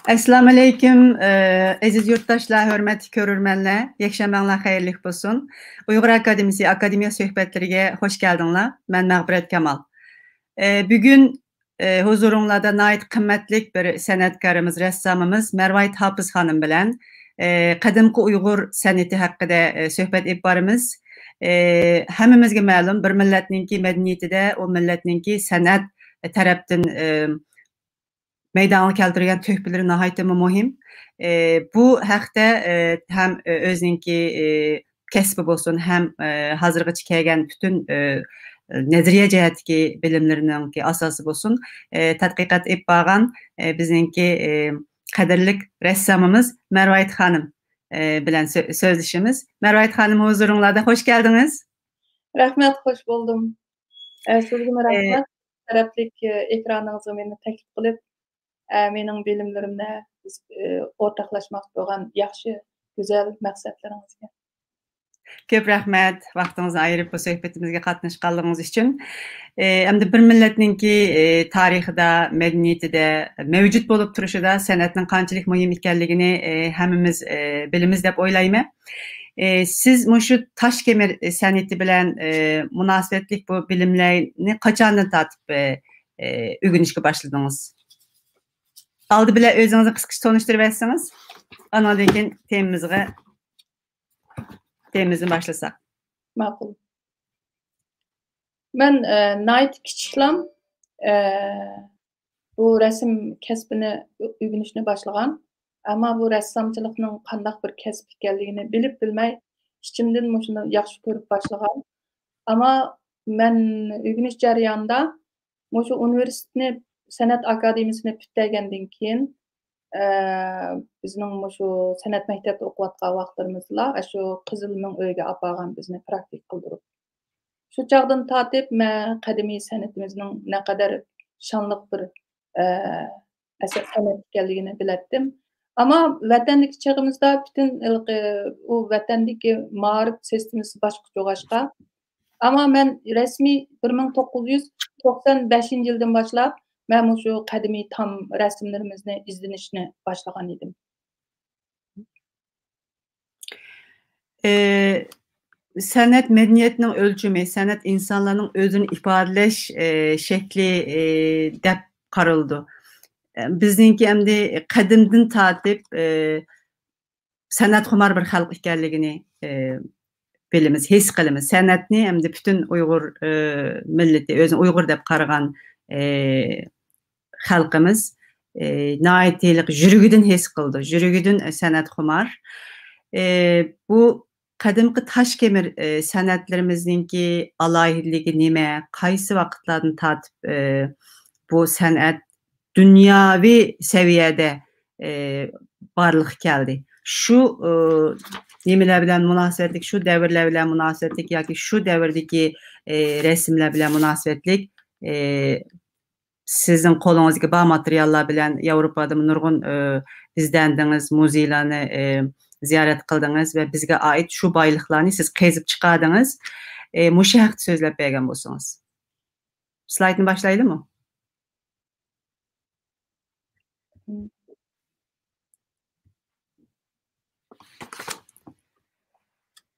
Assalamu alaykum, aziz yurtdoshlar, hurmatli ko'rurmanlar. Yakshanbalar xayrli bo'lsin. Uyg'ur Akademiyasi akademiya suhbatlariga xush keldinglar. Men Mag'firat Kamal. Bugun huzuringizda nayt qimmatlik bir san'atkorimiz, rassomimiz Marvayt Hofiz xonim bilan qadimgi Uyg'ur san'ati haqida suhbat olib boramiz. Hammamizga ma'lum, bir millatninki madaniyatida, o millatninki san'at tarafdan meydana keltirgan töhfeleri nihayetinde muhim. Bu haqda hem özünki kesbi olsun, hem hazırgıç kelgen bütün nezriye cihetki bilimlerinin asası olsun, tadqiqat ep bağan bizimki kadirlik ressamımız Marvayt Hanım bilen sözleşimiz. Marvayt Hanım huzurunlarda hoş geldiniz. Rahmet, hoş buldum. Sizge rahmet. Taraflik ekranınızı beni teklif kılıp, mening bilimlerimle ortaklaşmak bolgan yaxshi, güzel maksatlaringizga. Köp rahmet, vaqtingizni ayırıp bu söhbetimizge qatnaşqanlığınız için. Endi bir milletninki tarixida, medeniyetida mevcut bolup turuşida san'atning qanchalik muhim ekanligini hammamiz bilimiz deb o'ylayman. Siz mushu Toshkemir san'ati bilan munosabatlik bu bilimlarni qachondan tatib o'rganishga boshladingiz? Aldı bile özünüzü kıskıç tanıştırıverсеңiz. Ondan keyin temimizni başlasak. Ma'qul. Men nayt kichiklam bu resim kasbini o'rganishni boshlagan. Ama bu ressamchilikning qanday bir kasb ekanligini bilib bilmay, ichimdan shuni yaxshi ko'rib boshlagan. Ama men o'rganish jarayonida shu universitetni San'at akademiyasini bitirgandan keyin bizning shu san'at maktabida o'qiyotgan vaqtlarimizda shu Qizilming uyga olib borgan bizni praktik qildirib. Shu chaqdan tortib men qadimiy san'atimizning naqadar shonli bir san'at ekanligini bilatdim. Ama vatandagi chog'imizda bütün u vatandagi ma'rif sistemasi boshqacha bo'lg'achqa. Ama men rasmiy 1995-yildan boshlab men shu qadimiy tam rasmlarimizni izlanishni boshlagan edim. San'at medeniyetinin ölçümü, san'at insanların özünü ifadeleş şekli dep qarıldı. Bizninki endi qadimdan tatip san'at xumar bir xalq ekanligini bilimiz, his qilamiz. San'atni endi bütün Uyg'ur milleti özünü Uyg'ur deb qaragan xalqimiz nayetilik jürügüdün his qildi. Jürügüdün san'at xumar. Bu qadimki Toshkemir san'atlarimizningki alohidligi nima, qaysi vaqtlardan tatib bu san'at dunyoviy seviyada barliq keldi. Şu nimeler bilan munosabatlik, şu davrlar bilan munosabatlik yoki şu davrdagi resimlar bilan munosabatlik sizin qo'lingizga bor materiallar bilan Yevropada nurg'un izlandingiz, muzeylarni ziyorat qildingiz va bizga oid shu boyliqlarni siz qezib chiqardingiz. Mushu haqda so'zlab bergan bo'lsangiz. Slaydni başlaydimi?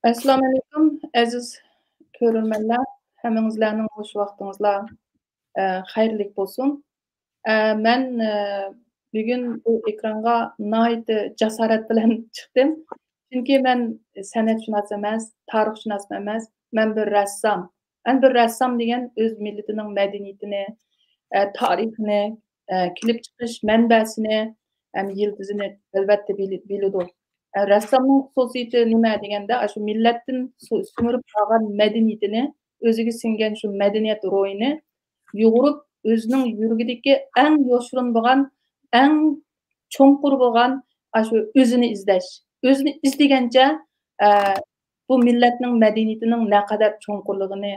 Assalamu alaykum aziz ko'rurmanlar. Hammangizlarning xush vaqtingizlar xayrli bo'lsin. Men bugün bu ekranga nayt cesaret bilen çıktım. Çünkü ben san'atshunos emas, tarixshunos emas, men bir ressam. Ben bir ressam degan öz milletining madaniyatini, tarixini, kelib chiqish manbasini, yıldızını albatta biladi. Ressamning xususiyati nima deganda, shu millatdan so'ngirib qolgan madaniyatini, o'ziga singgan shu madaniyat ro'yini yo'g'irib o'zining yuragidagi eng yoshirin bo'lgan, eng cho'nqur bo'lgan shu o'zini izlash. O'zini izlagancha bu millatning madaniyatining naqadar cho'nqurligini,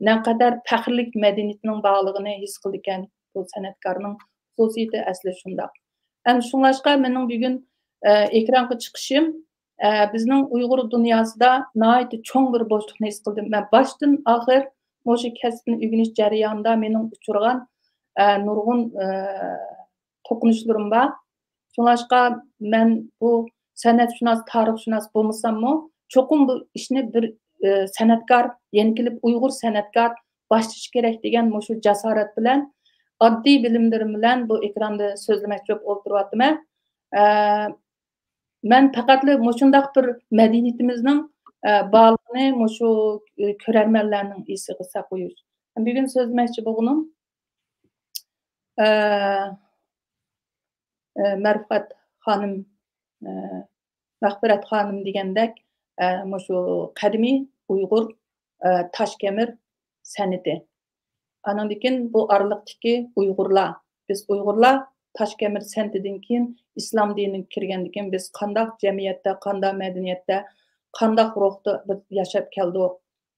naqadar faxrlik madaniyatining borligini his qildi ekan bu san'atkorning xususiyati asli shundoq. Shunlashqa mening bugun ekranga chiqishim bizning Uyg'ur dunyosida nihoyat cho'ng bir bo'shliqni his qildim. Men boshdan oxir o'sha kasbni o'rganish jarayonida mening uchirgan nurg'un to'qinishlarim bor. Şuңlaşqa men bu san'atshunos, tarixshunos bo'lmasammi, cho'qim bu ishni bir san'atkor, yana kelib Uyg'ur san'atkor boshlash kerak degan shu jasorat bilan, oddiy bilimlarim bilan bu ekranda so'zlamoqchi bo'lib o'tiryapman. Men faqatli shundaq bir madaniyatimizning bağlığını şu körermenlerinin esiga qo'yish. Bugun so'zlamoqchi bo'lganim Mərfət xanım, Məxbirət xanım degəndək şu qədimi Uyğur taşkemir sənəti. Anandikin bu aralıqdakı Uyğurlar, biz Uyğurlar taşkemir sənətidən keyin İslam dinine kirgəndikin biz qandaq cəmiyyətdə, qandaq mədəniyyətdə, qandaq ruhda yaşab keldik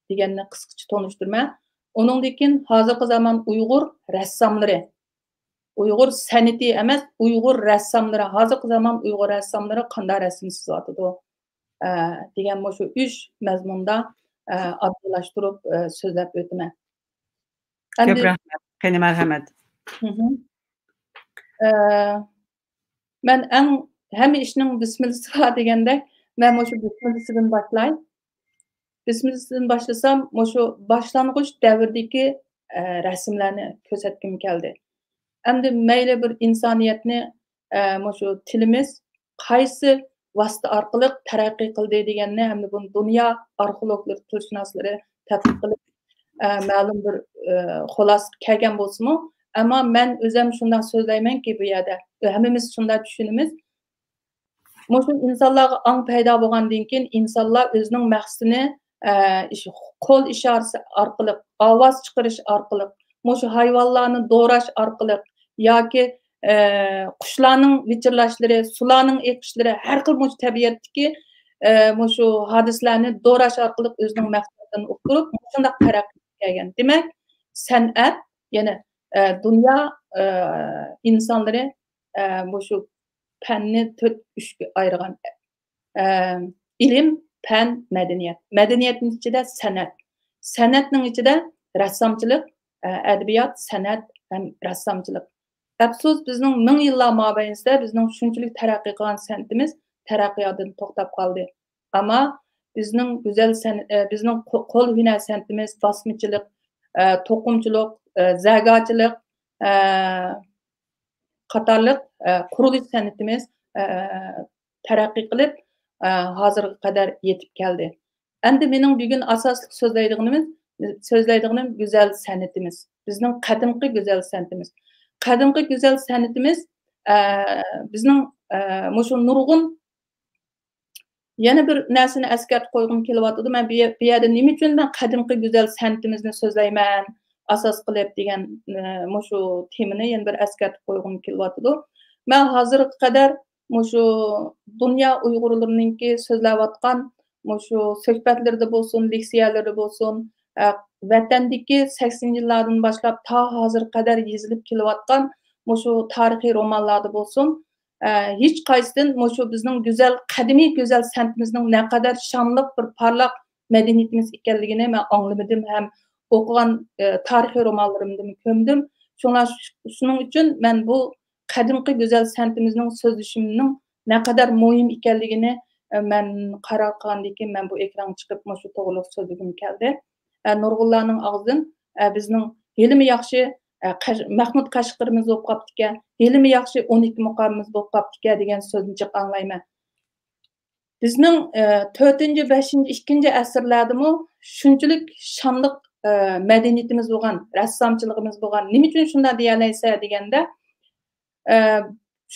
degənni qısqacha tonuşdurma. Onundan hazırkı zaman Uyğur rəssamları, Uyğur sənəti emas, Uyğur rəssamları, hazırkı zaman Uyğur rəssamları qandaq rəsm sizatıdı degen şu 3 məzmunda adlaşdırıb sözləb ötmə. Köp rəhmət, qəni mərhəmət. Mən hem işinin bismillahı degəndək, mən şu bismillahdan başlayım. Bismillahdan başlasam, şu başlangıç dəvirdəki rəsmlərini göstərkim gəldi. Hem de meyle bir insaniyetni şu tilimiz qaysı vasıta arqılıq tərəqqi qıldı deganni hem de bunu dünya arxeologları, tilshunosları tədqiq qilib ma'lum bir xolos kelgan bo'lsa-mu, ammo men o'zim shunday so'zlaymanki bu yerda hammamiz shunday tushunamiz. Shu insonlarga ong paydo bo'lgandan keyin insonlar o'zining maqsadini qo'l ishorasi orqali, ovoz chiqarish orqali, shu hayvonlarni do'rash orqali yoki qushlarning vichirlashlari, sularning eqishlari, har xil tabiatdagi shu hadislarni do'rash orqali o'zining maqsadini uqtirib, shunday taraqqiy qilgan. Demak, san'at, ya'ni dünya insanları shu fanni 4-3 ayırgan. İlim, fan, medeniyet. Medeniyetin içinde sanat. Sanatның içinde rassamçılık, edebiyat, sanat hem rassamçılık. Afsus bizning 1000 yillar mobaynida bizning shunchalik taraqqiy qilgan san'atimiz taraqqiyotdan to'xtab qoldi. Ammo bizning go'zal bizning qo'l hunar san'atimiz, bosmachilik, to'qimchilik, zagorchilik qatorliq qurilish san'atimiz taraqqiy qilib hozirga qadar yetib keldi. Endi mening bugun asosli so'zlaydiganim go'zal san'atimiz. Bizning qadimgi go'zal san'atimiz. Qadimgi go'zal san'atimiz bizning shu nurg'un yana bir narsani eskartib qo'ygim kelyapti. Men bu yerda nima uchun men qadimgi go'zal san'atimizni so'zlayman asos qilib degan shu temani yana bir eskartib qo'ygim kelyapti. Men hozirga qadar shu dunyo Uyg'urlarininki so'zlayotgan shu suhbatlarda bo'lsin, leksiyalarda bo'lsin, vatandagi 80-yillardan boshlab ta hozirga qadar yozilib kelayotgan shu tarixiy romanlarda bo'lsin, hech qaysidan shu bizning go'zal, qadimiy go'zal san'atimizning naqadar shonli bir parlaq madaniyatimiz ekanligini men anglamadim, ham o'qigan tarixiy romanlarimda ko'mdim. Shuning uchun men bu qadimgi go'zal san'atimizning so'zlashimning naqadar muhim ekanligini men qaror qilgandan keyin men bu ekranga chiqib shu to'g'riliq so'zlagim keldi. Nurg'ullarning og'zidan bizning helimi yaxshi Mahmud Qashqirimiz bo'lib qolibdi ekan, helimi yaxshi 12 muqomimiz bo'lib qolibdi ekan degan so'zni jiq anglayman. Bizning 4-chi, 5-chi, 2-chi asrlardami shunchalik shonli madaniyatimiz bo'lgan, rassamchiligimiz bo'lgan. Nima uchun shunday deyalaysa deganda,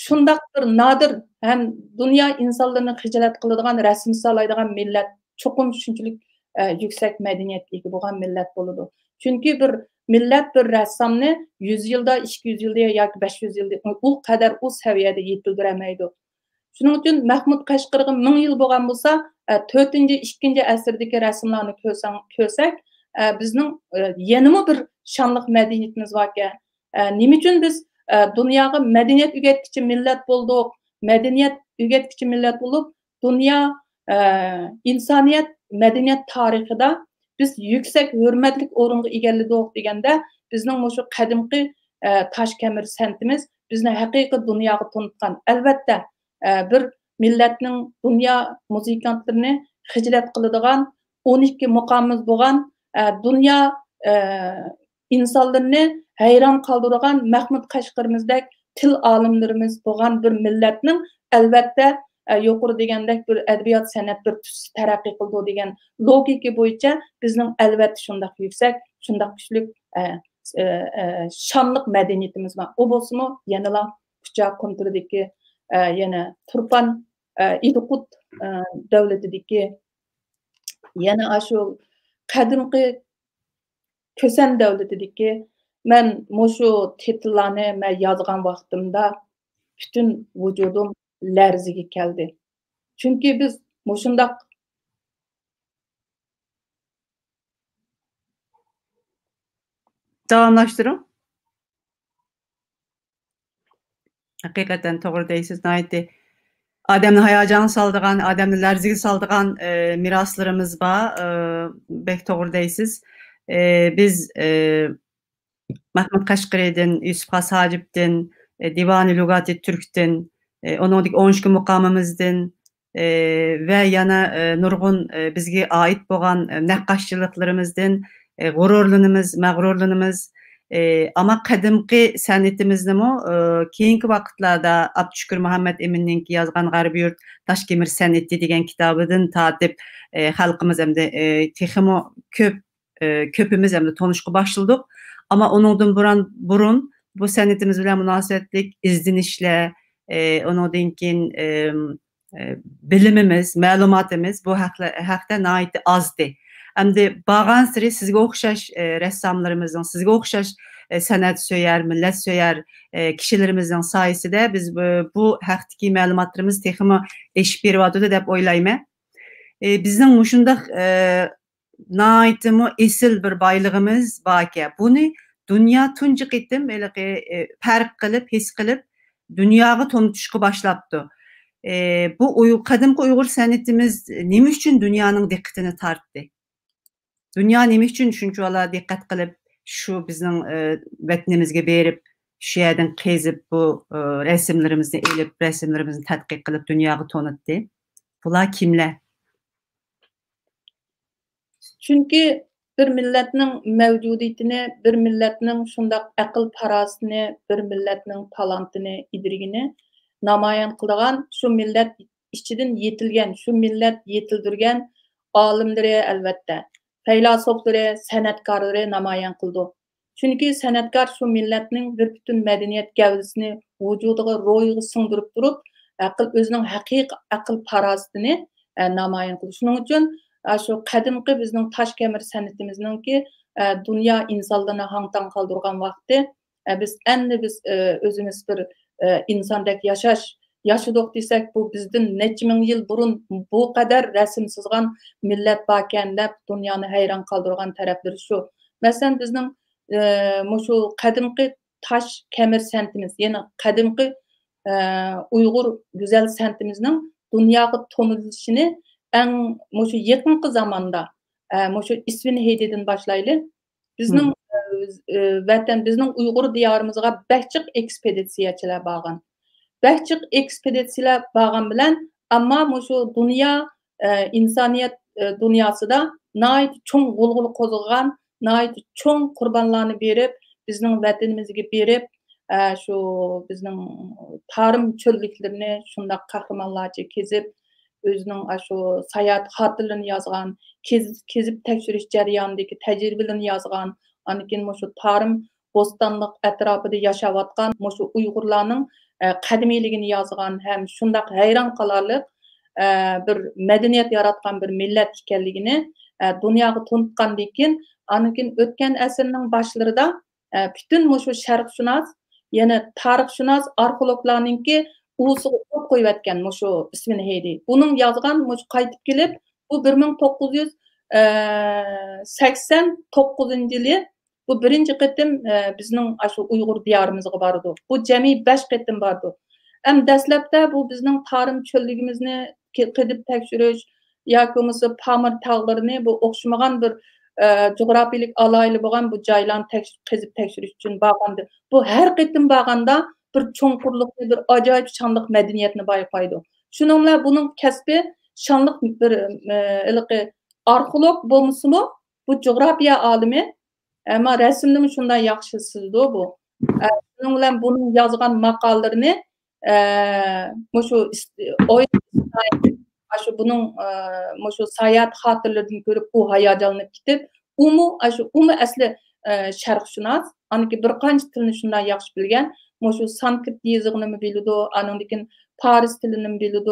shundaq bir nodir ham dunyo insonlarini xijolat qiladigan, rasm solaydigan millat, cho'qim shunchalik yuksak madaniyatga ega bo'lgan millat bo'ladi. Chunki bir millat bir rassamni 100 yilda, 200 yilda yoki 500 yilda u qadar u saviyada yetildirmaydi. Shuning uchun Mahmud Qashqirga 1000 yil bo'lgan bo'lsa, 4-chi, 2-chi asrdagi rasmlarni ko'rsak, bizning yanama bir shonli madaniyatimiz bor ekan. Nima uchun biz dunyoga madaniyat o'rgatuvchi millat bo'ldik, madaniyat o'rgatuvchi millat bo'lib, dunyo insoniyat madaniyat tarixida biz yuksak hurmatli o'ringa egalladik deganda, bizning shu qadimgi toshkamir san'atimiz bizni haqiqiy dunyoga tanıtgan. Albatta, bir millatning dunyo muzikantlarini xijlat qiladigan 12 muqamimiz bo'lgan, dunyo insonlarni hayron qoldirgan Mahmud Qashqarimizdek til olimlarimiz bo'lgan bir millatning albatta yuqori degandek bir adabiyot san'at bir tusi taraqqiy qildi degan logika bo'yicha bizning albatta shundoq yuksak, shundoq kuchli şanlıq medeniyetimiz var. O bolsunmu yanıla Kucha kontrolideki yana Turpan İdikut devletideki yana aşu kadimki Kösen devletideki men moşu titullarni men yazgan vaqtimda bütün vücudum larziga keldi. Çünkü biz moşundaq Davamlaştırın. Hakikaten doğru deysiz. Nayeti adamni hayacanı saldırgan, adamni larziga saldırgan miraslarımız var. Bek doğru deysiz. Biz Mahmud Qashqari'den, Yusuf Has Hacip'den, Divan-ı Lugati Türk'ten, onun 13 mukamımızdan ve yana nurgun bizge ait boğan naqqaşçılıklarımızdan gururlanımız, mağrurlanımız. Ama qadimki san'atimizni keyingi vaqtlarda Abdüşkür Muhammed Emin'ninki yazgan G'arbi yurt Toshkemir san'ati degan kitobidan tatib xalqimiz hamda texmo köpümüz hamda tanışqa başladık. Ama onundan burun bu san'atimiz bilan munosabatlik izlanishlar, ondan keyin bilimimiz, ma'lumotimiz bu haqda nihoyatda ozdi. Endi bağan siri sizga o'xshash rassamlarimizning, sizga o'xshash san'atsöyer, millatso'yar kishilarimizning sayesinde biz bu haqdagi ma'lumotlarimiz texmi eshib beryapti deb o'ylayman. Bizning mushundaq nihoyatda esil bir boylig'imiz bor ekan. Buni dunyo tunji qitim farq qilib, his qilib dunyoga tanitishga boshlabdi. Bu qadimgi Uyg'ur san'atimiz nima uchun dunyoning diqqatini tortdi? Dünya nima uchun shunchalar diqqat qilib shu bizning vatanimizga berib, shu yerdan qezib bu rasmlarimizni elib, rasmlarimizni tadqiq qilib dunyoga tanitdi? Bular kimlar? Çünkü bir milletning mevcudiyetini, bir milletning şundaq aql parasini, bir milletning talantini, idrigini namoyon qilgan şu millet ichidan yetilgan, şu millet yetildirgan olimlari albatta, faylasoflari, san'atkorlari namoyon qildi. Chunki san'atkor şu milletning bir butun madaniyat gavdasini vujudiga, ro'yiga singdirib turib, o'zining haqiqiy aql parasini namoyon qildi. Shuning uchun şu qadimki bizning Toshkemir san'atimizningki dunyo insonlarni hangtan qoldirgan vaqti biz endi o'zimiz bir insondek yaşadık desek bu bizden neçe ming yıl burun bu kadar resim sızgan millet baken deb dünyani hayran kaldırgan tarafları şu. Mesela bizning şu qadimki taş kemir sentimiz, yani qadimki Uygur güzel sentimizning dunyoga tanilishini en şu yakınki zamanda şu İsvinheydi'den başlaylı. Bizning vatan, bizning Uygur diyarımızga behçik ekspedisiyachilar bağlan. Behçik ekspedisiyalar bağlan bilen ama şu dünya insaniyet dünyasida nayt çoğun gulgul kozulgan, nayt çoğun kurbanlarını berip, bizning vatanimizga berip, şu bizning tarım çölliklerini şundaq kahramanlarca kezip, özünün şu sayat hatırlarını yazgan, kezip tekşiriş jarayonidagi tecrübelerini yazgan, anikin şu tarım bostanlık etrafında yaşavatkan, şu Uygurlarning qadimiyligini yazgan, hem şundaq hayran qalarlik bir medeniyet yaratgan bir millet ekanligini dunyoga tanitgandan keyin, anikin o'tgan asrning boshlarida bütün şu sharqshunos, yana tarixshunos arxeologlarningki usuga o't qo'yayotgan şu Isminheydi. Bunun yazgan qaytib kelib, bu 1989-yılı bu birinci qitim bizning şu Uyg'ur diyorimizga bordi. Bu jami 5 qitim bordi. Hem dastlabda bu bizning tarım cho'lligimizni qidib tekshirish yoki bo'lmasa Pamir tog'larini bu o'xshamagan bir coğrafiyalik alaylı bo'lgan bu joylarni qizib tekshirish uchun borgandi. Bu har qitim borganda bir çoңqurlukni, bir ajoyib şanlıq medeniyetini bayqaydı. Şununla bunun kəsbi şanlıq bir iliqi arxeolog bolmasımı bu coğrafiya alimi ama resimni şunday yaxşı sızdı bu. Şunun bilan bunun yazgan maqallarini şu şu bunun şu sayat hatırlarını görüp bu hayacanlanıp gidip umu asli şarqshunos aniki bir qancha tilni shunday yaxshi bilgan şu sanskrit yezig'ini biladi anandikin paris tilini biladi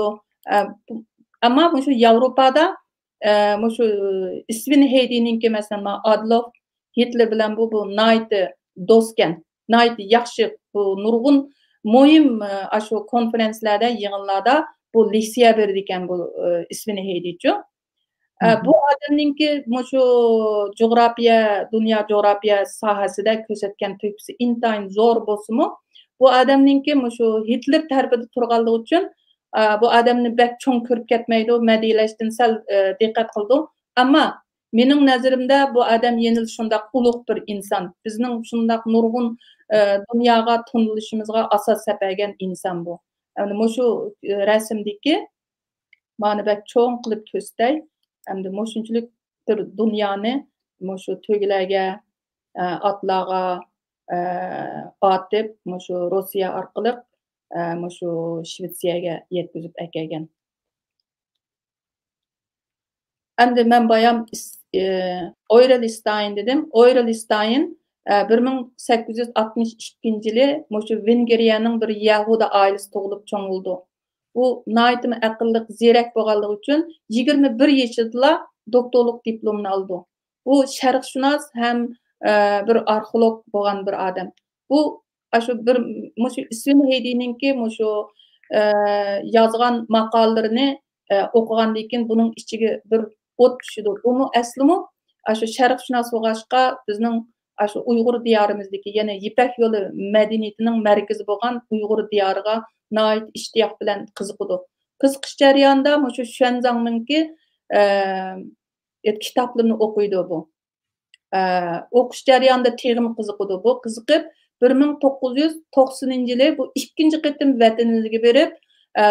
ama şu Yevropada şu ismini Heydiningki masalan Adolf Hitler bilan bu nayti do'stkan nayti yaxshi bu nurg'un muhim şu konferanslarda yig'inlarda bu leksiya berdi ekan bu ismini Heydiychi. Bu adamninki şu coğrafiya, dünya coğrafiya sahasida ko'rsatgan to'pisi intayin zo'r bo'lsa-mu, bu adamninki şu Hitler tarafida turganligi uchun bu adamni bak cho'ng ko'rib ketmaydi, madiyalashdan sal diqqat qildi. Ammo mening nazarimda bu adam yenil shundaq ulug' bir inson. Bizning shundaq nurg'un dunyoga tunilishimizga asos sapagan inson bu. Yani şu rasmdagi mani bak cho'ng qilib ko'rsatay. Hamda şunchalik bir dunyoni şu to'glarga, atlarga atib, şu Rossiya orqali şu Shvetsiyaga yetkazib kelgan. Endi men bayam Euralstein dedim. Euralstein 1862-yili şu Vengriyaning bir Yahuda oilasi tug'ilib cho'ngildi. Bu naytimi aqlliq, zerek bo'lganligi uchun 21 yoshida doktorlik diplomini oldi. Bu sharqshunos ham bir arxeolog bo'lgan bir odam. Bu şu bir şu ismi Heydiningki şu yozgan maqollalarini o'qigandan keyin buning ichiga bir o't tushdi. Buni aslimi şu sharqshunos bo'lg'achqa bizning şu Uyg'ur diyorimizdagi yana Ipak yo'li madaniyatining markazi bo'lgan Uyg'ur diyoriga nait ishtiyoq bilan qiziqdi. Qiziqish jarayonida şu Xuanzangninki kitoblarini o'qiydi bu. O'qish jarayonida tegim qiziqdi bu. Qiziqib 1990-yili bu ikkinchi qitim vatanimizga berib,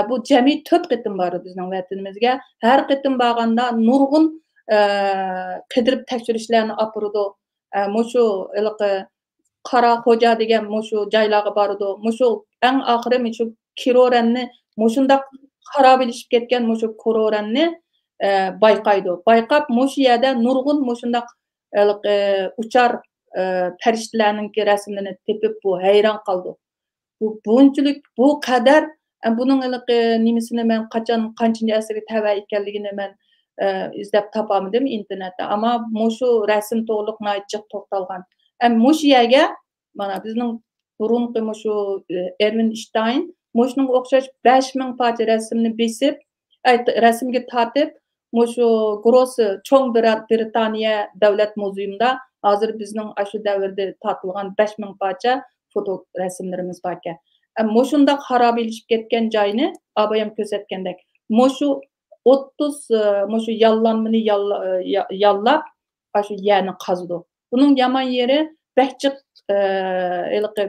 bu jami 4 qitim bor bizning vatanimizga. Har qitim borganda nurg'un qidirib tekshirishlarni opirdi. Şu Qara Xo'ja degan şu joylarga bordi. Şu eng oxiri şu Kiroranni shundaq xarobilashib ketgan şu Kiroranni bayqaydi. Bayqab shu yerda nurg'un shundaq uchar farishtalarning rasmlarini tepib bu hayron qoldi. Bu bunchalik bu qadar buning nimasini men qanchinchi asrga tava ekanligini men izlab topolmadim internetda. Ammo şu rasm to'liq naychiq to'xtalgan. Shu yerga mana bizning burunqi şu Erwin Stein şunga o'xshash 5000 parcha rasmni besib, rasmga tortib, şu Gross cho'ng Britaniya davlat muzeyida hozir bizning shu davrda tortilgan 5000 parcha foto rasmlarimiz bor ekan. Shundaq xarobilashib ketgan joyni abayam ko'rsatgandek. Şu 30 şu yallanmani yallab şu yerni qazidi. Bunun yaman yeri behchiq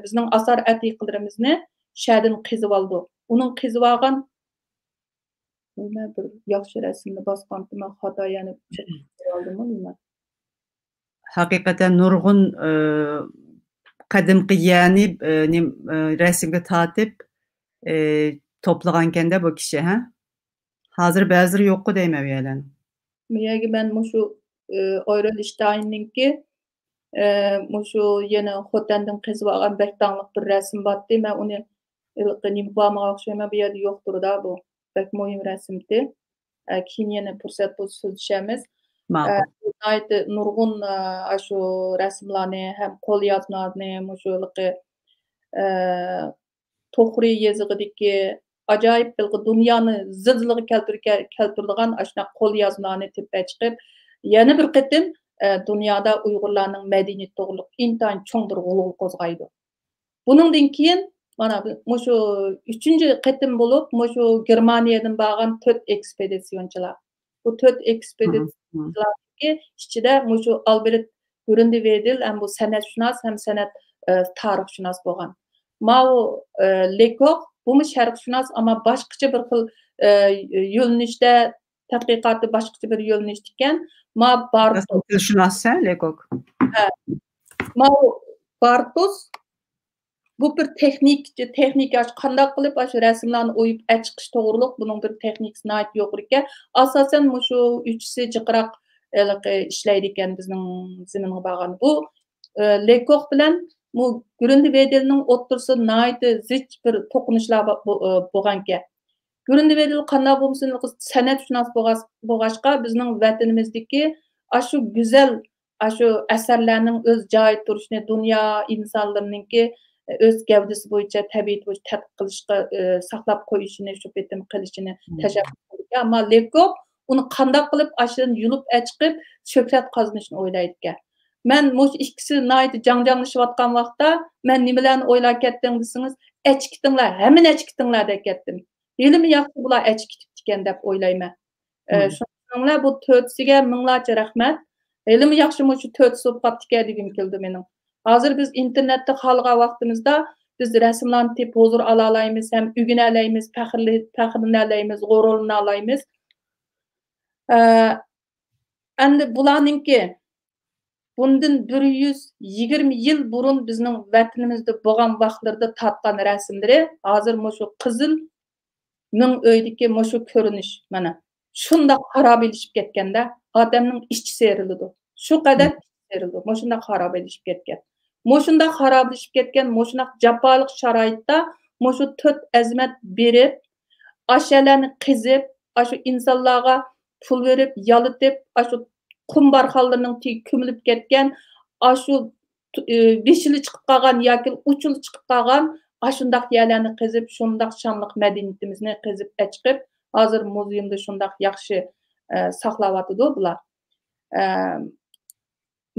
bizning asar atiqlarimizni shadin qizib oldi. Uning qizib olgan nima bir yaxshi rasmni bosqandim xato yana oldimmi bilmayman. Haqiqatan nurg'un qadimgi yani rasmga tortib to'plagan-kanda bu kishi, ha? Hozir ba'zilari yo'q-ku deyman bu yerlarni. Bu yerga men şu Euralsteinninki şu yana xotandan qizib olgan bekdanliq bir rasm botdi. Men uni nima bo'lmaga o'xshayman, bu yerda yo'qdir da bu. Bek muhim rasmdi. Keyin yana fursat bo'lsa so'zlashamiz. Ma'qul. Nurg'un şu rasmlarni ham qo'l yozmalarni şu to'g'ri yezig'idagi ajoyib dunyoni zilzilaga keltiradigan ashuna qo'l yozmalarni tepib chiqib, yana bir qitim dunyoda Uyg'urlarning madaniyat to'g'riliq intayin cho'ng bir g'ulg'ul qo'zg'aydi. Buningdan keyin mana şu 3-chi qitim bo'lib, şu Germaniyadan borgan 4 ekspeditsiyonchilar. Bu 4 ekspeditsiyonchilarga ichida şu Albert Grünewald ham bu sanatshunos ham san'at tarixshunos bo'lgan. Mao Lecoq bu şərqşünas amma başqaça bir xil yo'nalishda tədqiqatı başqaça bir yo'nalish ekan. Nasıl tilshunos Lecoq? Mao Bartos bu bir texnika qanday qilib shu rasmlarni o'yib chiqish to'g'riliq buning bir texnikasini aytib yo'q ekan. Asosan shu uchisi jiqroq ishlaydi ekan bizning ziminga borgan. Bu Lecoq bilan bu Grundwedelning o'ttirisi nihoyatda zich bir to'qinishlar bo'lgan ekan. Grundwedel qanday bo'lsin san'atshunos bo'lg'achqa bizning vatanimizdagi shu go'zal shu asarlarning o'z joyi turishini dunyo insonlarininki o'z gavdasi bo'yicha tabiat bo'yicha tadqiq qilishga saqlab qo'yishini shu bitim qilishini tashabbus qilgan. Ammo Lecoq uni qanday qilib ashuni yulib chiqib shuhrat qozonishni o'ylaydi ekan. Men mush ikkisi nihoyat janglashayotgan vaqtda men nimalarni o'ylab ketdim desangiz, echkitinglar, hammani echkitinglar deb ketdim. Ilmi yaxshi bular echkitib ekan deb o'ylayman. Shuninglar bu to'rtisiga minglarcha rahmat. Ilmi yaxshi shu to'rtisi bo'lib qolibdi ekan degim keldi mening. Hozir biz internetda qolgan vaqtimizda biz rasmlarni tep huzur ola olamiz, ham o'g'ina olamiz, faxrlana olamiz, g'ururlana olamiz. Endi bularninki bundan 120 yil burun bizning vatanimizda bo'lgan vaqtlarda tatgan rasmlari hozir shu qizil ming o'ydagi shu ko'rinish mana shunda xarobalashib ketganda odamning ichi seriladi. Shu qadar serildi. Shunda xarobalashib ketgan. Shunda xarobalashib ketgan, shuna jafoliq sharoitda shu to'rt azmat berib, ashalarni qizib, shu insonlarga pul berib, yalitib, shu qum barxanlarning ko'milib ketgan, shu beshili chiqib qolgan yoki uchili chiqib qolgan shundaq yerlarni qizib, shundaq shonliq madaniyatimizni qizib chiqib, hozir muzeymda shundaq yaxshi saqlayotdi bular.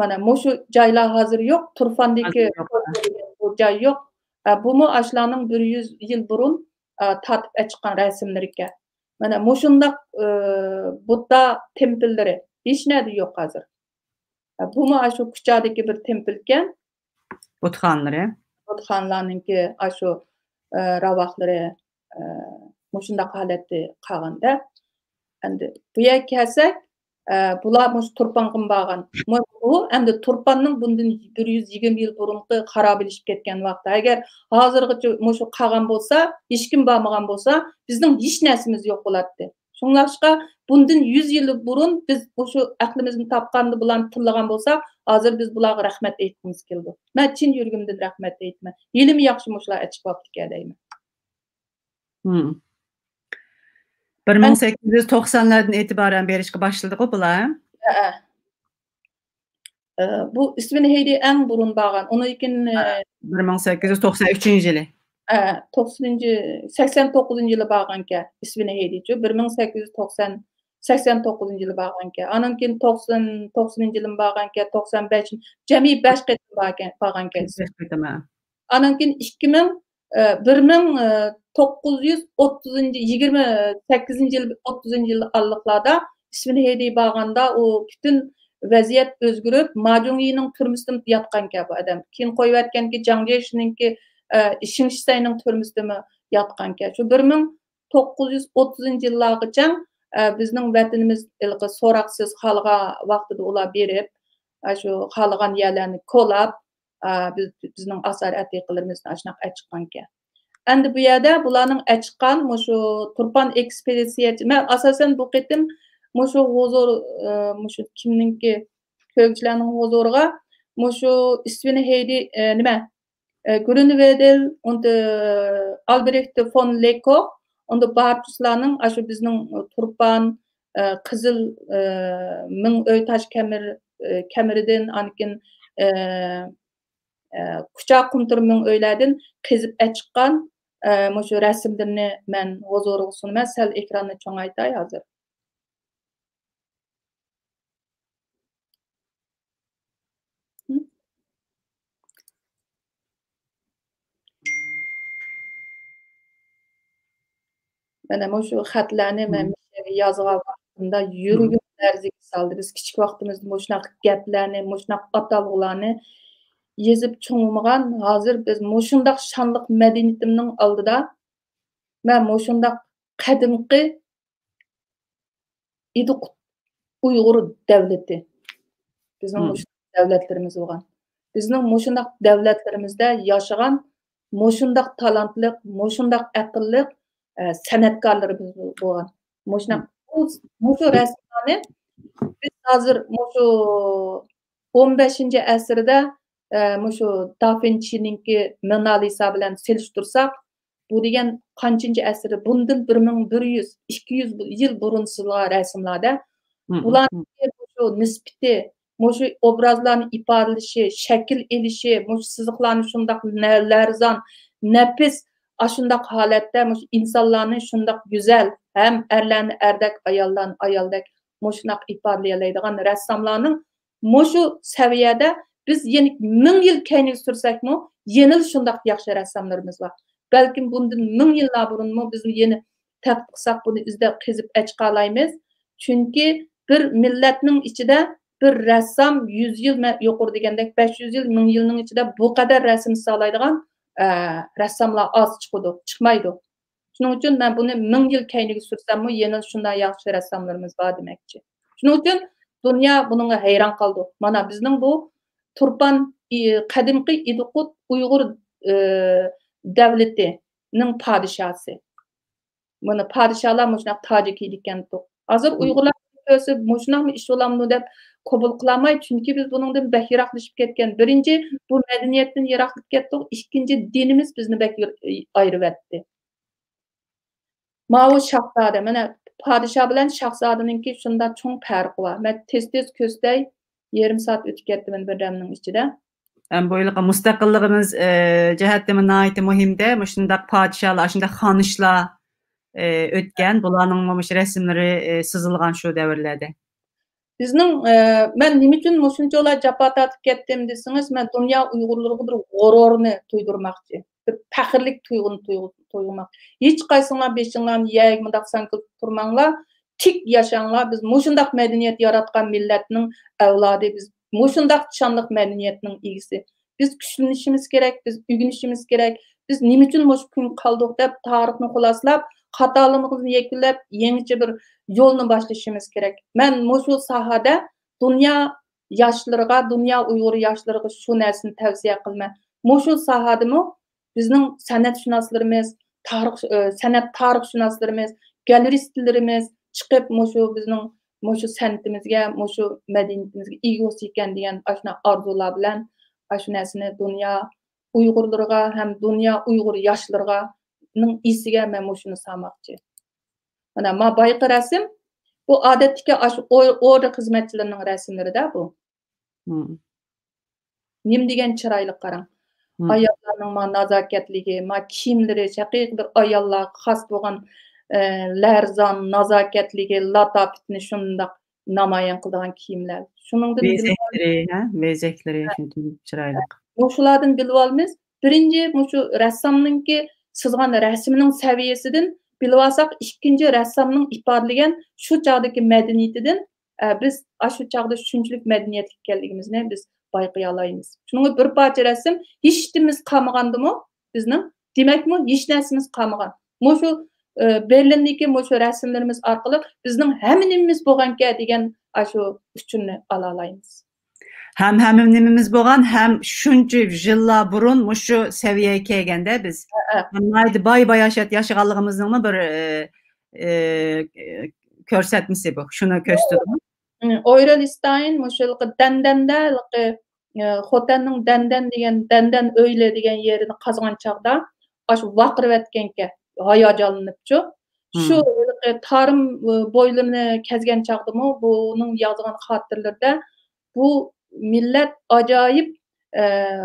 Mana shu joylar hozir yo'q, Turfandagi bu joy yo'q. Bumi ashlarning 100 yil burun tatib chiqqan rasmlar ekan. Mana shundaq Budda templlari hech narsa yo'q hozir. Bumi shu kuchadagi bir templ ekan. Butxonlari. Butxonlarninki shu ravoqlari shundaq holatda qolganda. Endi bu yerga kelsak, bular Turpanga borgan. Bu endi Turpanning bundan 120 yil burungi xarobalashib ketgan vaqti. Agar hozirgacha shu qolgan bo'lsa, hech kim bormagan bo'lsa, bizning hech narsamiz yo'q bo'lardi. Shunlashqa bundan 100 yil burun biz shu aqlimizni topganda bularni tillagan bo'lsak, hozir biz bularga rahmat aytimiz keldi. Men chin yurgimdan rahmat aytman. Yelim yaxshi shular chiqib qolibdi deyman. 1890'lardan itibaren berishga başladı o bular. Bu ismini heydi en burun bağın. Onu ikin 1893 yılı. 89 yılı bağın ki ismini heydi. 1889 yılı bağın ki. Anınkin 90 yılın bağın ki 95 cemi 5 qetim bağın ki. Anınkin 1928 yıl 30 yıl allıqlarda ismini heydi bağında o bütün vaziyat özgürüp Majungining turmusida yatgan ki bu adam. Keyin qo'yib aytgan ki Jiang Jie'ninki Shingsayning turmusida yatgan ki. Şu 1930 yillargacha bizning vatanimiz ilqi so'roqsiz xalqqa vaqtida ular berib, shu xalqan yerlarni qo'lab, bizning asar atiqalarimizni ashunaq chiqqan ki. Endi bu yerda bularning chiqqan shu Turpan ekspeditsiyasi, men asosan bu qitim shu huzur shu kimninki ko'pchilarning huzuriga shu ismini heydi nima Grunwedel und Albrecht von Lecoq und Bartuslarning shu bizning Turpan qizil ming uy tosh kameridan anikin Kuchaq qumtur ming uylardan qizib chiqqan shu rasmlarni men huzuriga sunaman. Sal ekronni cho'ngaytay hozir. Mana shu xatlarni men yozgan vaqtimda yuragim larzaga soldi. Biz kichik vaqtimizda shunaqa gaplarni, shunaqa atalg'ularni yezip çoğulmagan, hazır biz moşundaq şanlıq mədəniyyətimizin aldıda mən moşundaq qədimki İduq Uyğur devleti. Bizim moşundaq devletlerimiz olgan. Bizning moşundaq devletlerimizde yaşagan moşundaq talantlıq, moşundaq aqılliq san'atkorlarimiz bolgan. Moşundaq moşu rəssamlarni biz hazır moşu 15-ci əsrdə moşu Da Vinci'ninki Mona Lisa bilan seliştirsaq, bu degen kancıncı əsrdə bundan 1100-200 yıl burun sızılgan rəssamlarda bularning moşu nisbati, moşu obrazlarni ifadalashi, şəkil elişi, moşu sızıqlarni şundaq larzan, nefis aşundaq holatda moşu insonlarni şundaq güzel, hem erlarni erdek, ayollarni ayoldek moşunaq ifadalayalaydigan rəssamlarning moşu saviyada biz yeni 1000 yıl keyinga sürsəkmi, yenil şundaq yaxşı rəssamlarımız var. Belki bundan 1000 yıllar burunmu biz yeni tədqiq qilsak bunu izlab qezib açqalaymiz. Çünkü bir milletning içinde bir rəssam 100 yıl yuqur degandek 500 yıl, 1000 yılning içinde bu kadar resim sağlaydigan rəssamlar az çıkmaydı. Şunun için ben bunu 1000 yıl keyinga sürsəm yenil şunday yaxşı rəssamlarımız var demekçi. Şunun için dünya bununla hayran kaldı. Mana bizning bu Turpan kadimki İduqut Uyğur devletinin padişahı. Bunu padişahlar muşunaq tacı kiydikken toq. Hazır Uyg'urlar ösü muşunaq mı iş olamını deb kabul kılamay. Çünkü biz bunundan bek yiraklaşıp ketken. Birinci bu medeniyetten yiraklık kettik. İkinci dinimiz bizni bek ayrı verdi. Mao şahzade, mana padişah bilen şahzadeninki şunda çoğun farkı var. Ben tez köstey yarım saat ötüp kettim bir demnin içinde. Boyluqa mustaqillığımız cəhətdə nəhayət mühimdir. Məşundaq padişahlar, şundaq xanışlar ötken, bularning resimleri sızılgan şu dəvirlərdə. Bizning men nima uchun mushunchalar jafo tatib ketdim desiniz, men dünya Uyg'urlariga bir g'ururni to'ydirmoqchi, bir faxrlik tuyg'uni to'yg'irmoq. Hech qaysinglar beshinglarni yeyib mundaq sankil turmanglar, tik yashanglar. Biz mushundaq madaniyat yaratgan millatning avlodi, biz mushundaq shonliq madaniyatning egisi. Biz kuchlanishimiz kerak, biz o'rganishimiz kerak. Biz nima uchun mush kun qoldik deb tarixni xuloslab, xatoligimizni yakunlab, yangicha bir yo'lni boshlayishimiz kerak. Men mushu sahada dünya yoshlarga, dünya Uyg'ur yoshlarga shu narsani tavsiya qilman. Mushu sahadami bizning san'atshunoslarimiz, san'at tarixshunoslarimiz, galeristlarimiz chiqib mushu bizning mushu san'atimizga, mushu madaniyatimizga egasi ekan degan ashuna orzular bilan shu narsani dünya Uyg'urlarga ham dünya Uyg'ur yoshlarga ning isiga men mushuni salmoqchi. Mana ma bayqi rasm bu odatdagi orda xizmatchilarining rasmlarida bu. Nim degan chiroyli qarang. Ayollarning ma nazokatligi, ma kiyimlari haqiqiy bir ayollarga xos bo'lgan larzon, nazokatligi, latofatni shundaq namoyon qiladigan kiyimlar. Shuningdek bezekleri chiroyli. Mushulardan bilib olamiz. Birinchi mushu rassamninki sızgan resminin seviyesinden bilib alsak, ikinci ressamның ifadalagan şu çağdaki medeniyetinden biz şu çağda şunçuluk medeniyetlik keldigimizni biz bayqay alaymiz. Şunun bir parça resim hiçimiz qalmagandımı bizning? Demakmi hech narsamiz qalmagan. Mushu Berlindagi mushu rasmlarimiz orqali bizning hamminimiz bo'lganka degan shu uchunni ala alaymiz. Hem nimimiz bo'lgan, hem shuncha yillar burun mushu saviyaga kelganda biz haydi bay yaşaganligimizning bir ko'rsatmasi bu. Shuni ko'rsatdim. Oyralistein mushu dandanda xotanning dandan degan dandan o'yla degan yerini qazgan chaqda shu vaqirib etganka hayajonlanibchu. Shu tarım boylarini kezgan chaqdimi buning yozgan xotirlarda bu millet acayip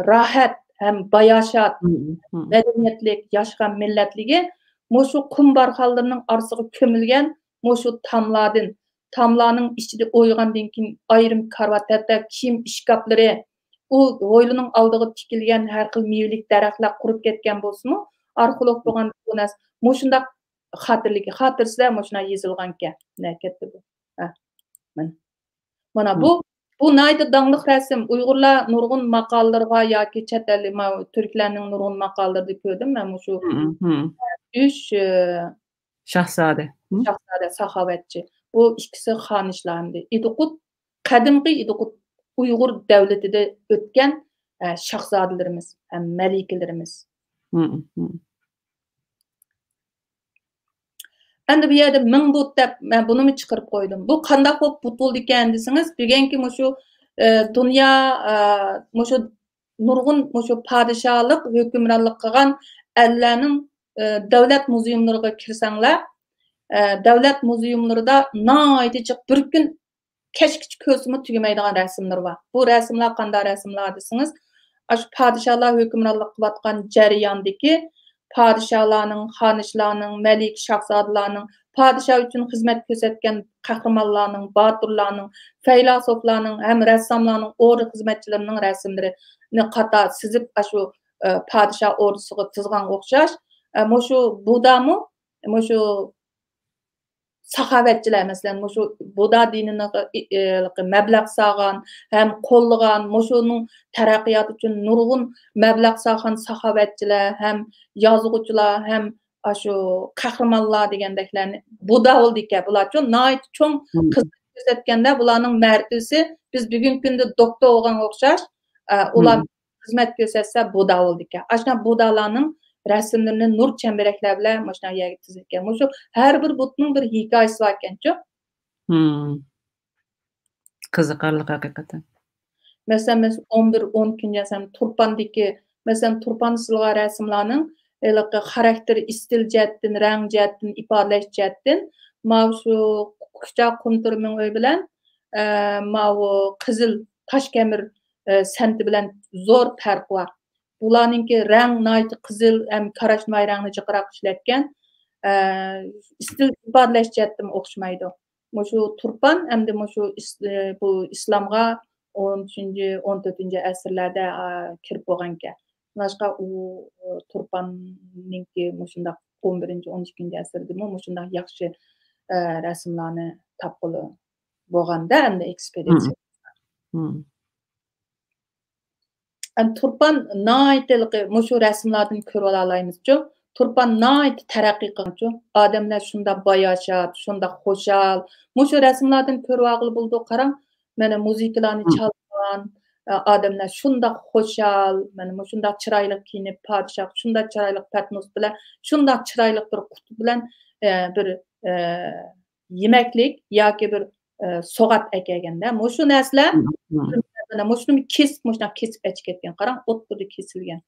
rahat hem bayaşat medeniyetlik yaşayan milletligi mushu qum barxallarının arasıga kömülgen mushu tamlarning içinde oygandan keyin ayrim karvatlarda kiyim ishkaflari u o'ylining oldiga tikilgan har xil mevlik daraxtlar qurib ketgan bo'lsa-mu, arxeolog bo'lgan bu nas mushundaq xotirsizlar mushuna yezilgan ekan. Ketdi bu. Mana bu Bu nayda dağlıq rəsm Uyğurlar nurgun maqallarga yoki chet el türklərning nurgun maqallarida ko'rdim men şu üç Şahzade. Şahzade, saxavatçı. Bu ikisi xanishlardı. İdiqut, qadimqi İdiqut Uyğur dövlətində ötən şahzadelərimiz, həm məlikələrimiz. Endi bu yerdə 1000 but deb men bunu mu chiqarib qo'ydim? Bu qanday bo'lib but bo'ldi ekan desangiz, bugungi shu dunyo shu nurg'un shu podshohlik hukmronlik qilgan ellarning davlat muzeumlariga kirsanglar, davlat muzeumlarida noyati bir kun kechgacha ko'rsimi tugamaydigan rasmlar bor. Bu rasmlar qanday rasmlar desangiz, shu podshohlar hukmronlik qilayotgan jarayondagi padişahlarning, xonishlarning, malik shahzodalarning, podshoh uchun xizmat ko'rsatgan qahramonlarning, botirlarning, faylasuflarning, ham rassomlarning, o'ri xizmatchilarining rasmlarini qator sizib shu podshoh o'risiga tizgan o'xshash. Shu Budami, shu saxovatchilar masalan, shu Buda dinini mablag' solgan, ham qo'llagan, shuning taraqqiyoti uchun nurg'un mablag' solgan saxovatchilar, ham yozuvchilar, ham shu qahramonlar degandeklarni Buda bo'ldi ekan. Bular uchun nihoyat cho'ng xizmat ko'rsatganda bularning martabasi biz bugungi kunda doktor bo'lgan o'xshash, ular xizmat ko'rsatsa Buda bo'ldi ekan. Ashuna Budalarning rasmlarini nur chambaraklar bilan mana yerga tizilgan. Shu har bir butning bir hikoyasi bor ekan-ku. Qiziqarli haqiqatan. Masalan, 11-10 kun yasam Turpandagi, masalan, Turpan silg'a rasmlarning xarakteri istil jihatdan, rang jihatdan, ifodalash jihatdan shu Quchoq Qunturning uyi bilan qizil Toshkamir santi bilan zo'r farq bor. Bularninki rang nayt qizil ham qarashmay rangni jiqroq ishlatgan. Istil ifodalash jihatdan o'xshamaydi. Shu Turpan hamda shu bu islomga 13-14 asrlarda kirib bo'lgan ekan. Boshqa u Turpanninki shunday 11-12 asrda shunday yaxshi rasmlarni topqili bo'lganda hamda ekspeditsiya. Turpan naytliqi shu rasmlardan ko'rib olaymiz-ku. Turpan nayt taraqqiy qilganchu. Odamlar shunda bayashat, shunda xo'shal. Shu rasmlardan ko'rib olib bo'ldi, qarang. Mana muzikalarni chalgan, odamlar shunda xo'shal, mana shunda chiroyli kiyinib, podshoh shunda chiroyli patnos bilan, shunda chiroyli bir quti bilan bir yemaklik yoki bir so'g'at akaganda, shu narsalar mana shuni kesib ichib ketgan. Qarang, o'tda kesilgan.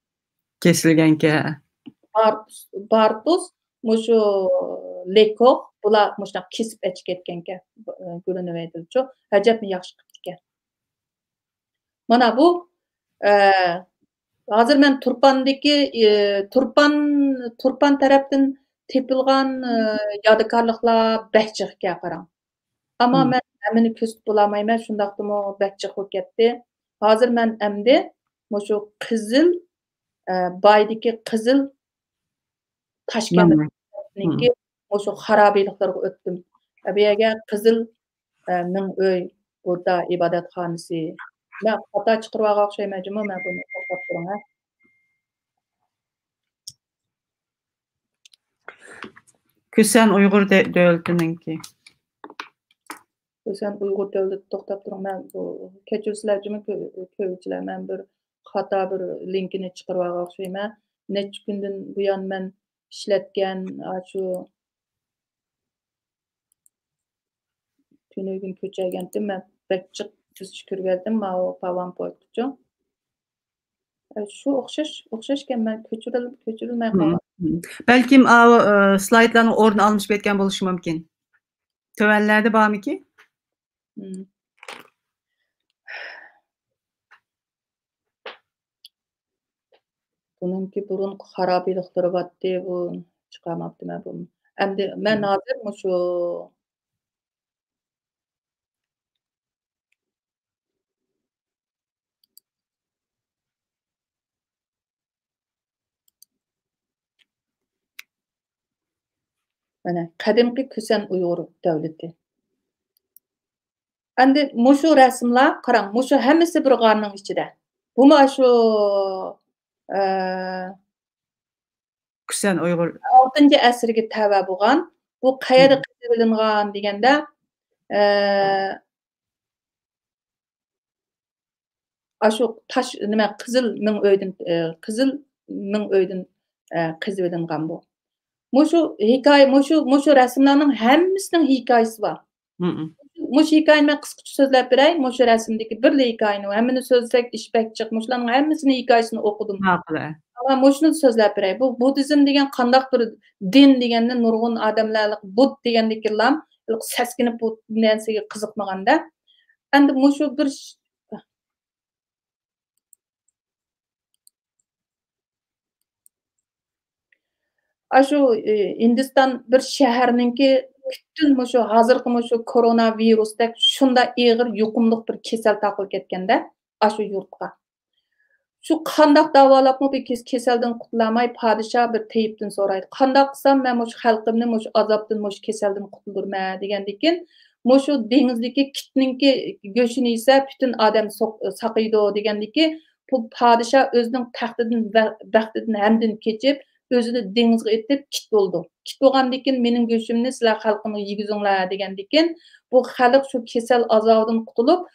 Kesilganka. Bartus shu Lekov bular shunday kesib ichib ketganka. Ko'rinib aytildi-ku. Ajabni yaxshi qilib ekan. Mana bu hozir men Turpandagi Turpan tarafdan tepilgan yodikorliklar bachchiqga qarang. Ammo men hamini ko'rsatib bo'lmayman, shundaqdimi bachchiq bo'lib ketdi. Hozir men endi shu qizil Baydagi qizil Toshkentniki shu xarobiyliklarga o'tdim. Bu yerga qizil ming uy, Budda ibodatxonasi. Men xato chiqarib olgan o'xshaymanmi? Men buni to'xtab turing. Kösen Uyghur devletininki. Kösen Uyghur devleti to'xtab turing. Men bu kechirsizlarmi ko'pchilar men bir xato bir linkini chiqarib olgan o'xshayman. Necha kundan buyon men ishlatgan shu tunugin ko'chaygandim men bachchiq tuzib ko'rgandim men o PowerPoint'chu. Shu o'xshashgan men ko'chirilmay qolgan. Belkim slaydlarning o'rnini olmuş ketgan bo'lishi mumkin. Tövenlerde bormiki? Bununki burun xarobiyliklari batdi, bu chiqarmabdi men buni. Endi men hozir shu mana qadimgi Kösen Uyg'ur davlati. Endi mushu rasmlar qarang, mushu hammasi bir g'arning ichida. Bu shu Kusan Uyg'ur 6 asrga tava bo'lgan. Bu qayerda qidirilgan deganda, shu tash nima qizil ming o'ydan qizib ilingan bu. Mushu hikoya, mushu rasmlarning hammasining hikoyasi bor. Mushu hikoyani men qisqacha so'zlab beray. Mushu rasmdagi bir hikoyani, hammani so'zsak ish bak chiq. Mushularning hammasini hikoyasini o'qidim. ma'qul. Ama mushuni so'zlab beray. Bu buddizm degan qandaq bir din deganda nurg'un odamlar bud degandikilar saskinib bu narsaga qiziqmaganda. Endi mushu bir shu Hindiston bir shaharninki bütün mushu hozirgi mushu koronavirusdek shunda ig'ir yuqumliq bir kasal taqilib ketganda shu yurtga. Şu qandaq davalapmı bir keselden qutlamay padişah bir teyiptin soraydı. Qandaq qısam men muş xalqimni muş azapdan muş keselden qutulurma degendikin mushu dengizdeki kitninki göçünü ise bütün adam saqıydı degendiki bu padişah özünün taxtidan baxtidan hamdin keçip özünü dengizge etip kit oldu. Kit bolgandikin menin göçümni sizlar xalqimga yigizinglar degendikin bu xalq şu kesel azabdan qutulup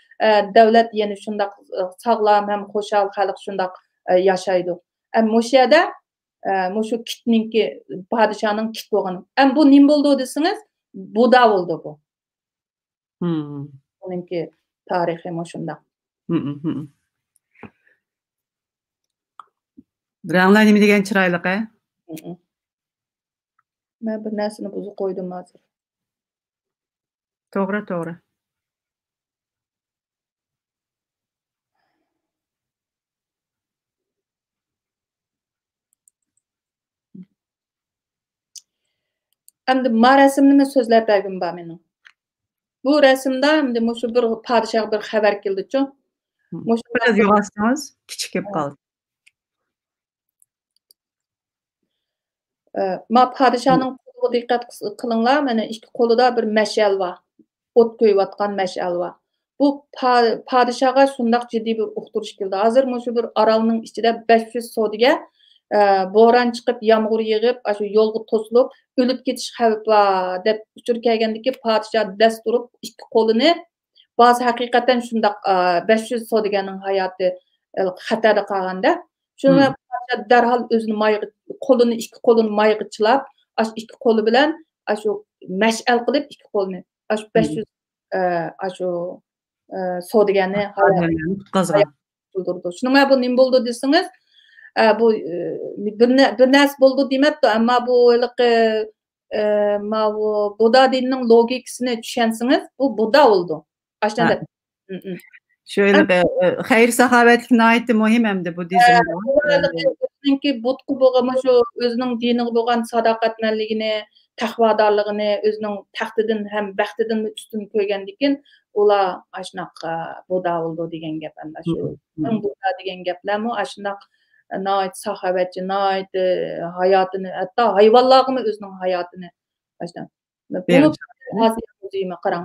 devlet yeni şundaq sağlam hem xoşal xalq şundaq yaşaydı. Mushu yerda mushu kitninki padişahning kit bolgani. Bu nim boldu desiniz? Buda oldu bu. Onunki tarihi mushundaq. Ranglar nima degan chiroyli a? Men bir narsani buzib qo'ydim hozir. To'g'ri. Endi rasmni men so'zlab bergim bor mening. Bu rasmda endi mushu bir padişah bir xabar keldi-chu. Mushu biraz yo'g'otsangiz kichik kelib qoldi. Ma padişahning qo'liga diqqat qilinglar, mana ikki qo'lida bir mash'al bor. O't ko'yayotgan mash'al bor. Bu padişahga shundaq jiddiy bir uqtirish keldi. Hozir mushu bir orolning ichida 500 sodiga bo'ron chiqib, yomg'ir yig'ib, shu yo'lga to'silib, o'lib ketish xavfi bor deb uchur kelgandiki padişah dast turib ikki qo'lini ba'zi haqiqatan shundaq 500 sodiganing hayoti xatarda qolganda shuni darhol o'zini qo'lini ikki qo'lini mayga chilab, ikki qo'li bilan shu mash'al qilib ikki qo'lini shu 500 shu sodigani qazg'an. Shunga bu nim bo'ldi desangiz, bu bir narsa bo'ldi demabdi, ammo bu Buda dinining logikasini tushunsangiz, bu Buda oldu. Aslında. Şöyle hayır sahavetlik naiti muhim hamda buddizmda. Çünkü butku bo'lgan shu o'zining diniga bo'lgan sadoqatmanligini, taqvodorligini, o'zining taxtidan ham baxtidan ustun qo'ygandikin, ular ashnaqa Buda oldu degan gap anda shu. Buda degan gaplarmi ashunaq nait sahavetchi, nait hayotini, hatto hayvonlarga o'zining hayotini ashunaq. Bunu qarang,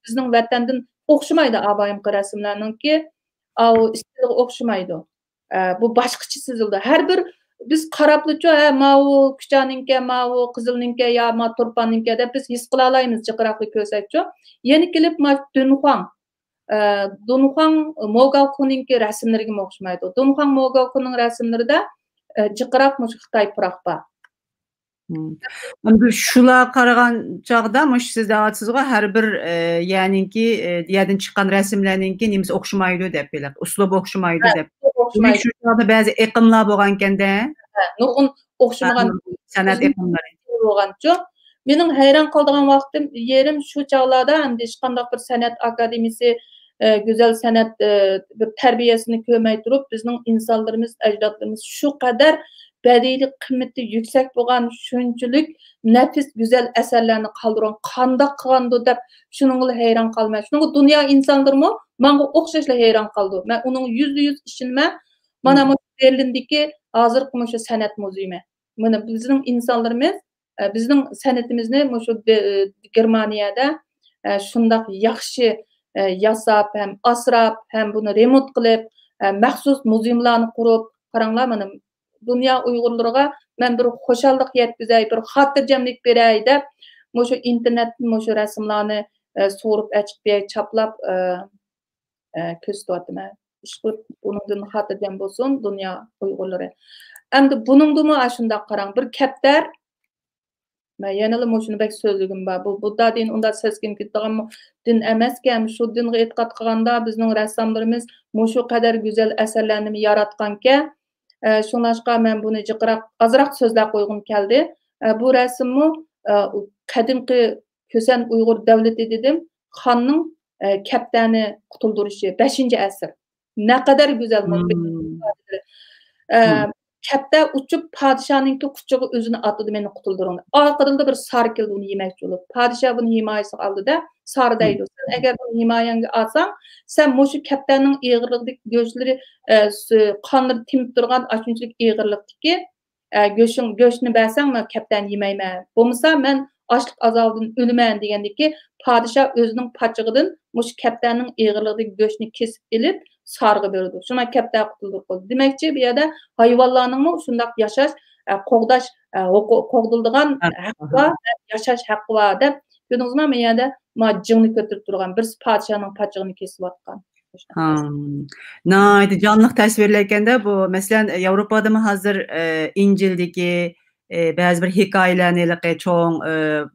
bizning vatandan o'xshamaydi abayim rasmlarninki, istiliga o'xshamaydi. Bu boshqacha chizildi. Har bir biz qarablıço, mau kuchaninki, mau qizilninki, ya ma turpaninki deb biz his qila olamiz jiqraqli ko'rsatcho. Yeni kelib Dunhuang Mogaokuninki rasmlariga o'xshamaydi. Dunhuang Mogaokuning rasmlarida jiqraq mush Xitoy puroq bor. Shular qaragan chog'da mush siz deyapsizga har bir ya'niki yerdan chiqqan rasmlarninki nimasi o'xshamaydi deb bilib, uslub o'xshamaydi deb. Shu chog'da ba'zi iqimlar bo'lgan-kanda, nurg'un o'xshamagan san'at iqimlari bo'lgancho. Mening hayron qolgan vaqtim yerim shu chog'larda endi hech qanday bir san'at akademiyasi, go'zal san'at bir tarbiyasini ko'rmay turib, bizning insonlarimiz, ajdodlarimiz shu qadar bədii qiymati yüksek bo'lgan shunchalik nafis go'zal asarlarni qoldirgan qandoq qilgandi deb shuningga hayron qolmay. Shuningga dunyo insonlarimi menga o'xshashla hayron qoldi. Men uning %100 ishini mana bu Berlindagi hozirgi shu san'at muzeyi. Mana bizning insonlarimiz bizning san'atimizni shu Germaniyada shundoq yaxshi yasab, hem asrab, hem bunu remont qilib, maxsus muzeumlarni qurib, qaranglar mana dünya Uyg'urlariga men bir xo'shallik yetkazay, bir xotirjamlik beray deb, mushu internetdan mushu rasmlarni so'rib achib chaplab ko'rsatyapman. Bundan xotirjam bo'lsin dünya Uyg'urlari. Endi buningdimi ashundoq qarang, bir kaptar men yanada shuni bek so'zligim bor. Bu Budda din unda sezgim ketgan din emaskan, shu dinga e'tiqod qilganda bizning rassomlarimiz shu qadar go'zal asarlarni yaratganki, shunashqa men buni jiqroq azroq so'zlab qo'ygim keldi. Bu rasmni qadimgi Kösen Uyg'ur davlati dedim, xonning kaptani qutuldirishi 5-asr. Ne kadar güzel. Kapta uçup padişahınki kuchuğu özünü atladı meni qutuldurun. Arqadında bir sarı keldi onu yemekçi olup. Padişah bunu himayesi aldı da sarı deydi. Sen eğer bunu himayeni alsan, sen moşu kaptanın eğirliğindeki göçleri kanları timip durgan açınçılık eğirliğindeki göçünü bersen mi kaptan yemeyme. Olmasa men açlık azabından ölümen degendeki padişah özünün paçığıdın moşu kaptanın eğirliğindeki göçünü kesip elip sargı berdi. Şuna kapta qutulduq boldu. Demekçi bu yerda hayvanlarning şundaq yaşaş, qoğdaş, qoğdulduğan haqqı, yaşaş haqqı var deb, gördüңizmi? Men yerda jingni ko'tirib turgan bir padişahning paçığını kesip atqan. Naydi canlıq təsvirləyəndə bu, məsələn, Avropada mı hazır İncildəki bəzi bir hekayələrini çoğun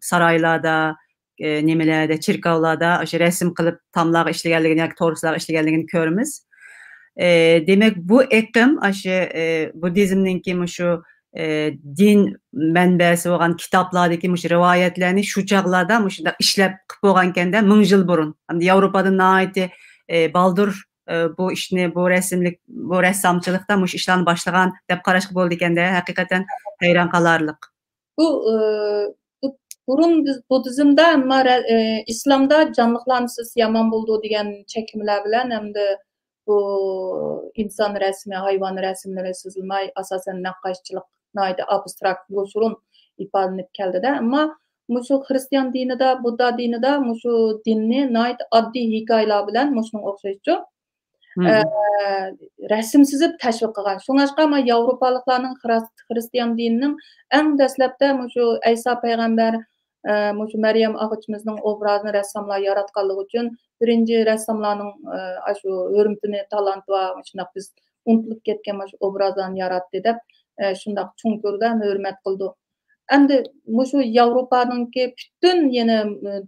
saraylarda, nemelərdə, çirkavlarda resim qılıb tamlağı işləgənligini, yoki to'g'risilab işləgənligini ko'ramiz. Demak, bu iqlim Buddizmninki shu din manbasi bo'lgan kitoblardagi rivoyatlarni shu chaqlarda shunday ishlab qilib bo'lganda 1000 yil burun. Hamda Yevropada nihoyatda baldur bu ishni, bu rassamchilikda ishlarni boshlagan deb qarashga bo'ldi ekanda, haqiqatan hayron qolarlik. Burun Budizmda ama İslamda canlıqlarınız yaman buldu degan çekimler bilen hem de bu insan resmi, hayvan resimleri sızılmay, asasen nakkaşçılık, naydı abstrakt yoşurun ifadelenip geldi de ama şu Hristiyan dini de, Budda dini de şu dinni naydı addi hikayeler bilen şunun okşayıcı resim sizip təşviq qilgan. Şuңaşqa ama Avropalıqlarning Hristiyan dininin en dastlabda şu İsa payg'ambar şu Meryem ağacımızın obrazını ressamlar yaratqanlığı üçün birinci ressamlarning şu hürmetini, talanti va şundaq biz unutulib ketgan şu obrazlarni yaratdı deb şundaq cho'nkurda hurmat qildi. Endi şu Avropaningki bütün yeni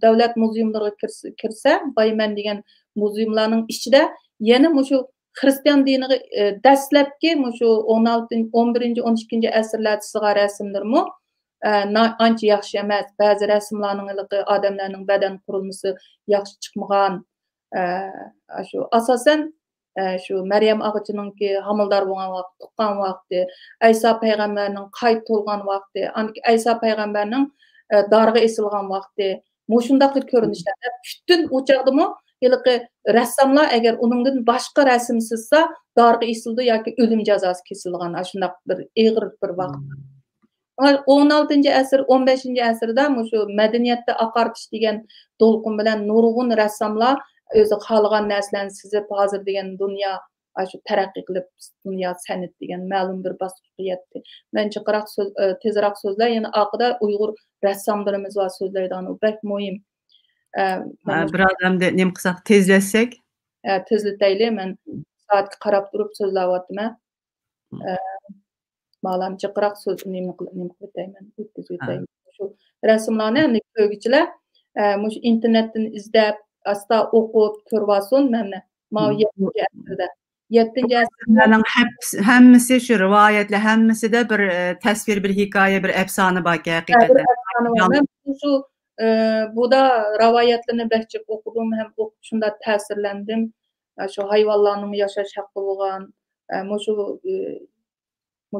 davlat muzeumlariga kirsa, Bayman degan muzeumlarning ichida yana şu Hristiyan diniga dastlabki şu 16, 11, 12 asrlarda sig'ar rasmlarmi ancha yaxshi emas. Ba'zi rasmlarning odamlarning badan qurilmasi yaxshi chiqmagan. Şu asosan şu Meryem ağacınınki hamildor bo'lgan vaqt, tuqqan vaqti, İsa payg'ambarning qayt to'lgan vaqti, İsa payg'ambarning darga esilgan vaqti, shundaq ko'rinishlarda bütün o'chaqdimi yılqı ressamlar eğer onundan başka resim sızsa dargı isildi yoki ölüm cezası kesilgan aşındaq bir ağır bir vaqt. 16. asr, 15. asrda şu medeniyetde aqartish degan dolqun bilan nurg'un rassamlar o'zi xohlagan narsalarni sizib hozir degan dunyo shu taraqqiy qilib dunyo san'at degan ma'lum bir bosqichga yetdi. Men jiqroq tezroq so'zlar, yana oqida Uyg'ur rassamlarimiz va so'zlaydigan u bek muhim. Biraz hem de nem qilsak tezletsek. Tezletayli, men soatga qarab turib so'zlayaptim. Malam jiqroq so'zni nima qilmayman, o'tkazayman. Shu rasmlarni endi ko'rgichilar shu internetdan izlab, asta o'qib ko'rvasin meni. Mana 7. asrning hammasi shu rivoyatlar, hammasida bir tasvir, bir hikoya, bir afsona bor haqiqatan. Shu bu da rivoyatlarni behçik o'qidim, ham o'qib shunda ta'sirlandim. Shu hayvonlarning yashash haqqi bo'lgan,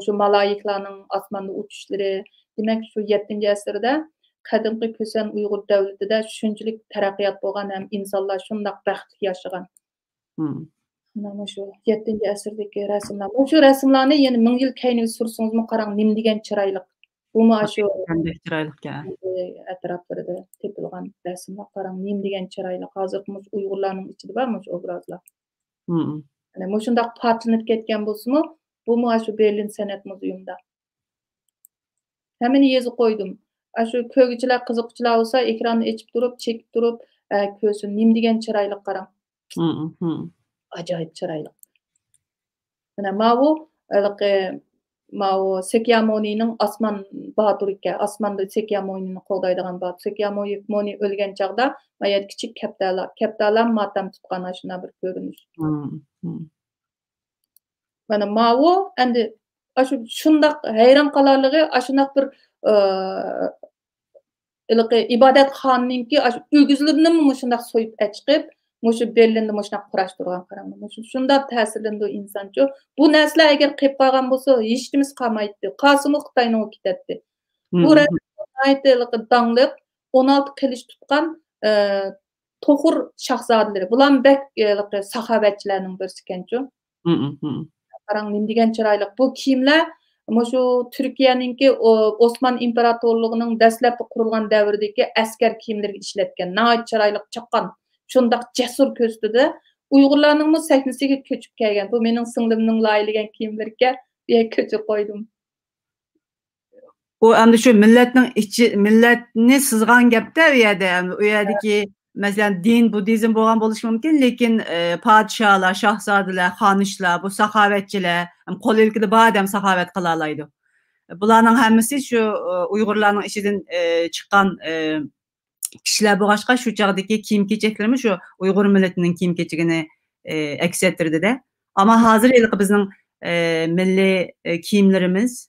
shu malaiklarning osmonda uchishlari, demak shu 7. asrda qadimgi Kösen Uyg'ur davlatida shunchalik taraqqiyot bo'lgan, ham insonlar shundaq baxtli yashagan. Mana shu 7. asrdagi rasmlar. Shu rasmlarni yana 1000 yil keyinga sursangizmi qarang, nim degan chiroyli. Bu mu şu Hem de çıraylık etraflarida tepilgan resimler qarang, nim degan chiroyli. Hozirmiz Uyg'urlarning ichida bormish obrazlar. Ana mushundaq parchalanib ketgan bo'lsa-mu, bu mu shu Berlin san'at muzeumida. Hemen yezib qo'ydim. Shu ko'rguvchilar, qiziquvchilar bo'lsa, ekranni ochib turib, chekib turib, ko'rsin, nim degan chiroyli qarang. Ajoyib chiroyli. Mana mavu Mao Sekyamoni'nin Osman Bahatur'ga, Osmanlı Sekyamoni'ni qo'llaydigan Bahadur. Sekyamoni o'lgan chaqda, mayat kichik kaptalar matam tutgan shuna bir ko'rinish. Mana Mao endi shundaq hayron qolarligi, shundaq bir ibodatxonaninki o'gizlarini shundaq so'yib chiqib, mushu Berlinda mushunaq qurashtirgan qarang. Shundaq ta'sirlandi insonchu. Bu narsalar agar qilib qolgan bo'lsa, hech kimimiz qolmaydi. Qosimu Xitoyni ketadi. Bu aytiliq dangliq 16 qilish tutgan to'xur shahzodalari. Bular bek saxovatchilarning birisi ekanchu. Qarang, nim degan chiroyli. Bu kiyimlar mushu Turkiyaninki Osman imperatorligining dastlabki qurilgan davridagi askar kiyimlariga ishlatgan. Nayt chiroyli chaqqan. Shundaq jasur ko'stida Uyg'urlarning sahnasiga ko'chib kelgan. Bu mening singlimning laylagan kiyimlariga bir ko'chib qo'ydim. O endi shu millatni sizgan gapda u yerdagi masalan din, buddizm bo'lgan bo'lishi mumkin, lekin podsholar, shahzodalar, xonishlar, bu saxovatchilar, qo'l ilkida bor odam saxovat qila oladi. Bularning hammasi shu Uyg'urlarning ichidan chiqqan kishilar bo'lg'achqa shu chog'dagi kiyim-kechaklarimiz shu Uyg'ur millatining kiyim-kechagini aks ettirdi-da. Ammo hozir bizning milliy kiyimlarimiz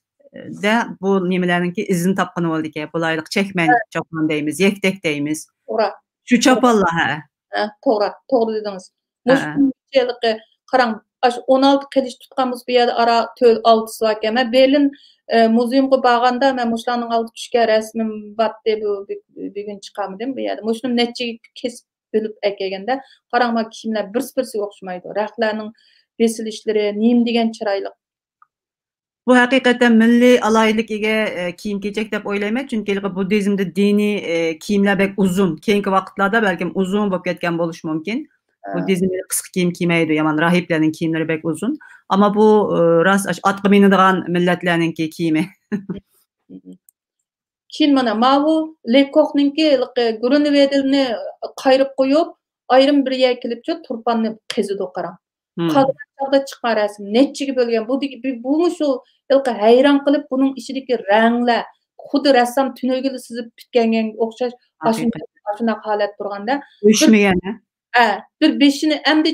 de bu nimalarninki izini topgan bo'ldi ekan. Bulayliq chekman chopon deymiz, yektek deymiz. To'g'ri. Shu choponlar to'g'ri dedingiz. Mushunchalik qarang, 16 qilish tutganmiz bu yerda ara 4-6 soat ekan. Berlin muzeumga borganda men mushlarning olib tushgan rasmim bor deb bugun chiqamidim bu yerda. Mushni nechiga kesib bo'lib kelganda qarang, ma kiyimlar bir-birisiga o'xshamaydi. Raqlarning besilishlari, nim degan chiroyli. Bu haqiqatan milliy alayligiga kiyim-kechak deb o'ylayman, chunki buddizmda diniy kiyimlar bek uzun, keyingi vaqtlarda balkim uzun bo'lib ketgan bo'lishi mumkin. Buddizmda qisqa kiyim kiymaydi, yomon rahiblarning kiyimlari bek uzun. Ammo bu rost otqa minadigan millatlarningki kiyimi. Keyin mana Mao Lekoqninki Grunwaldelni qayrib qo'yib, ayrim bir yerga kelib turpanni qezidi qarang. Qadrlarda chiqqan rasm nechiga bo'lgan. Bu shu hayron qilib, buning ichidagi ranglar xuddi rassom tunogili sizib bitganga o'xshash ashuna holat turganda o'shmagan. Bir beshini endi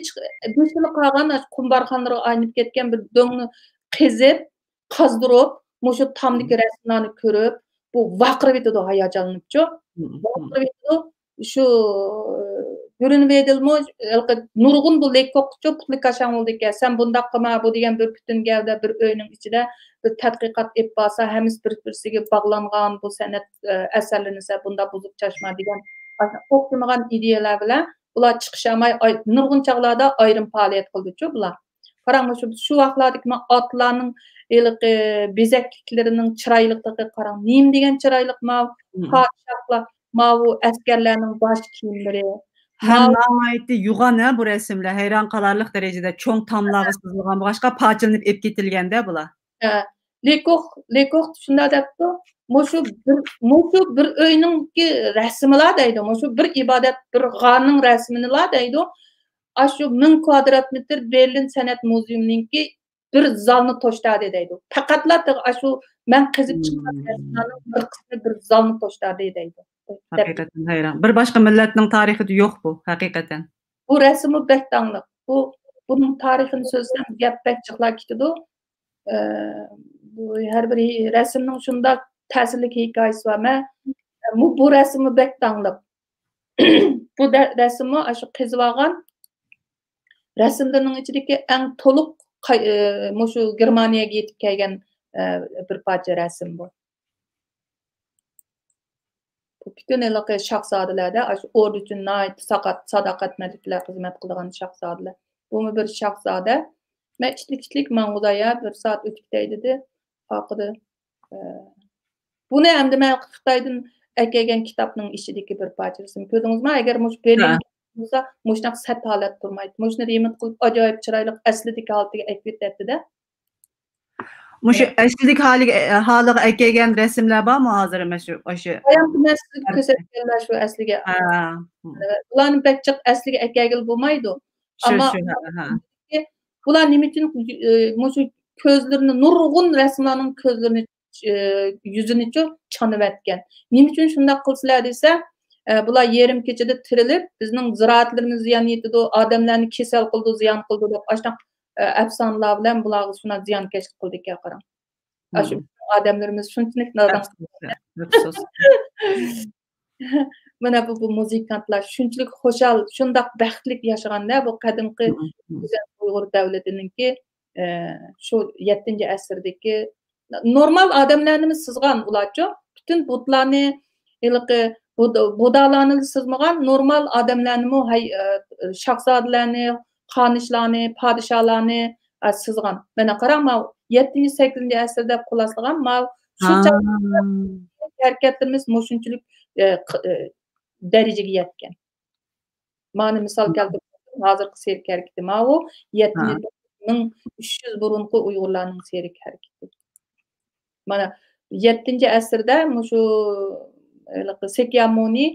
beshini qolgan qumbarxonlarga aynib ketgan bir do'ngni qezib, qazdirib, mushu tomdagi rasmlarni ko'rib, bu vaqirib etadi hayajonlanibchi. Vaqirib etadi. Shu Grunwaldelmi nurg'un bu Lekoqchi putlik qashang bo'ldi ekan. Sen bundaq qilma, bu degan bir butun gavda bir o'yning ichida bir tadqiqot olib borsa, hammasi bir-birisiga bog'langan bu san'at asarlarnisa bunda buzib chashma degan o'xshamagan ideyalar bilan bular chiqishamay nurg'un chog'larda ayrim faoliyat qildi-chu bular. Qarang, shu vaqtlardagi otlarning bezakliklarining chiroyliligi qarang. Nim degan chiroyli podshohlar, Mao askarlarning bosh kiyimlari. Nihoyatda yo'g'on bu rasmlar, hayron qolarlik darajada cho'ng tomlog'i suzilgan, boshqa parchalanib ep ketilganda bular. Lekoq shunda debdi, mushu bir o'yningki rasmlar deydi, mushu bir ibodat, bir g'arning rasminilar deydi. Shu 1000 kvadrat metr Berlin san'at muzeyuminingki bir zalni to'shtadi deydi. Faqatlar shu men qizib chiqqan rasmlarning bir qismi bir zalni to'shtadi deydi. Haqiqatan hayron. Bir boshqa millatning tarixida yo'q bu, haqiqatan. Bu rasmi bekdanliq. Bunun tarixini so'zsam gap bekchiqlar ketadi. Bu har bir rasmning shunda ta'sirli hikoyasi bor. Bu rasmi bekdanliq. Bu rasmni shu qizib olgan rasmlarning ichidagi eng to'liq mushu Germaniyaga yetib kelgan bir parcha rasm bu. Bütün şahzadelarda ordu üçün sadoqatmandliklar xizmat qilgan shahzodalar. Bu bir shahzoda. Kichik mang'udaya bir soat o'tib deydi. Haqida Bunu endi men Xitaydan әкелген kitapның içindeki bir parça resim. Gördünüzmü? Eğer muş Berlin bolsa, muşnaq sat halat durmaydı. Muşnu remont qılıp acayip çıraylı əslideki halatiga aytib etdi-de. Muşu əslideki halıga ekegen resimler var mı hazır meşhur oşu? Ayam men sizga ko'rsatganlar shu asliga. Ularni bakchiq asliga ekagil bo'lmaydi. Ammo bular nima uchun mushu ko'zlarini nurg'un rasmlarning ko'zlarini yuzini-chi chanib etgan. Nima uchun shunday qilsalar desa, bular yarim kechada tirilib, bizning ziroatlarimiz ziyon yetdi, odamlarni kasal qildi, ziyon qildi deb ashuna afsonalar bilan bularga shuna ziyonkashlik qildi ekan qarang. Shu odamlarimiz shunchalik nodon. Mana bu muzikantlar shunchalik xo'shal, shundoq baxtlik yashaganda bu qadimgi Uyg'ur davlatininki shu 7-asrdagi normal odamlarni sizgan ularchi butun butlarni budalarni sizmagan normal odamlarni shahzodalarni, xonishlarni, podsholarni sizgan. Mana qarang, 7-8-asrda quloslagan shu hareketlerimiz shunchalik derecege yetken. Mani misal keltirdim, hozirgi serik hareketi u 7300 burunqi Uyg'urlarning serik hareketi. Mana 7-asrda shu Sekyamuni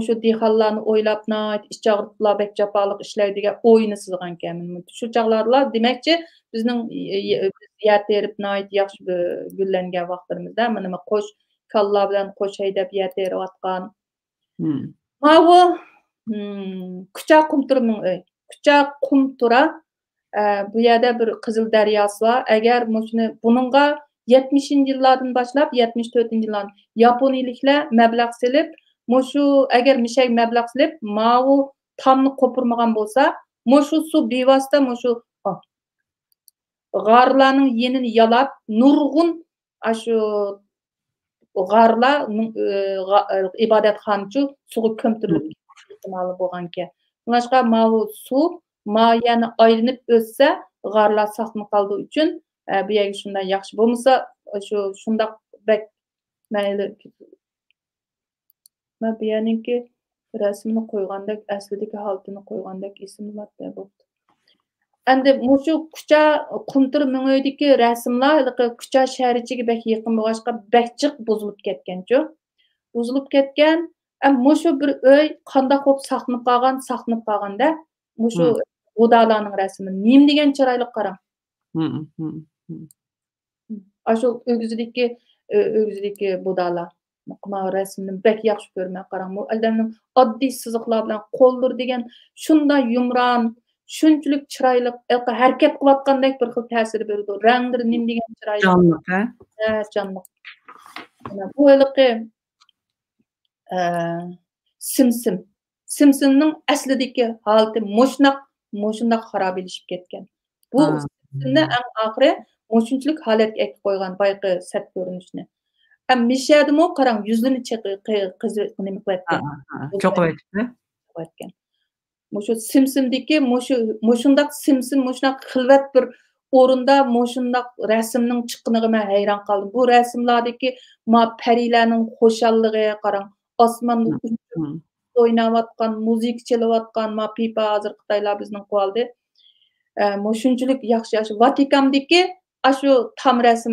shu dehqonlarni o'ylab, ish og'ritlar, bek jafoliq ishlaydigan o'yini sizgan ekan. Shu chaqlarlar demakchi bizning yer terib yaxshi gullangan vaqtlarimizda mana qo'sh kallar bilan qo'sh haydab yer terayotgan. Bu Kucha Qumturning uy. Kucha Qumtura bu yerda bir Qizil daryosi bor. Agar buningga 70-yillardan boshlab 74-yillar Yaponiyaliklar mablag' silib, shu agar mishak mablag' silib, bu tomni qo'pirmagan bo'lsa, shu suv bevosita shu g'orlarning yenini yalab, nurg'un shu g'orlar ibodatxonachi suvga ko'mtirilib ehtimoli bo'lgan ekan. Bunashqa suv yana aylanib o'tsa, g'orlar saqlanib qoldi uchun bu yerga shunday yaxshi bo'lmasa, shundoq bak mayli. Men bu yerningki rasmini qo'ygandek, aslidagi holatini qo'ygandek esimlarda bo'ldi. Endi shu Kucha Qumtur ming'oydagi rasmlar Kucha shahrichiga bak yaqin bo'lg'achqa bakchiq buzilib ketgan-chu. Buzilib ketgan, shu bir uy qanday qilib saqlanib qolganda, shu budalarning rasmi nim degan chiroyli qarang. Shu o'g'izidagi budalar. Rasmini bak yaxshi ko'rmay qarang. Bu odamning oddiy siziqlar bilan qo'ldir degan shunday yumron, shunchalik chiroyli harakat qilayotgandek bir xil ta'sir berdi. Rangdir nim degan chiroyli. Jonliq, jonliq. Bu Simsimning aslidagi holati mo'shundoq xaroblashib ketgan. Bu Simsimni eng oxiri mo'shunchalik holatga aytib qo'ygan bayqi sat ko'rinishni. Mishadimi qarang, yuzini qizib nima qilayotgan. Cho'qib Shu Simsimdagi shundoq Simsim shundoq xilvat bir o'rinda shundoq rasmning chiqqaniga men hayron qoldim. Bu rasmlardagi parilarning xo'shalligi qarang, osmonda o'ynayotgan, musiqa chalayotgan, pipa hozir Xitoylar bizning qoldi. Shunchalik yaxshi Vatikandagi shu tam rasm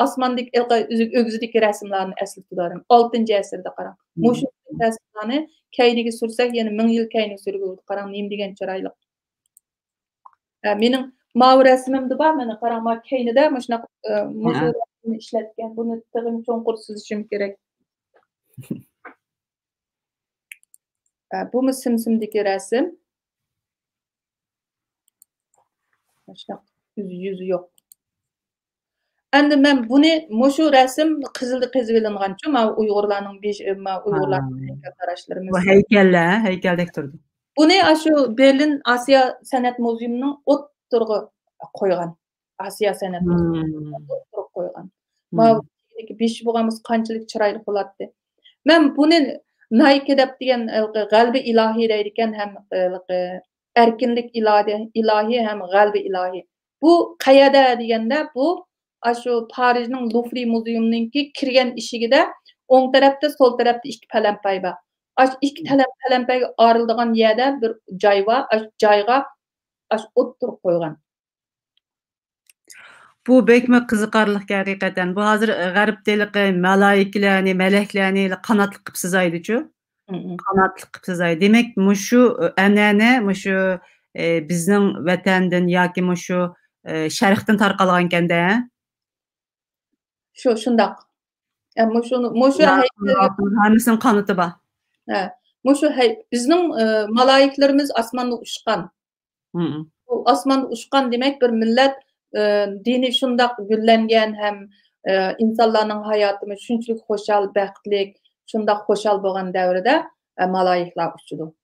osmondagi o'g'izidagi rasmlarni asli tudarim. 6-asrda qarang. Shu rasmlarni kayniga sursak, yana 1000 yil kayniga surguldi. Qarang, nim degan chiroyli. Mening mavi rasmimda bor, mana qarang, kaynida shunaqa rasmni ishlatgan. Buni tig'im cho'nqur suzishim kerak. Bu Simsimdagi rasm. Shunaqa yüzü yo'q. Endi men buni shu rasm qizilda qizib ilinganchu, Uyg'urlarning Uyg'urlarning qarashlarimiz. Bu heykaldek turdi. Buni shu Berlin Asiya san'at muzeyining o'ttirg'i qo'ygan. Asiya san'at muzeyining o'ttirg'i qo'ygan. Besh bo'lganmiz qanchalik chiroyli bo'ladi. Men buni Nike deb degan g'albi ilohiy deydi ekan, ham erkinlik ilohiy ham g'albi ilohiy. Bu qayerda deganda bu Aşu Parijning Louvre muzeyininki kirgen işigide o'ng tarafta, sol tarafta ikki palampay bor. Aş ikki palampayga ayrıladigan yerda bir joy bor. Aş joyga o'ttirib qo'ygan. Bu bekme kızıkarlık hakikaten. Bu hazır garipdelik malaiklarni, meleklerni kanatlı kıpsızaydıcı. Kanatlı kıpsızay. Demek muşu anane, muşu bizning vatandın yoki muşu şarqdan tarqalgan kende. Şundaq. Mushu Hamisinin kanıtı var. Mushu bizning malaiklarimiz osmonda uçqan. Bu osmonda uçqan demek bir millet dini şundaq güllengen hem insanlarning hayotini shunchalik xo'shal, baxtlik, shundaq xo'shal bo'lgan davrida malaiklar uçudu.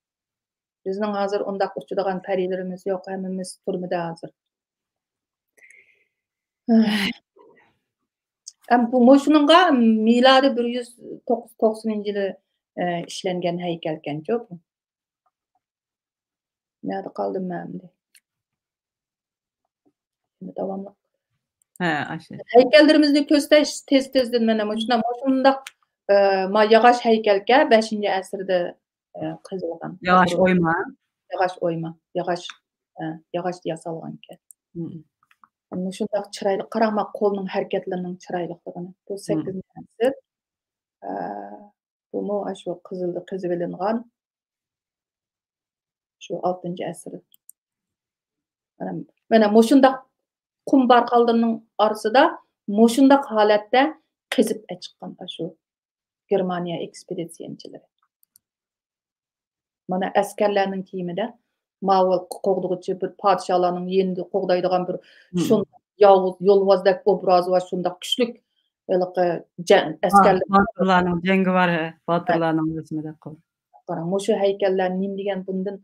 Bizning hozir undaq uçudigan parilarimiz yo'q, hammamiz turmida hozir. Bu moşununga miladi 190-yılı işlengen heykelken çok. Nerede kaldım ben de? Şimdi devamlı. Heykellerimizni kösteş tez-tezden mene moşunundak yağaç heykelke 5. asırda kızılgan. Yağaç oyma. Yağaç oyma. Yağaç yasalganken. Şundaq çıraylı, qaramaq qolunun hareketlerinin çıraylıqlığını. Bu 8. asır. Bu mu şu qızıldı qızıvelingan. Şu 6. asırı. Mana moşundaq qum barqaldının arasında moşundaq halatda qizib chiqqan şu Germaniya ekspedisiyençileri. Mana askarlarning kiyimida ma'vul qo'g'dug'uchi bir podsholarning yendi qo'g'daydigan bir shun yovuz yo'lvozdak obraz va shundaq kuchlik askarlar Batırlarning jangovar batırlarning rasmida qo'y. Qarang, mushu haykallar nim degan bundan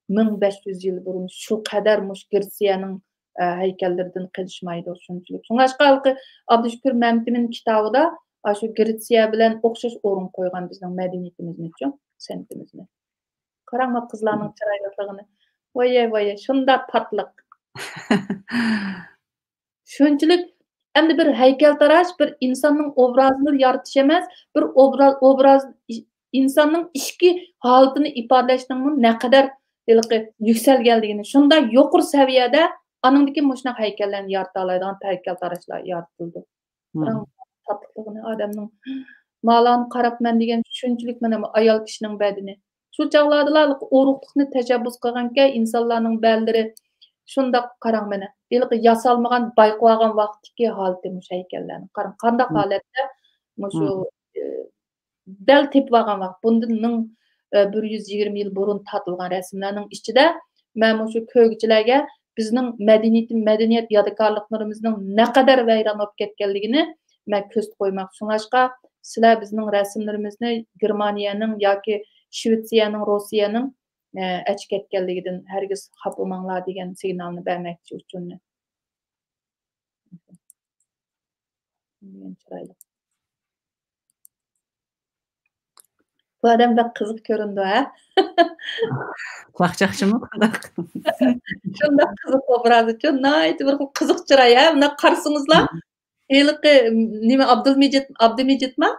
1500 yil burun shu qadar mush Gretsiyaning haykallaridan qilishmaydi shunchalik. Shunga Abdushukur Mamtimin kitobida shu Gretsiya bilan o'xshash o'rin qo'ygan bizning madaniyatimizni uchun, san'atimizni. Qarang, qizlarning chiroyliligini. Voy, shunda patliq. Shunchalik endi bir haykaltarash bir insonning obrazini yaratish emas, bir obraz insonning ichki holatini ifodalashning naqadar yuksalganligini, shunda yuqori saviyada anındaki mushunaq haykallarni yarata oladigan haykaltarashlar yaratildi. Tatliqligini odamning malani qarab men degan shunchalik mana ayol kishining badini. Şu çağlardalar uruqluqni tashabbus qilganka insonlarning ba'zilari shundaq qarang mana. Ilqi yasalmagan bayqib olgan vaqtdagi holati mush haykallarni. Qarang, qanday holatda mushu dal tepib olgan vaqt. Bundan 120 yil burun tatilgan rasmlarning ichida men mushu ko'gchilarga bizning madaniyat yodikorliklarimizning naqadar vayron bo'lib ketganligini men ko'z qo'ymoq. Shunga sizlar bizning rasmlarimizni Germaniyaning yoki Shvetsiyaning, Rossiyaning achib ketganligidan hargiz xafa bo'lmanglar degan signalni bermoqchi uchun. Bu odam da qiziq ko'rindi, ha? Quloqchaqchimi? Shunda qiziq obraz uchun nihoyat bir qiziq chiroy, ha? Buni qarsingizlar. Ilqi nima Abdumejidmi?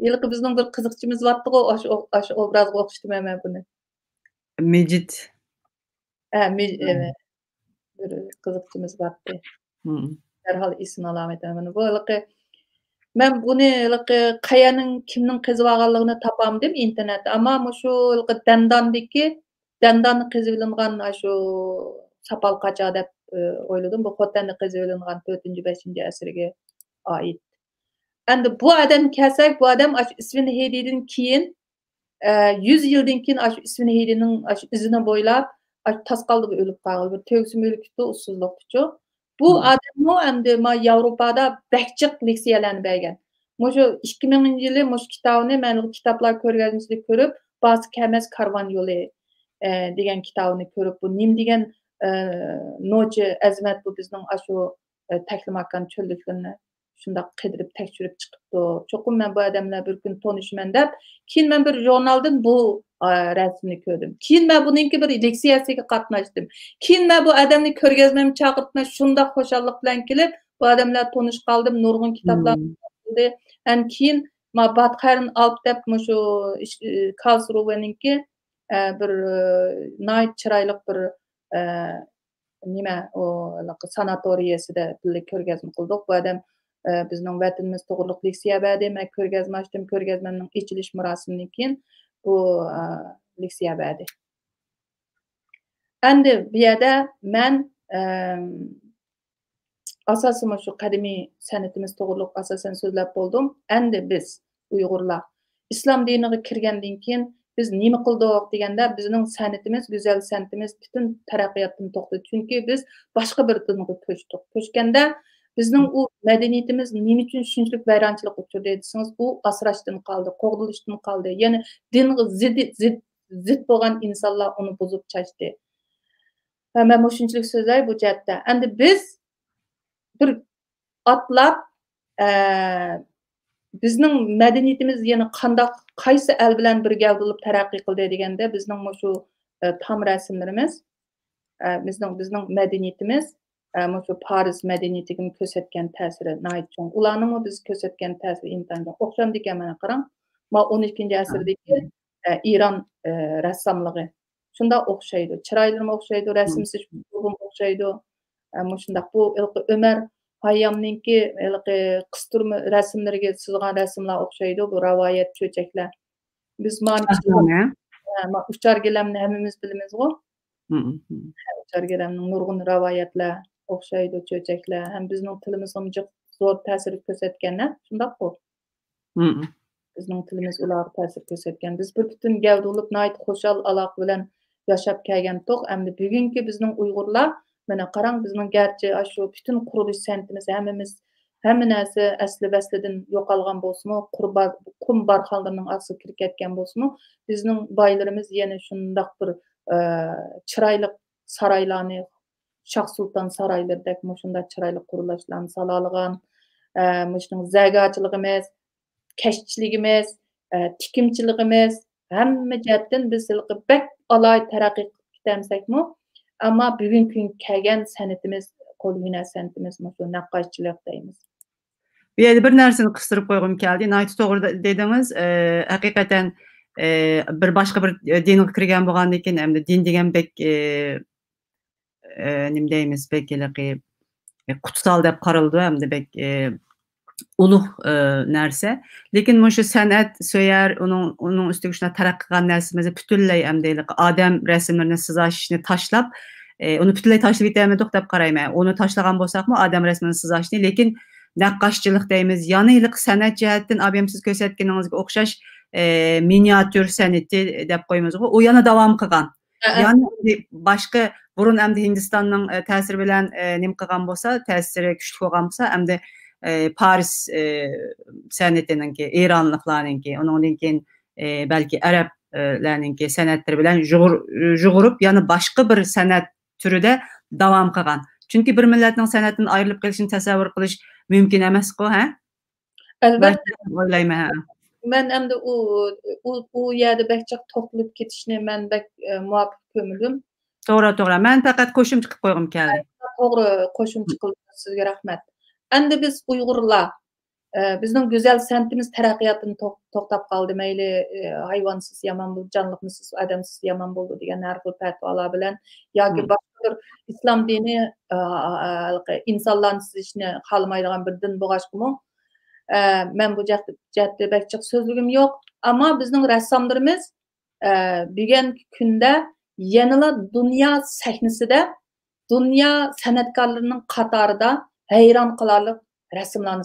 Ilqi bizning bir qiziqchimiz bordi-ku, o'sha obrazga o'xshatdim men buni. Mejid. Evet. Bir qiziqchimiz bordi. Derhal ismini alametini. Bu ilqi men buni ilqi qayaning kimning qizib olganligini topamdim internetda, ammo shu ilqi dandonni qizib olingan shu sapal qacha deb o'yladim. Bu xotanni qizib olingan 4-5 asrga oid. Endi bu odam kelsak, bu odam ismini Heydi'den keyin 100 yildan keyin ismini Heydi'ning izini bo'ylab tasqalda o'lib qoldi. Bir to'g'sim o'lib ketdi, ussizlikchi. Bu odamni endi Yevropada bakchiq leksiyalarni bergan. Mushu 2000-yili mush kitobni men kitoblar ko'rganimizda ko'rib, Bas Kemes Karvan yo'li degan kitobni ko'rib, bu nim degan nochi azmat bu bizning shu taklimakkan cho'lliklarni shunda qidirib tekshirib chiqibdi. Cho'qim men bu odamlar bir kun tanishman deb, keyin men bir jurnaldan bu rasmni ko'rdim. Keyin men buningki bir leksiyasiga qatnashdim. Keyin men bu odamni ko'rgazmam chaqirtma shunda xo'shallik bilan kelib, Bu adamlar tanış qaldım, nurgun kitaplar okudi. Hem keyin ma Batqarın alp dep şu Karlsruhe'ninki bir night çıraylık bir nima o sanatoriyasida birga ko'rgazma qildik. Bu adam bizning vatanimiz to'g'riliq leksiya berdi. Men ko'rgazma ochdim. Ko'rgazmaning ichilish murosimidan keyin bu leksiya berdi. Endi bu yerda men asosan shu qadimiy san'atimiz to'g'riliq asosan so'zlab bo'ldim. Endi biz Uyg'urlar islom diniga kirgandan keyin biz nima qildik deganda bizning san'atimiz, go'zal san'atimiz butun taraqqiyotdan to'xtadi. Chunki biz boshqa bir dinga ko'chdik. Ko'chganda bizning u madaniyatimiz nima uchun shunchalik vayronchilik uchirdi desangiz, u asrashdan qoldi, qo'g'dilishdan qoldi. Ya'ni dinga zid bo'lgan insonlar uni buzib chashdi. Va men shunchalik so'zlay bu jihatda. Endi biz bir atlab bizning madaniyatimiz yana qandaq qaysi el bilan bir gavdilib taraqqiy qildi deganda bizning shu tam rasmlarimiz bizning madaniyatimiz shu Paris madaniyatiga ko'rsatgan ta'siri nihoyat cho'ng. Ularning biz ko'rsatgan ta'siri imkonga o'xshamdi ekan mana qarang. Ma 12-asrdagi Iran rassomligi shunda o'xshaydi. Chiroylarga o'xshaydi, rasm sichqog'im o'xshaydi. Shunda bu Ömer Hayyamninki qistirma rasmlariga chizgan rasmlar o'xshaydi. Bu rivoyat cho'chaklar. Biz uchar gilamni hammamiz bilamiz-ku. Uchar gilamning nurg'un rivoyatlar o'xshaydi, cho'chaklar. Ham bizning tilimizga zo'r ta'sir ko'rsatganlar. Shundaq-ku. Bizning tilimiz ularga ta'sir ko'rsatgan. Biz bir butun gavda bo'lib, nihoyat xo'shal aloqa bilan yashab kelgandik. Endi bugungi bizning Uyg'urlar mana qarang, bizning garchi shu butun qurilish san'atimiz hamma narsa asli-vaslidan yo'qolgan bo'lsa-mu, qum barxanlarining ostiga kirib ketgan bo'lsa-mu, bizning boylarimiz yana shundaq bir chiroyli saroylarni, Shoh Sulton saroylaridek shunday chiroyli qurilishlarni salolgan, shunday zagorchiligimiz, kashchiligimiz, tikimchiligimiz hamma jihatdan biz bak aloy taraqqiy ketamsakmi, ammo bugungi kun kelgan san'atimiz, qo'l hunar san'atimiz shu naqqoshchilik deymiz. Bu yerda bir narsani qistirib qo'ygim keldi. Nihoyat to'g'ri dedingiz. Haqiqatan bir boshqa bir dinga kirgan bo'lgandan keyin hamda din degan bek nima deymiz, bek qutsal deb qaraldi, hamda bek ulug' narsa. Lekin shu san'at so'yar, uning ustiga shuna taraqqiy qilgan narsamizni butunlay hamda odam rasmlarini chizishni tashlab, uni butunlay tashlab ketolmadik deb qarayman. Uni tashlagan bo'lsakmi, odam rasmini chizishni, lekin naqqoshchilik deymiz, yangilik san'at jihatdan abamsiz ko'rsatganingizga o'xshash miniatyur san'ati deb qo'yamiz-ku, u yana davom qilgan. Ya'ni boshqa burun hamda Hindistonning ta'siri bilan nima qilgan bo'lsa, ta'siri kuchli bo'lgan bo'lsa, hamda Paris san'atininki, Eronliklarninki, undan keyin balki arablarninki san'atlari bilan jug'urib, yana boshqa bir san'at turida davom qilgan. Chunki bir millatning san'atidan ayrilib qolishini tasavvur qilish mümkün emas-ku, ha? Albatta. O'ylayman. Men endi u yerda bakchaq to'qilib ketishni men bak muvofiq ko'mildim. To'g'ri. Men faqat qo'shimcha qilib qo'ygim keldi. To'g'ri, qo'shimcha qildingiz. Sizga rahmat. Endi biz Uyg'urlar bizning go'zal san'atimiz taraqqiyotini to'xtab qoldi. Mayli hayvonsiz yomon bo'ldi, jonliqmisiz, odamsiz yomon bo'ldi degan har xil fatvolar bilan yoki boshqa bir islom dini insonlarni sizishni xohlamaydigan bir din bo'lg'achmi? Men bu jihatda bakchiq so'zligim yo'q, ammo bizning rassomlarimiz bugungi kunda yanada dunyo sahnasida, dunyo san'atkorlarining qatorida hayron qolarlik rasmlarni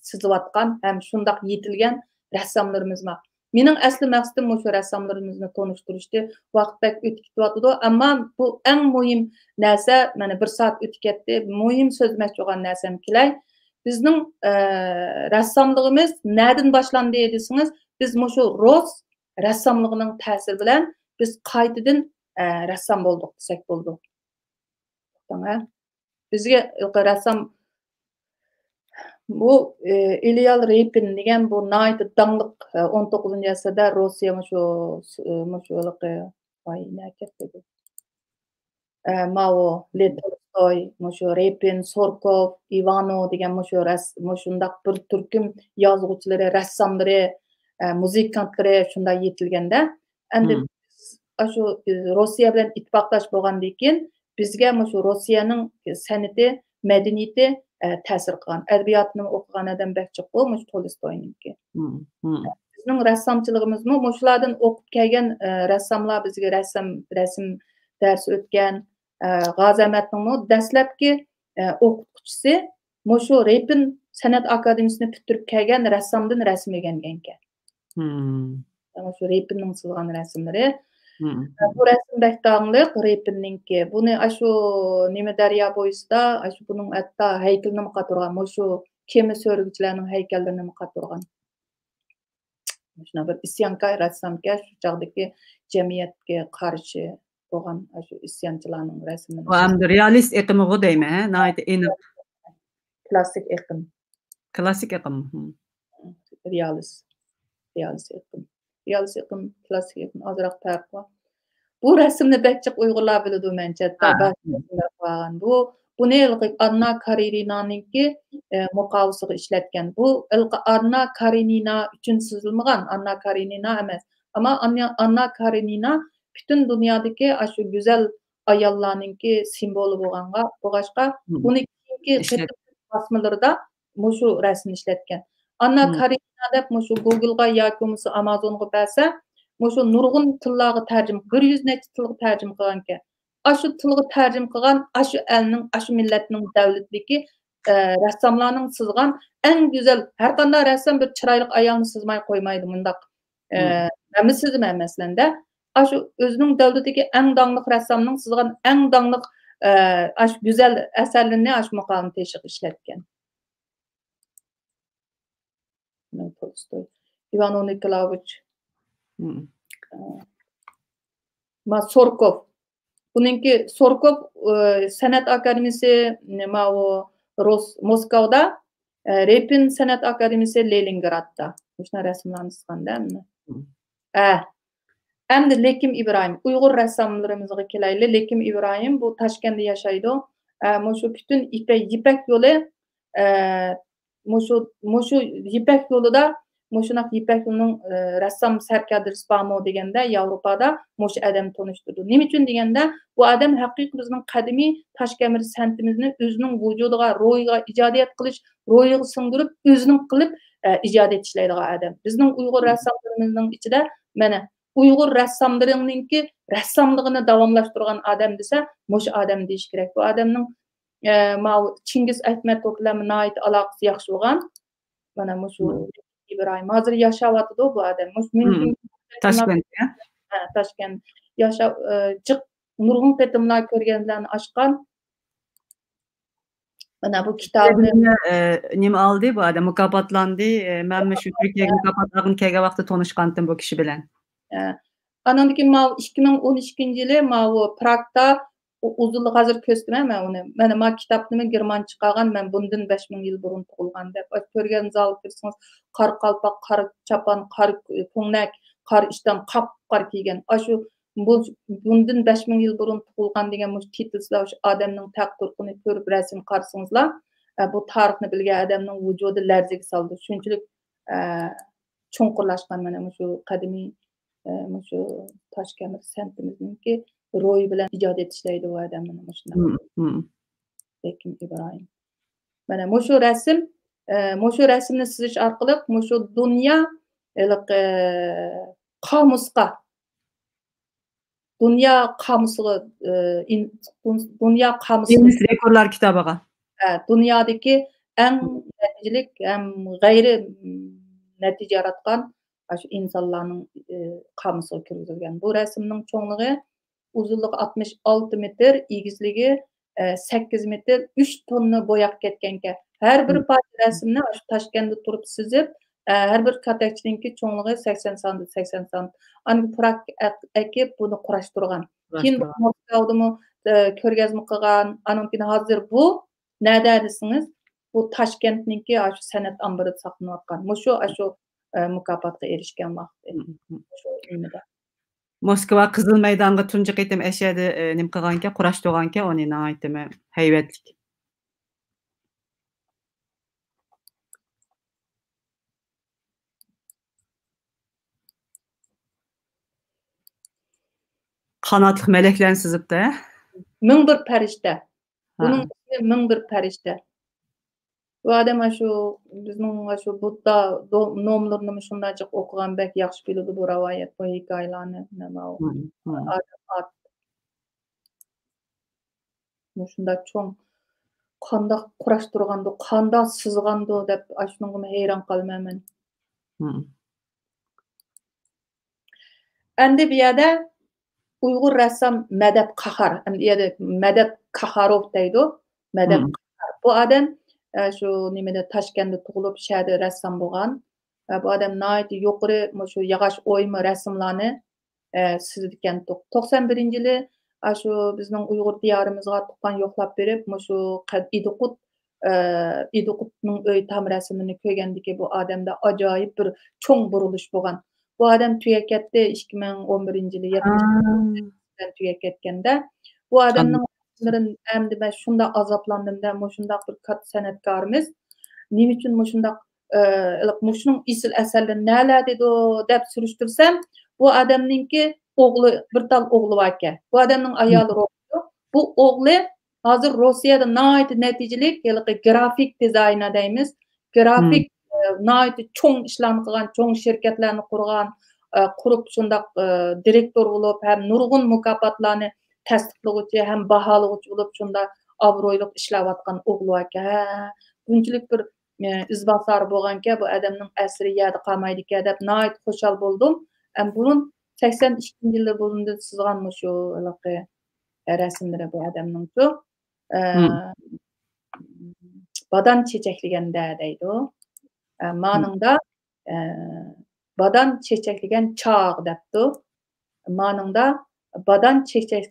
chizayotgan ham shundoq yetilgan rassomlarimiz bor. Mening asli maqsadim shu rassomlarimizni tanishtirishdi. Vaqt bak o'tib ketyapti, ammo bu eng muhim narsa, mana 1 soat o'tib ketdi. Muhim so'zmoqchi bo'lgan narsam kelay. Bizning rassomligimiz nereden boshlandi desangiz, biz shu Rus rassomligining ta'siri bilan biz qaytadan rassom bo'ldik desak bo'ldi. Tamam. Bizga rassom bu Ilya Repin degan bu nihoyat dangliq 19-asrda Rossiya shu Mao Tolstoy, mushu Repin, Sorkov, Ivanov degan mushundaq bir turkum yozuvchilari, rassamlari, muzikantlari shunday yetilganda, endi shu Rossiya bilan ittifoqlash bo'lgandan keyin bizga mushu Rossiyaning san'ati, madaniyati ta'sir qilgan. Adabiyotni o'qigan odam bakchiq bu mushu Tolstoyniki. Bizning rassamchiligimizmi mushulardan o'qib kelgan rassamlar bizga rasm darsi o'tgan. G'azamatning dastlabki o'qituvchisi mushu Repin san'at akademiyasini bitirib kelgan rassamdan rasm o'rgangan ekan. Mushu Repinning chizgan rasmlari. Bu rasm bektangliq Repinninki. Buni ashu nima daryo bo'yisida, ashu buning hatto haykalini qatorgan, mushu kema so'rguvchilarning haykallarini qatorgan. Shuna bir isyonkor rassamga shu chog'dagi jamiyatga qarshi bo'lgan ashu isyonchilarning rasmini. Hamda realist iqimi deymi, ha? Nayt aniq. Klassik iqim. Klassik iqim. Realist iqim. Realist iqim, klassik iqim azroq farq bor. Bu rasmni bakchiq Uyg'urlar biladi mencha. Buni Anna Karenina'ningki muqovasiga ishlatgan. Bu Anna Karenina uchun sizilmagan, Anna Karenina emas. Ama Anna Karenina bütün dünyadaki aşu güzel ayollarninki simbolu bo'lg'achqa buni keyingi basmalarida mushu rasmni ishlatgan. Anna Karenina deb mushu Google'ga yoki bo'lmasa Amazon'ga bersa, mushu nurg'un tillarga tarjim, 100 necha tilga tarjim qilgan ekan. Aşu tilga tarjim qilgan, aşu elning, aşu millatning davlatligi rassamlarning sizgan en güzel, har qanday rassam bir chiroyli ayolni sizmay qo'ymaydi bundaq. Sizmi masalanda aşu özünün davlatdagi eng dangliq rassamning sizgan eng dangliq aşu güzel asarlarini aşu maqomni teşhiq ishlatgan. Tolstoy, Ivanov Nikolaevich, Sorkov. Buningki Sorkov san'at akademiyasi Moskovda, Repin san'at akademiyasi Leningradda. Shuna rasmlarni chizganda. Endi Lekim İbrahim, Uyg'ur rassamlarimizga kelayli. Lekim İbrahim bu Toshkentda yashaydi. Mushu bütün İpek yo'li, mushu İpek yo'lida, mushunaq İpek yo'lining rassam sarkardasi bormi deganda Yevropada mushu odam tanishtirdi. Nima uchun deganda, bu odam haqiqiy bizning qadimiy Toshkent san'atimizni o'zining vujudiga, ro'yiga ijodiyat qilish, ro'yiga singdirib, o'zining qilib ijodiyat ishlaydigan odam. Bizning Uyg'ur rassamlarimizning ichida mana Uyg'ur rassamlariningki rassamligini davomlashtirgan odam desa, mushu odam deyish kerak. Bu odamning Chingiz Aytmatov bilan nihoyat aloqasi yaxshi bo'lgan. Mana mushu İbrahim hozir yashayapti bu odam. Toshkentda. Toshkent yashab nurg'un qatimlar ko'rganlarni oshgan. Mana bu kitobni nima oldi bu odam, mukofotlandi. Men shu Turkiyaga mukofotlarni kelgan vaqtda tanishgandim bu kishi bilan. Anandaki 2012-yili Pragda uzunluq hozir ko'rsataman men uni. Mana kitobni germancha chiqargan, men bundan 5000 yil burun tug'ilgan deb ko'rgan zal kirsangiz, qor qalpoq, qor chapan, qor ko'ngnak, qor ishdan qop-qor kiygan. Shu bundan 5000 yil burun tug'ilgan degan mush titlslar shu odamning taqdirini ko'rib rasm qarsangizlar, bu tarixni bilgan odamning vujudi larzaga soldi. Shunchalik chunqurlashgan mana shu qadimiy mushu Toshkent san'atimizningki ro'yi bilan ijodiyat ishlaydi bu odam mana shunday. Lekim İbrahim. Mana mushu rasmni chizish orqali mushu dunyo qomusiga Guinness Rekorlar kitobiga. Dunyodagi eng natijalik, ham g'ayri natija yaratgan shu insonlarning qomusiga kirgizilgan. Bu rasmning cho'ngligi uzunligi 66 metr, egizligi 8 metr, 3 tonna bo'yoq ketgan ekan. Har bir parcha rasmni shu Toshkentda turib sizib, har bir katakchininki cho'ngligi 80 sant, 80 sant. Ani Prag ekib buni qurashtirgan. Keyin Moskovdami ko'rgazma qilgan. Aninkini hozir bu nada desangiz, bu Toshkentninki shu san'at omborida saqlanayotgan. Mushu mukofotga erishgan vaqt. Shu nimada. Moskva Qızıl Maydonga tunji qitim eşedi nim qilganka, qurashtirganka, onu naytimi haybatlik. Qanatliq meleklarni sizibdi. Ming bir farishta. Bunun Ha. ismi ming bir farishta. Bu adam şu bizning şu Budda nomlarini şundaycık okugan bek yaxşı biladi bu rivayet, bu hikayelarni, nima o. At şunda çoğ qandaq quraştırganda, qandaq sızganda dep aşunga heyran qalmaman. Endi bu yerda Uyghur rəssam Mədəd Qaxar, yəni Mədəd Qaxarov deydi. Mədəd Qaxar. Bu adam şu nimede Taşkentdə tugulup şəhərdə rəssam bolğan. Bu adam nəhayət yuqarı şu yağaç oyma rəsmlarını sizdikan. 91-ci ili şu bizning Uyghur diyarımızga tuqqan yoqlab berib, şu İdiqutning öy tam rəsmini ko'rgandiki bu adamda ajoyib bir cho'ng burilish bo'lgan. Bu adam tugab ketdi 2011-ci ili 70'den tugab ketganda. Bu adamning resimlerini endi ben şunda azaplandım da, şundaq bir kat sanatkarimiz. Nima uchun shundaq şunun isil əsərləri nələr dedi deb surishtirsam, bu adamninki o'g'li, bir tal o'g'li var ekan. Bu adamning ayoli Rossiya. Bu o'g'li hozir Rossiyada nəhayət naticelik, grafik dizayner deymiz. Grafik nəhayət cho'ng ishlarni qilgan, cho'ng shirkatlarni qurgan, qurib shundaq direktor bo'lib, ham nurg'un mukofotlarni tasdiqlovchi, ham baholovchi bo'lib, shunda obro'li ishlayotgan o'g'li ekan. Bunchalik bir izbosar bo'lganki, bu adamning asri yerda qolmaydi ekan deb nəhayət xushal bo'ldim. Bunun 82-yilda bo'lindi sizgan shu rasmlari bu adamning shu. Badan çiçekligende deydi o. Manında badan çiçekligen çağ depti. Manında badan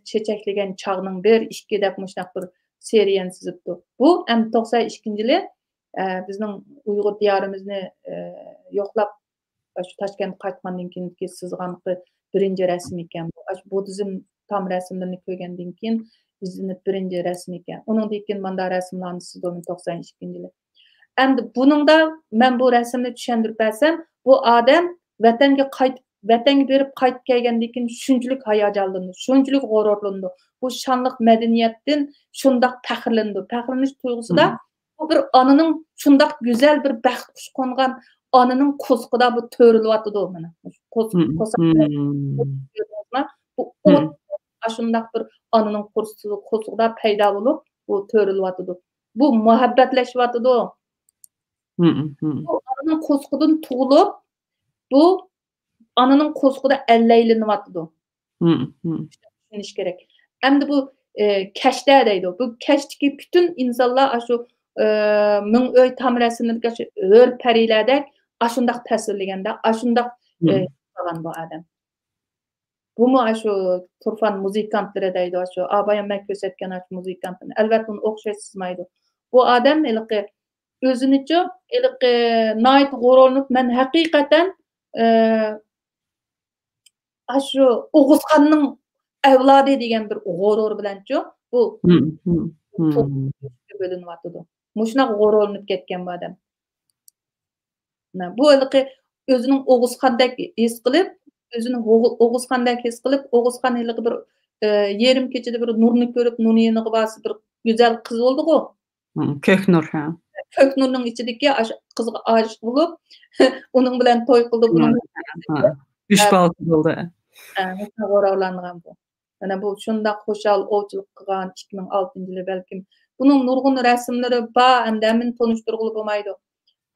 çiçekligen çağının bir işki dep muşnaq bir seriyen sizipti. Bu 92-ci ili bizning Uyghur diyarimizni yoqlab şu Taşkent qaytgandan keyinki sizganqı birinci resim ekan. Bu Budizm tam resimlerini ko'rgandan keyin izinib birinci resim ekan. Onundan keyin manda resimlarni sizdim 92-ci ili. Endi buningda men bu resimni tushundirib bersam, bu odam vatanga berib qaytib kelgandan keyin shunchalik hayajonlandi, shunchalik g'ururlandi. Bu shonliq madaniyatdan shundaq faxrlandi. Faxrlanish tuyg'usida bu bir onaning shundaq go'zal bir baxt qush qo'ngan onaning qo'sqida bu to'rilyapti mana. Bu shundaq bir onaning qo'sqida paydo bo'lib, bu to'rilyapti. Bu muhabbatlashyapti. Bu onaning qo'sqidan tug'ilib, bu onaning qo'sqida allailanıyapti. Tushunish kerak. Endi bu kashda deydi. Bu kashdagi bütün insonlar shu ming o'y tam rasmlarga o'r parilardek ashundaq tasvirlaganda, ashundaq qilgan bu odam. Bu mu shu Turfan muzikantlari deydi, shu abayam men ko'rsatgan shu muzikantni. Albatta uni o'xshashmaydi. Bu odam o'zinicha nayt g'ururlanib, men haqiqatan shu O'g'uzxonning avlodi degan bir g'urur bilanchi bu bo'linyapti. Mushunaq g'ururlanib ketgan bu odam. Bu o'zining O'g'uzxondek his qilib, o'zini O'g'uzxondek his qilib, O'g'uzxon bir yerim kechida bir nurni ko'rib, nurni yeniga bosib bir go'zal qiz bo'ldi-ku. Ko'knur ha. Ko'knurning ichidagi qizga oshiq bo'lib, uning bilan to'y qildi, buning uch balki bo'ldi. G'ururlangan bu. Mana bu shundaq xushal ovchilik qilgan 2006-yili balkim. Buning nurg'un rasmlari bor, endi men tonishtirg'ili bo'lmaydi.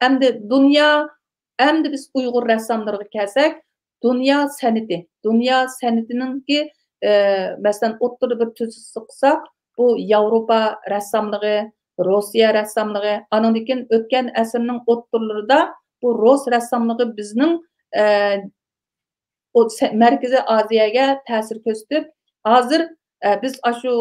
Endi dunyo, endi biz Uyg'ur rassamlariga kelsak, dunyo san'atininki masalan o'ttirib bir tuzisi qilsak, bu Yevropa rassamligi, Rossiya rassamligi, andan keyin o'tgan asrning o'ttirlarida bu Rus rassamligi bizning Markaziy Osiyoga ta'sir ko'rsatib, hozir biz shu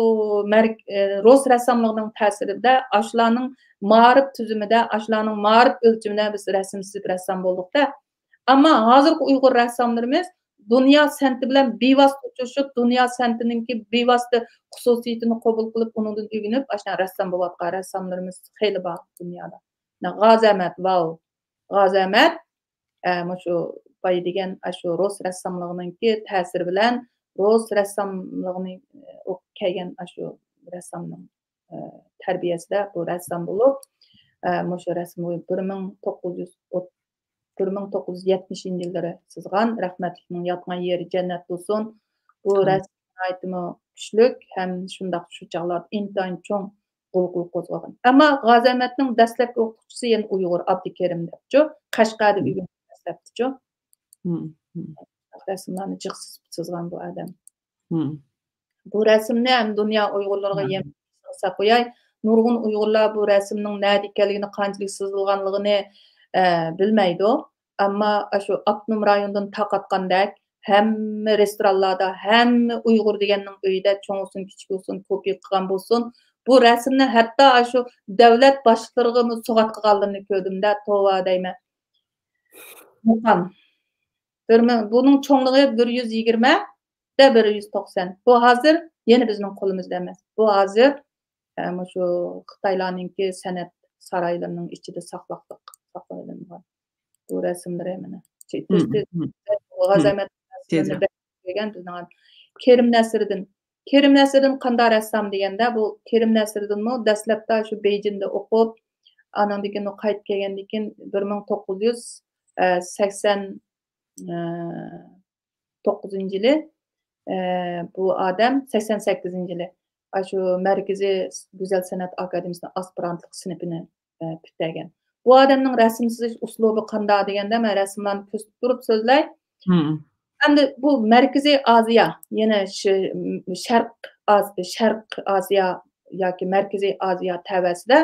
Rus rassamligining ta'sirida, shularning ma'rif tuzumida, shularning ma'rif o'lchimida biz rasm chizib rassam bo'ldik-da. Ammo hozirgi Uyg'ur rassamlarimiz dünya senti bilen bevosita uchrashib, dünya sentininki bevosita xususiyatini qabul qilib, undan o'rganib, ashna rassom bo'layotgan rassomlarimiz xeyli bor dunyoda. G'azamat, vau. G'azamat shu boya degan shu rus rassomligininki ta'siri bilan rus rassomligini kelgan shu rassomning tarbiyasida bu rassom bo'lib, shu rasm 1970-yilları sızgan, rahmetlikning yatgan yeri cennet olsun. Bu rasm aytımı güçlük, hem şundaq şu çağlar intayin çoğun qulqul qo'zg'agan. Ammo G'azamatning dastlabki o'qituvchisi yana Uyg'ur Abdukerim debchu, Qashqarda uygun dastlabchichu. Rasmlarni jiqsiz chizgan bu odam. Bu rasmni ham dunyo Uyg'urlarga yem qilsa qo'yay. Nurg'un Uyg'urlar bu rasmning nada ekanligini, qanchalik sizilganligini bilmaydi. Ammo shu Abnum rayonidan taqatgandek hamma restoranlarda, hamma Uyg'ur deganning uyida cho'ng olsun, kichik olsun, ko'pi qilgan bo'lsin. Bu rasmni hatto shu davlat boshliqlariga sugat qilganlarini ko'rdimda, tova deyman. Muqam. Bunun cho'ngligi 120 da 190. Bu hozir yana bizning qo'limizda emas. Bu hozir shu Xitoylarningki san'at saroylarining ichida saqlangan. Bu rasmlari mana. G'azamat degan bizning Kerim Nasriddin. Kerim Nasriddin qanday rassom deganda, bu Kerim Nasriddinmi dastlabda shu Beijingda o'qib, anandan keyin qaytib kelgandan keyin 1989-yili bu odam 88-yili shu Markaziy Go'zal san'at akademiyasining aspirantlik sinfini bitirgan. Bu odamning rasm chizish uslubi qanday deganda, men rasmlarni ko'rsatib turib so'zlay. Endi bu Markaziy Osiyo, yana Sharq Osiyo yoki Markaziy Osiyo tavasida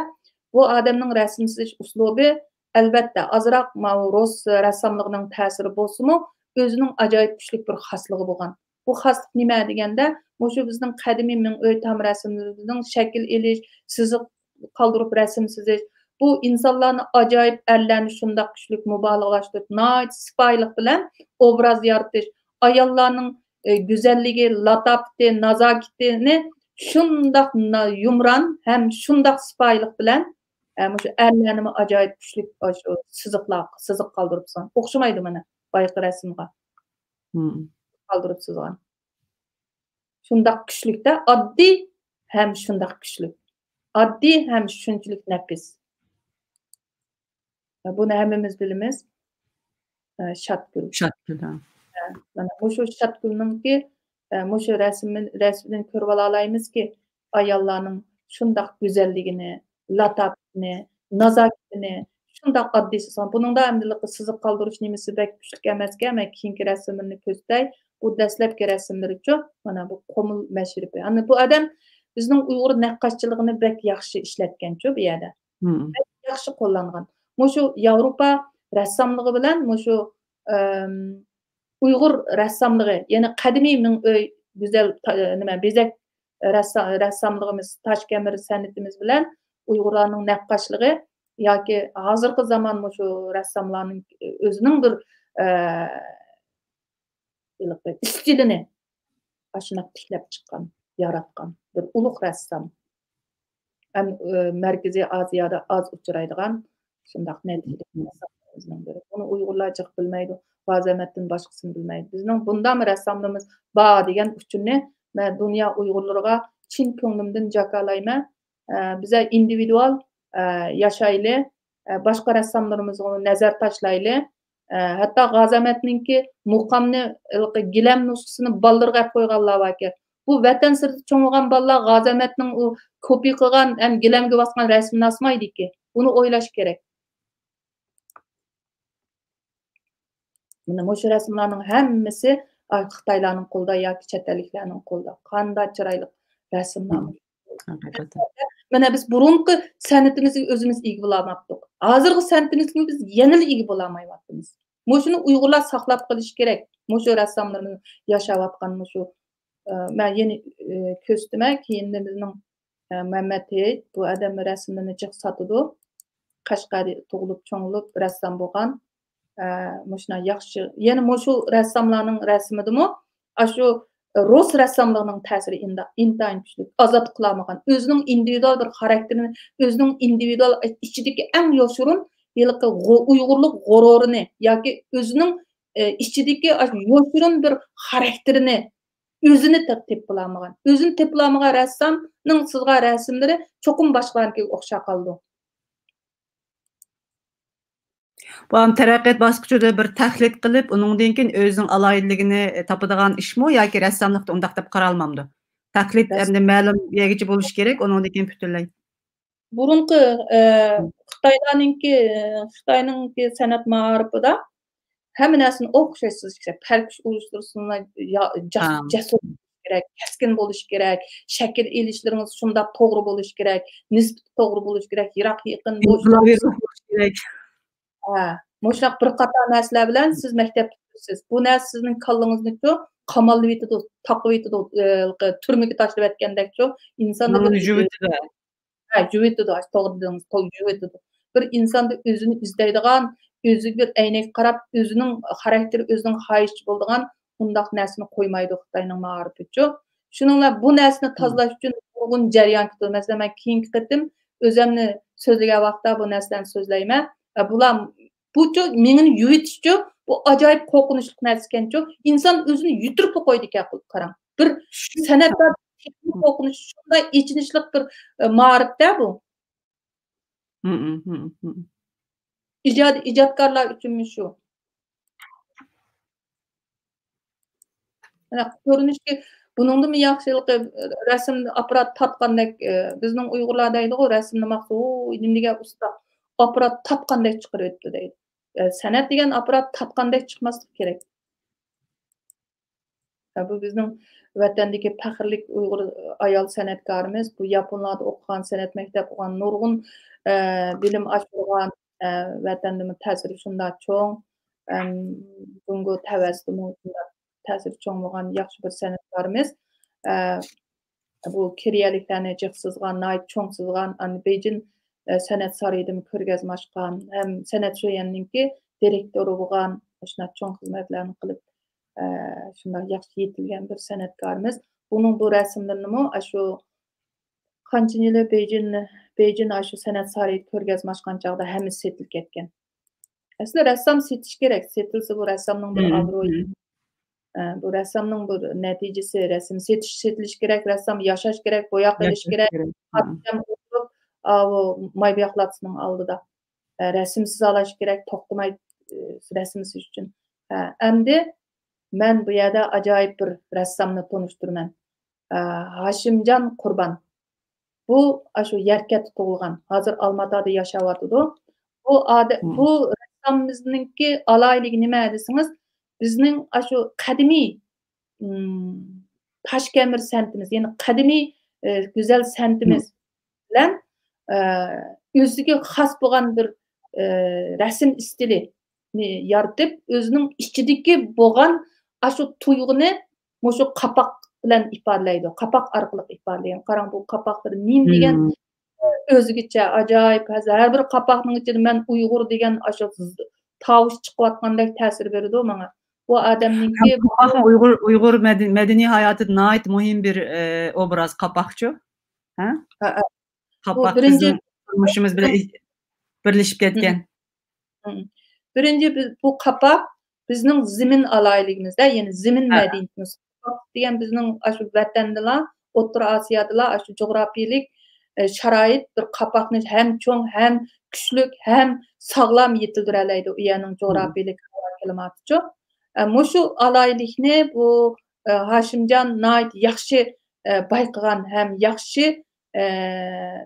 bu odamning rasm chizish uslubi albatta azroq rus rassomligining ta'siri bo'lsa-mu, o'zining ajoyib kuchli bir xosligi bo'lgan. Bu xoslik nima deganda, shu bizning qadimiy ming'oy tam rasmlarimizning shakl elish, siziq qoldirib rasm chizish, bu insonlarni ajoyib erlarni shundoq kuchli mubolag'alashtirib, sipoylik bilan obraz yaratish, ayollarning go'zalligi, latofati, nazokatini shundoq yumron ham shundoq sipoylik bilan shu erlarni ajoyib kuchli shu siziq qoldiribsan. O'xshamaydi mana boyaqi rasmga. Qoldirib sizgan. Shundoq kuchlikda oddiy ham shundoq kuchli. Oddiy ham shunchalik nafis. Buni hammamiz bilamiz. Shatgul. Mana shu Shatgulningki shu rasmdan ko'rib olamizki, ayollarning shundoq go'zalligini, latofatini, nazokatini shundoq oddiy sizgan. Buningda hamdiliqi siziq qoldirish nimasi bek kuchli emasga, men keyingi rasmlarni ko'rsatay. Bu dastlabki rasmlarichu mana bu qo'mil mashribi. Ana bu odam bizning Uyg'ur naqqoshchiligini bek yaxshi ishlatgan-chu bu yerda. Yaxshi qo'llangan. Shu Yevropa rassomligi bilan shu Uyg'ur rassomligi, ya'ni qadimiy ming'oy go'zal nima bezak rassomligimiz, Toshkamir san'atimiz bilan Uyg'urlarning naqqoshligi yoki hozirgi zamon shu rassomlarning o'zining bir stilini ashunaq tiklab chiqqan, yaratgan bir ulug' rassom. Ham Markaziy Osiyoda oz uchraydigan shundoq natijada biri. Buni Uyg'urlar jiq bilmaydi, G'azamatdan boshqasini bilmaydi. Bizning bundan rassomlarimiz bor degan uchunni men dunyo Uyg'urlariga chin ko'nglimdan jakolayman. Biza individual yashayli, boshqa rassomlarimizga nazar tashlayli. Hatto G'azamatningki muqamni gilam nusxasini ballarga qo'yganlar var. Bu vatan sirti cho'ng'igan bolalar G'azamatning u kopi qilgan ham gilamga bosgan rasmini asmaydi-ki. Buni o'ylash kerak. Mana shu rasmlarning hammasi Xitoylarning qo'lida yoki chet elliklarning qo'lida. Qanday chiroyli rasmlar. Mana biz burunqi san'atimizga o'zimiz ega bo'lmayapmiz. Hozirgi san'atimizga biz yana ega bo'lmayapmiz. Shuni Uyg'urlar saqlab qolish kerak. Shu rassomlarimiz yashayotgan shu men yeni ko'rsatma keyinda bizning Muhammad Heyit bu odam rasmini chiq sotdi. Qashqarda tug'ilib, cho'ng'ilib rassom bo'lgan. Muşuna yaxşı. Yani muşu rəssamlarning rəsmidimi, aşu Rus rəssamlığının təsiri intayın güclü. Azad qılamıgan, özünün individual bir xarakterini, özünün individual içideki en yoşurun yılıqı Uygurluk gururunu, yoki özünün içideki yoşurun bir xarakterini özünü tepilamagan. Özünü tepilamagan rəssamning sizga rəsmləri çoxum başqalarınkiga o'xshab qoldi. Bu ham taraqqiyot bosqichida bir tahlil qilib, uningdan keyin o'zining alohidligini topadigan ishmi yoki rassomlikda undaq deb qaralmamdi? Taklid endi ma'lum yegichi bo'lishi kerak, uningdan keyin butunlay. Burunqi Xitoyninki san'at ma'rifida hamma narsani o'xshash sizish kerak. Parkish uyushtirishni jasur kerak, keskin bo'lishi kerak, shakl elishlaringiz shundoq to'g'ri bo'lishi kerak, nisbat to'g'ri bo'lishi kerak, yiroq yaqin bo'lishi kerak. Mushaq bir qator narsalar bilan siz maktabda tursiz. Bu narsa sizning kallangizni qamallab yetadi, taqib yetadi, turmaga tashlab aytgandek-ku, insonni juvitadi, to'g'ri dedingiz, juvitadi. Bir insonda o'zini izlaydigan, o'ziga bir aynak qarab, o'zining xarakteri, o'zining xohishi bo'ladigan undaq narsani qo'ymaydi Xitoyning ma'rifichi. Shuningla bu narsani tozalash uchun nurg'un jarayon ketadi. Masalan, men keyingi qatim o'zimni so'zlagan vaqtda bu narsani so'zlayman. Bular buchu meni yuvitishchu, bu ajoyib qo'rqinchli narsa ekanchu. Inson o'zini yutirib qo'ydi ekan, qarang. Bir san'atda qo'rqinish shunday ichinishli bir ma'rifda bu. İcadkorlar uchunmi shu. Mana ko'rinishki, buningdimi yaxshiligi rasm apparat topgandek, bizning Uyg'urlar deydi-ku, rasmni maqsad, nimga usta apparat topgandek chiqarib o'tdi deydi. San'at degan apparat topgandek chiqmasligi kerak. Bu bizning vatandagi faxrlik Uyg'ur ayol san'atkorimiz, bu Yaponlarda o'qigan, san'at maktab o'qigan, nurg'un bilim oshirgan, vatandagi ta'siri shunday cho'ng, bunga tavassum ta'siri cho'ng bo'lgan yaxshi bir san'atkorimiz. Bu Kiriyaliklarni jiqsizgan, nayt cho'ng sizgan, Beijing san'at saroyida ko'rgazma ochgan, ham san'at sho'yanningki direktori bo'lgan, shunday cho'ng xizmatlarni qilib shunday yaxshi yetilgan bir san'atkorimiz. Buning bu rasmlarini shu qancha yili Beijing shu san'at saroyida ko'rgazma ochgan chog'da hammasi setilib ketgan. Aslida rassom setish kerak. Setilsa bu rassomning bir obro'yi. Bu rassomning bir natijasi, rasm setilish kerak, rassom yashash kerak, bo'yoq qilish kerak. Qatlam o'tirib, mayboqlatsning oldida. Rasmsiz olash kerak, to'xtamay rasmsiz uchun. Endi men bu yerda ajoyib bir rassomni tanishtiraman. Hashimjon Qurbon. Bu shu Yarkatda tug'ilgan. Hozir Olmaotada yashayotdi. Bu rassomimizningki aloyligi nima desangiz, bizning shu qadimiy Toshkamir san'atimiz, ya'ni qadimiy go'zal san'atimiz bilan o'ziga xos bo'lgan bir rasm stilini yaratib, o'zining ichidagi bo'lgan shu tuyg'uni shu qapoq bilan ifodalaydi. Qapoq orqali ifodalaydi. Qarang, bu qapoqlar nim degan o'zigacha ajoyib. Har bir qapoqning ichida men Uyg'ur degan shu tovush chiqayotgandek ta'sir berdi menga. Bu odamningki Uyg'ur madaniy hayotida nihoyat muhim bir obraz qapoqchi. Ha? Qapoq bizning turmushimiz bilan birlashib ketgan. Birinchi bu qapoq bizning zimin aloyligimizda, ya'ni zimin madaniyatimiz. Degan bizning shu vatandalar, O'rta Osiyodalar shu jo'grafiyalik sharoit bir qapoqni ham cho'ng, ham kuchli, ham sog'lom yetildira oladi. U yerning jo'grafiyalik klimaticha. Mushu aloylikni bu Hashimjon Nayt yaxshi bayqagan, ham yaxshi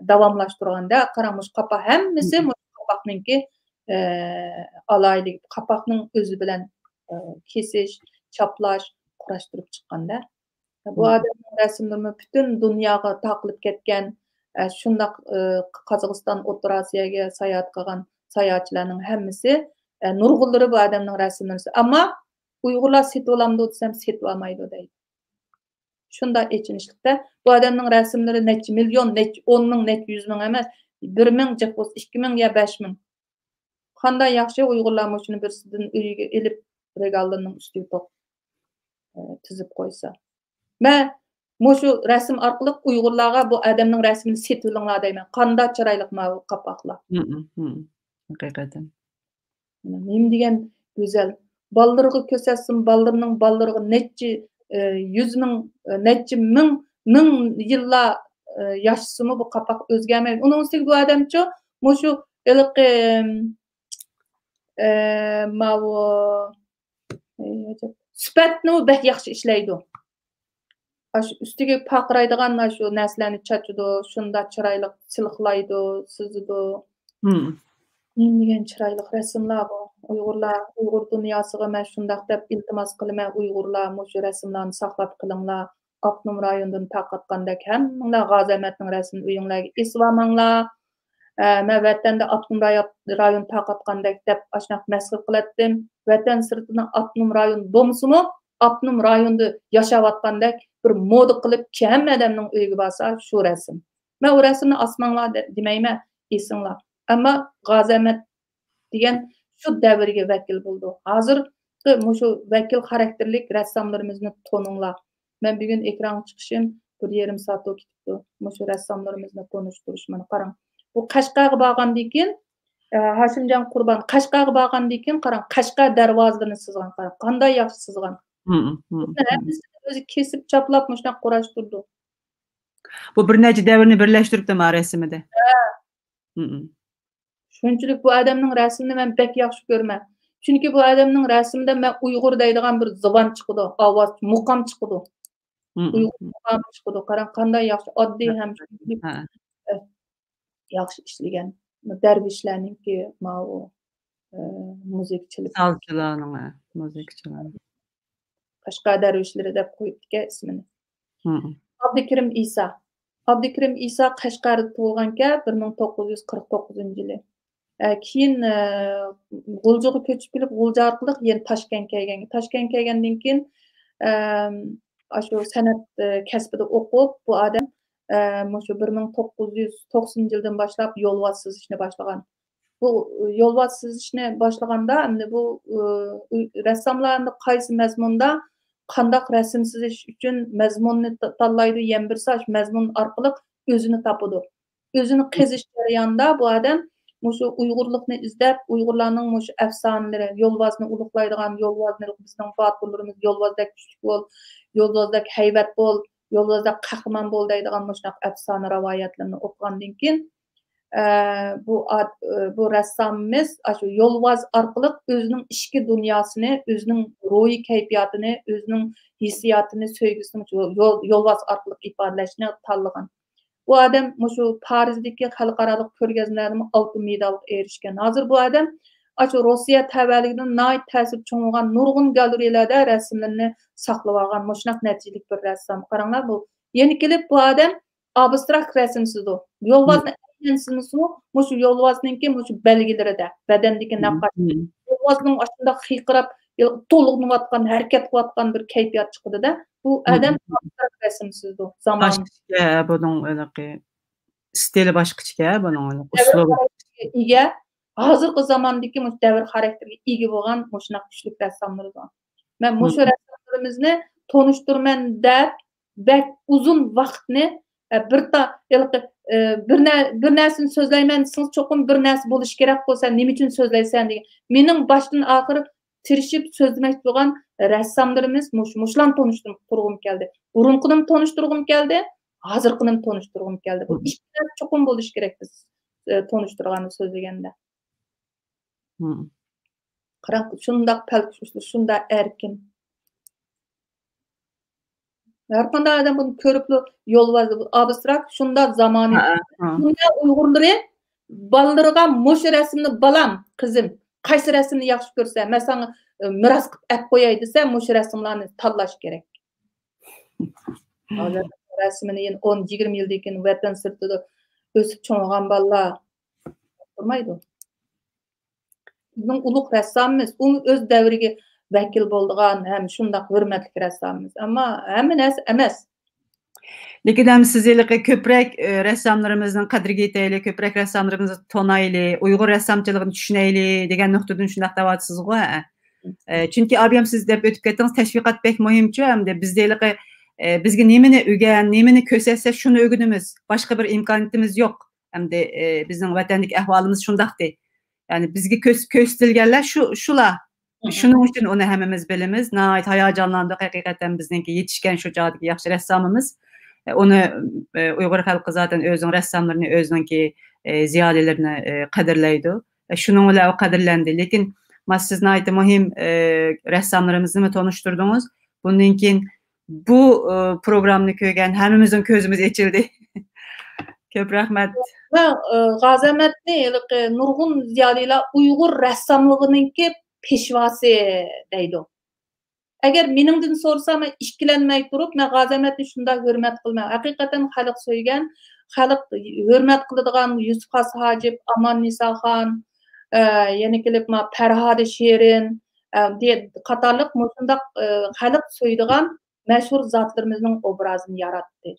davomlashtirganda, qarang, mush qapoq hammasi mush qapoqningki alaylik, qapoqning o'zi bilan kesish, choplash, qurashtirib chiqqanda. Bu odamning rasmlarini butun dunyoga taqilib ketgan, shundoq Qozog'iston, O'rta Osiyoga sayohat qilgan sayohatchilarning hammasi nurg'unlari bu odamning rasmlari. Ammo Uyg'urlar setib olamdi desam, setib olmaydi deydi. Shunday echinishlikda bu odamning rasmlari necha million, necha 10 ming, necha 100 ming emas, 1 ming, 2 ming ya 5 ming. Qanday yaxshi Uyg'urlar shuni birsidan uyiga elib regallarning ustiga tizib qo'ysa. Men shu rasm orqali Uyg'urlarga bu odamning rasmini setib olinglar deyman. Qanday chiroyli bu qapaqlar. Haqiqatan. Nima degan go'zal. Ballarga ko'rsatsin, ballarning ballariga necha yuz ming, necha ming yillar yashasimi bu qapaq o'zgarmaydi. Uning ustiga bu odamcha shu iliqi sifatni bek yaxshi ishlaydi. Shu ustiga paqiraydigan shu narsalarni chachidi, shunda chiroyli silqlaydi, sizidi. Degan chiroyli rasmlar bu. Uyg'ur dunyosiga men shundaq deb iltimos qilaman. Uyg'urlar shu rasmlarni saqlab qilinglar. Abnum rayonidan taqatqandek hammanglar G'azamatning rasmini uyinglarga esib olmanglar. Men vatanda Abnum rayon taqatqandek deb ashnaq masxir qilatdim. Vatan sirtining Abnum rayon bo'lmasimi, Abnum rayonda yashayotgandek bir moda qilib hamma odamning uyiga borsa shu rasm. Men u rasmni osmanglar demayman, esinglar. Ama G'azamat degan shu davrga vakil bo'ldi. Hozirgi shu vakil xarakterlik rassomlarimizni toninglar. Men bugun ekranga chiqishim 1,5 soat o'tibdi. Shu rassomlarimizni tonishtirish. Mana qarang. Bu Qashqarga borgandan keyin Hashimjon Qurbon Qashqarga borgandan keyin qarang, Qashqar darvozalarini sizgan qarang. Qanday yaxshi sizgan. O'zi kesib chaplab shunday qurashtirdi. Bu bir necha davrni birlashtiribdi ma rasmida. Shunchalik bu odamning rasmini men bek yaxshi ko'raman. Chunki bu odamning rasmida men Uyg'ur deydigan bir zubon chiqdi, ovoz, muqam chiqdi. Uyg'ur muqam chiqdi. Qarang qanday yaxshi, oddiy ham yaxshi ishlagan. Darvishlarningki muzikchilik. Salchilarning, muzikchilar. Qashqar darvishlari deb qo'yibdi ismini. Abdukirim Isa. Abdukirim Isa Qashqarda tug'ilganka 1949-yili. Keyin G'uljaga ko'chib kelib, G'ulja orqali yana Toshkentga kelgan. Toshkentga kelgandan keyin shu san'at kasbida o'qib, bu odam shu 1990-yildan boshlab yo'lvoz chizishni boshlagan. Bu yo'lvoz chizishni boshlaganda endi bu rassomlarning qaysi mazmunda qandaq rasm chizish uchun mazmunni tanlaydi, yem birsa shu mazmun orqali o'zini topadi. O'zini qizish jarayonida bu odam shu Uyg'urlikni izlab, Uyg'urlarning shu afsonalari, yo'lvozni ulug'laydigan, yo'lvozni bizning botirlarimiz yo'lvozdek kuchli bo'l, yo'lvozdek haybat bo'l, yo'lvozdek qahramon bo'l deydigan shunaqa afsona rivoyatlarni o'qigandan keyin bu rassomimiz shu yo'lvoz orqali o'zining ichki dunyosini, o'zining ruhiy kayfiyatini, o'zining hissiyotini, sevgisini yo'lvoz orqali ifodalashni tanlagan. Bu odam shu Parizdagi xalqaro ko'rgazmalarda oltin medalga erishgan. Hozir bu odam shu Rossiya tavalligidan nihoyat ta'sir cho'ng'igan nurg'un galeriyalarda rasmlarni saqlab olgan shunaqa natijali bir rassom. Qaranglar, bu yana kelib bu odam abstrakt rasm chizdi. Yo'lvozni shu yo'lvozningki shu belgilarida, badandagi naqash. Yo'lvozning ostida xiqirab, to'lg'inayotgan, harakat qilayotgan bir kayfiyat chiqdi-da. Bu odam abstrakt rasm chizdi. Zamon buning stili boshqacha, buning uslubi ega. Hozirgi zamondagi davr xarakterga ega bo'lgan shunaqa kuchli rassomlar bor. Men shu rassomlarimizni tonishtirman deb bak uzun vaqtni bir narsani so'zlayman desangiz cho'qim bir narsa bo'lishi kerak bo'lsa nima uchun so'zlaysan degan. Mening boshdan oxiri tirishib so'zlamoqchi bo'lgan rassomlarimiz mushlan tonishtirib turg'im keldi. Burunqinim tonishtirg'im keldi, hozirqinim tonishtirg'im keldi. Bu ikki narsa cho'qim bo'lishi kerak biz tonishtirganni so'zlaganda. Qarang, shundoq palkushli, shundoq erkin. Har qanday odam buni ko'rib yo'lvoz abstrakt shunda zamoniy. Bunda Uyg'urlari ballarga mush rasmni balam, qizim, qaysi rasmni yaxshi ko'rsa, masalan, miros qilib ap qo'yay desa, mush rasmlarni tanlash kerak. Hozir rasmini 10-20 yildan keyin vatan sirtida o'sib cho'ng'igan bolalar turmaydi. Bizning ulug' rassomimiz, u o'z davriga vakil bo'lgan ham shundoq hurmatli rassomimiz. Ammo hamma narsa emas. Lekin hem sizlarga köprek ressamlarımızın qadriga yetayli, köprek ressamlarımızı tonayli, Uyghur ressamçılığını düşüneyli degan nuqtadan shundaq dawatsizgo. Çünki abiyam siz deb ötüp ketdiniz, teşviqat bek muhimçu hamda bizdeyligi bizga nemini ögen, nemini körsetse şunu ögünümüz, başka bir imkaniyetimiz yok. Hamda bizning vatanlik ahvolimiz shundaqdi. Yani bizga körstilganlar şula. Şunun uchun uni hammamiz bilamiz. Nəhayət hayacanlandık haqiqatan bizningki yetishgan shu chog'dagi yaxshi rassomimiz. Uni Uyg'ur xalqi zaten o'zining rassamlarini, o'zininki ziyolilarini qadrlaydi. Shuning bilan qadrlandi. Lekin mas siz nəhayət muhim rassamlarimizni mi tanıştırdınız? Bundan keyin bu programni ko'rgan hammamizning ko'zimiz ochildi. Ko'p rahmat. Va G'azamatni nurg'un ziyolilar Uyg'ur rassamligininki peshvosi deydi. Agar meningdan so'rasa, men ikkilanmay turib, men G'azamatni shunday hurmat qilman. Haqiqatan xalq so'ygan, xalq hurmat qiladigan Yusuf Hojib, Amon Nisoxon, yana kelib Farhod Sherin qatorliq shunday xalq so'ydigan mashhur zotlarimizning obrazini yaratdi.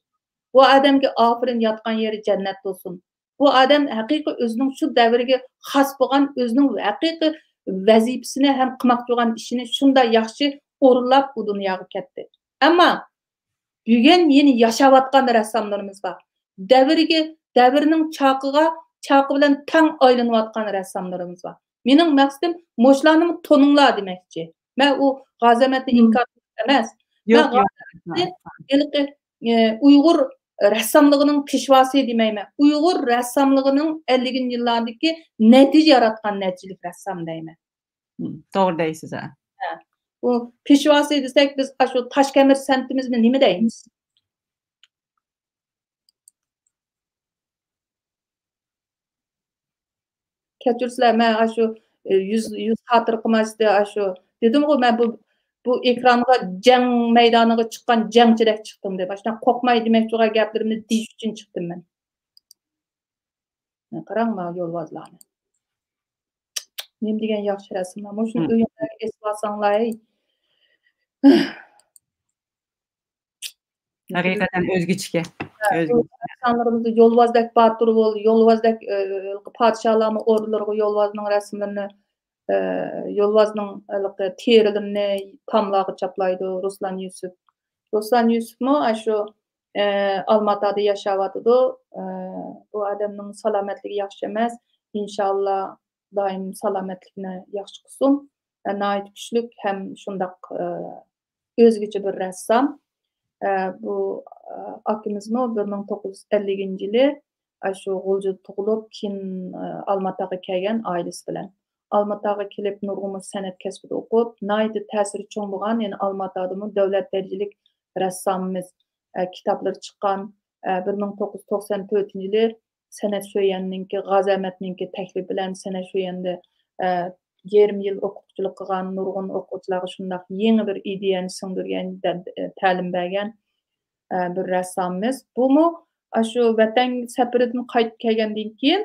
Bu odamga oxirin yotgan yeri jannat bo'lsin. Bu odam haqiqiy o'zining shu davrga xos bo'lgan o'zining haqiqiy vazifasini ham qilmoqchi bo'lgan ishini shunday yaxshi o'rinlab bu dunyoga ketdi. Ammo bugun yeni yashayotgan rassomlarimiz bor. Davrning chaqi bilan tang aylanayotgan rassomlarimiz bor. Mening maqsadim mo'shlarni toninglar demoqchi. Men u G'azamatni inkor emas. Yo'q, Uyg'ur rassamligining peshvosi demayman. Uyg'ur rassamligining 50-yillardagi natija yaratgan natijalik rassam deyman. To'g'ri deysiz. Bu peshvosi desak biz shu Toshkamir santimizni nima deymiz? Kechirsizlar, men shu 100 xotir qilmasdi, shu dedim-ku, men bu ekranga jang maydoniga chiqqan jangchidak chiqdim deb. Ashuna qo'rqmay demoqchi bo'lgan gaplarimni deyish uchun chiqdim men. Qarang mana yo'lbozlarni. Nima degan yaxshi rasmlar. Mana shuni uyingizga esib olsanglar. Haqiqatan o'zgichga. İnsanlarımızda yo'lbozdek botir bo'ldi, yo'lbozdek podshohlarning o'rnlariga yo'lbozning rasmlarini, yo'lbozning terilarini tomlarga chaplaydi Ruslan Yusuf. Ruslan Yusufmi shu Olmaotada yashayotdi. Bu odamning salomatligi yaxshi emas. Inshaalloh doim salomatlikni yaxshi qilsin. Nəhayət kuchli ham shundoq o'zgacha bir rassom. Bu akimizmi 1950-yili shu G'uljida tug'ilib, keyin Olmaotaga kelgan oilasi bilan. Olmaotaga kelib nurg'un san'at kasbida o'qib, nəhayət ta'siri cho'ng bo'lgan, ya'ni Olmaotadami davlat darajalik rassomimiz kitoblar chiqqan. 1994-yili San'at Sho'yanninki G'azamatninki taklif bilan San'at Sho'yanda yarim yil o'qituvchilik qilgan, nurg'un o'quvchilarga shundoq yangi bir ideyani singdirgan, ta'lim bergan bir rassomimiz. Bumi shu vatan safaridan qaytib kelgandan keyin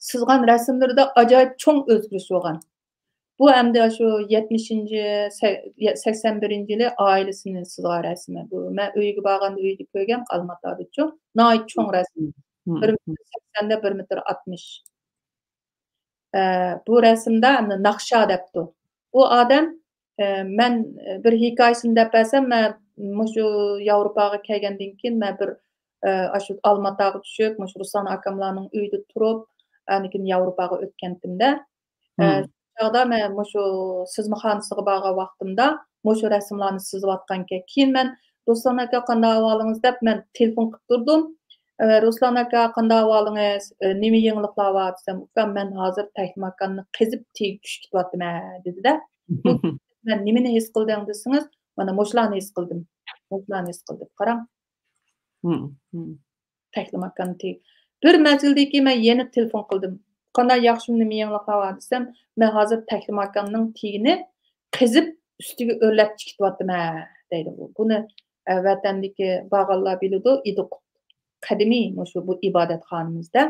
sizgan rasmlarida ajoyib cho'ng o'zgarish bo'lgan. Bu hamda shu 70-81-yili oilasini sizgan rasmi. Bu men uyga borganda uyda ko'rgan Olmaotada-chu. Nəhayət cho'ng rasm. 1.80 1.60 bu rasmda naqsha debdi. Bu odam men bir hikoyasini deb bersam, men shu Yevropaga kelgandan keyin men bir shu Olmaotaga tushib, shu Ruslan akamlarning uyida turib, keyin Yevropaga o'tganimda, chog'da men shu sizmaxonasiga borgan vaqtimda shu rasmlarni chizayotgan keyin men Ruslan aka qanday ahvolingiz deb men telefon qilib turdim. Ruslan aka qanday ahvolingiz, nima yangiliklar bor desam, men hozir Tahlimakanni qizib teg tushib ketyaptim dedi-da. Men nimani his qildim desangiz, mana shularni his qildim. Shularni his qildim. Qarang. Tahlimakanni teg. Bir mazgildan keyin men yana telefon qildim. Qanday yaxshi nima yangiliklar bor desam, men hozir Tahlimakanning tegini qizib ustiga o'rlab chiqyaptim deydi bu. Buni vatandagi bag'allar biladi, idiq qadimiy shu bu ibodatxonamizda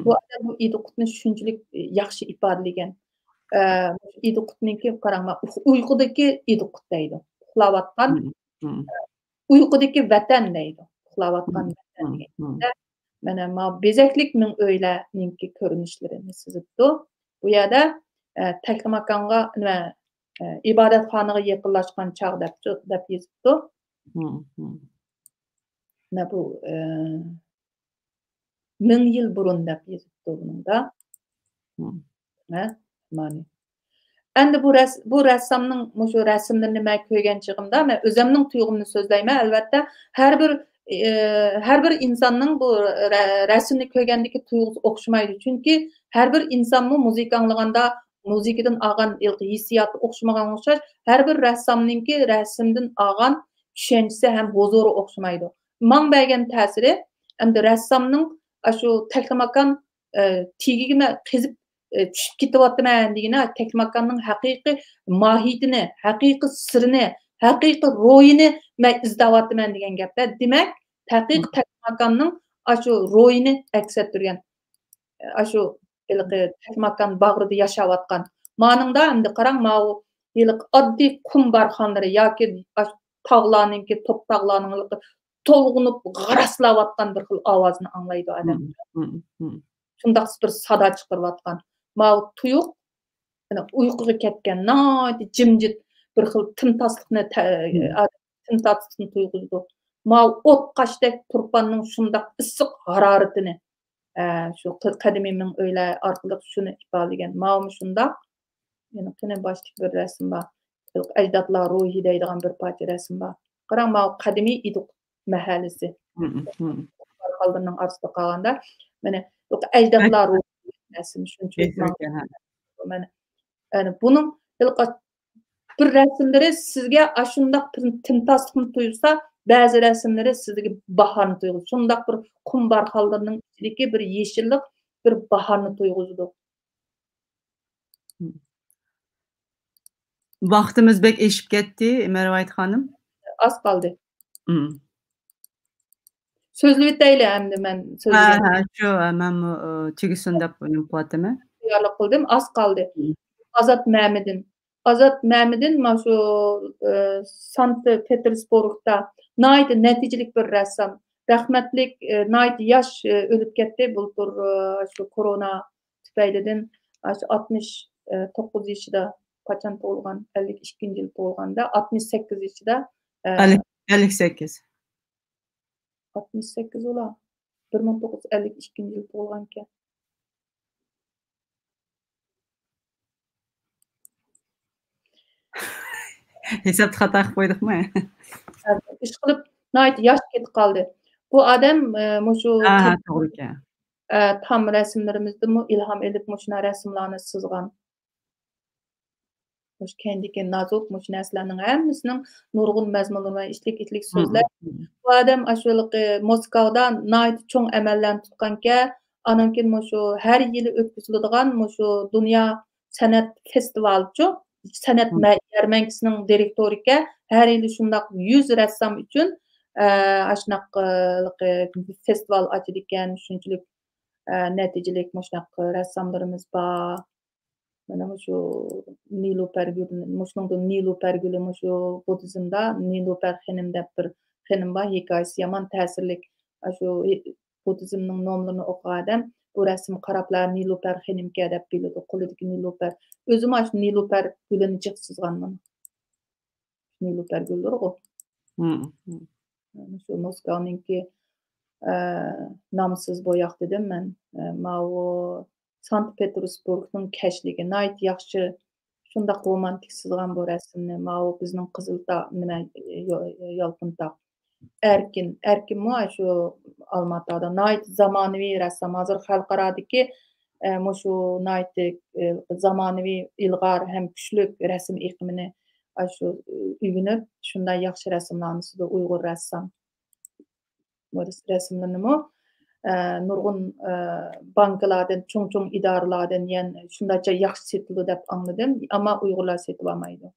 bu odam bu idiqutni shunchalik yaxshi ifodalagan. Idiqutniki qarang, uyqudagi idiqut deydi. Uxlayotgan Uykudaki vatan deydi. Uxlayotgan vatan degende. Mana ma bezeklik min öyleninki görünüşlerini sizipdi. Bu yerda Taklimakanga nima ibodatxonaga yaqinlashgan chaq deb yozibdi. Ne bu 1000 yıl burun deb yozibdi buningda. Mani. Endi bu rassamning mushu rasmlarini men ko'rgan chig'imda men o'zimning tuyg'umni so'zlayman. Albatta har bir insonning bu rasmni ko'rgandagi tuyg'usi o'xshamaydi. Chunki har bir insonmi muzika anglaganda muzikadan olgan hissiyoti o'xshamagan o'xshash, har bir rassomninki rasmdan olgan tushunchasi ham huzuri o'xshamaydi. Men bergan ta'siri endi rassomning shu Taklimakan tigiga qizib tushib ketyapman degani Taklimakanning haqiqiy mohiyatini, haqiqiy sirini, haqiqiy ro'yini men izlayapman degan gapda. Demak, haqiqiy Taklimakanning shu ro'yini aks ettirgan. Shu Taklimakan bag'rida yashayotgan. Maningda endi qarang, mau oddiy qum barxanlari yoki tog'larninki, top tog'larning to'lg'inib g'araslayotgan bir xil ovozni anglaydi odam. Shundoq bir sada chiqarayotgan. Mau tuyuq uyquga ketgan, jimjit bir xil timtaslikni tuyg'izdi. Mau o't qashdek turpanning shundoq issiq haroratini shu qadimiyning o'ylar orqali shuni ifodalagan. Mau shundoq yana qani boshqa bir rasm bor. Ajdodlar ruhi deydigan bir parcha rasm bor. Qarang, mau qadimiy idiq mahallasi. Qoldirning orasida qolganda mana ajdodlar ruhi rasm shunchalik mana bunun bir rasmlari sizga shundoq timtaslikni tuyursa, ba'zi rasmlari sizga bahorni tuyg'izadi. Shundoq bir qum barxanlarining ichidagi bir yeshillik bir bahorni tuyg'izadi. Vaqtimiz bek eshib ketdi, Mervayt xonim. Az qoldi. So'zlab o'tayli endi men so'zga. Shu men tugusin deb o'ylayapman. Tayyorlik qildim, az qoldi. Azat Ma'midin shu Sankt-Petersburgda nayt naticelik bir ressam. Rahmetlik nayt yosh o'lib ketdi bultur shu korona tufaylidan 69 yoshida qachon tug'ilgan? 52-yil tug'ilganda 68 yoshida 58. 68 ola. 1952-yil tug'ilgan ekan. Hesapni xato qilib qo'ydikmi? Ish qilib nayt yosh ketib qoldi. Bu odam shu to'g'ri ekan. tam rasmlarimizda ilhom elib shuna rasmlarni sizgan. Kendiki nazuk narsalarning hammasining nurg'un mazmunlar va ishlik so'zlar. Bu odam ashulaqi Moskvada nayt cho'ng amallarni tutganka, anonkin shu har yili o'tkaziladigan shu dunyo san'at festivali san'at yarmankasining direktoriga har yili shundoq 100 rassom uchun shunaqa festival ochadi ekan. Shunchalik natijalik shunaqa rassomlarimiz bor. Mana shu Nilufar guli shu buddizmda Nilufar xonim deb bir xonim bor, hikoyasi yomon ta'sirlik. Shu buddizmning nomlarini o'qigan odam bu rasm qarablar Nilufar xonimga deb biladi. Qo'lidagi Nilufar. O'zim shu Nilufar gulini jiq sizganman. Nilufar gullar-ku. Shu Moskvaninki nomsiz bo'yoq dedim men. Mau Sankt-Petersburgning kashligi nayt yaxshi shundoq romantik sizgan bu rasmni. Mau bizning Qizilta nima Yolqinta erkin shu Olmaotada nayt zamonaviy rassom. Hozir xalqarodagi shu nayt zamonaviy ilg'or ham kuchli rasm iqlimini shu uyg'unib shunday yaxshi rasmlarni sizda Uyg'ur rassom. Bu rasmlarni nurg'un bankalardan, cho'ng idoralardan yana shundacha yaxshi setildi deb angladim, ammo Uyg'urlar setib olmaydi.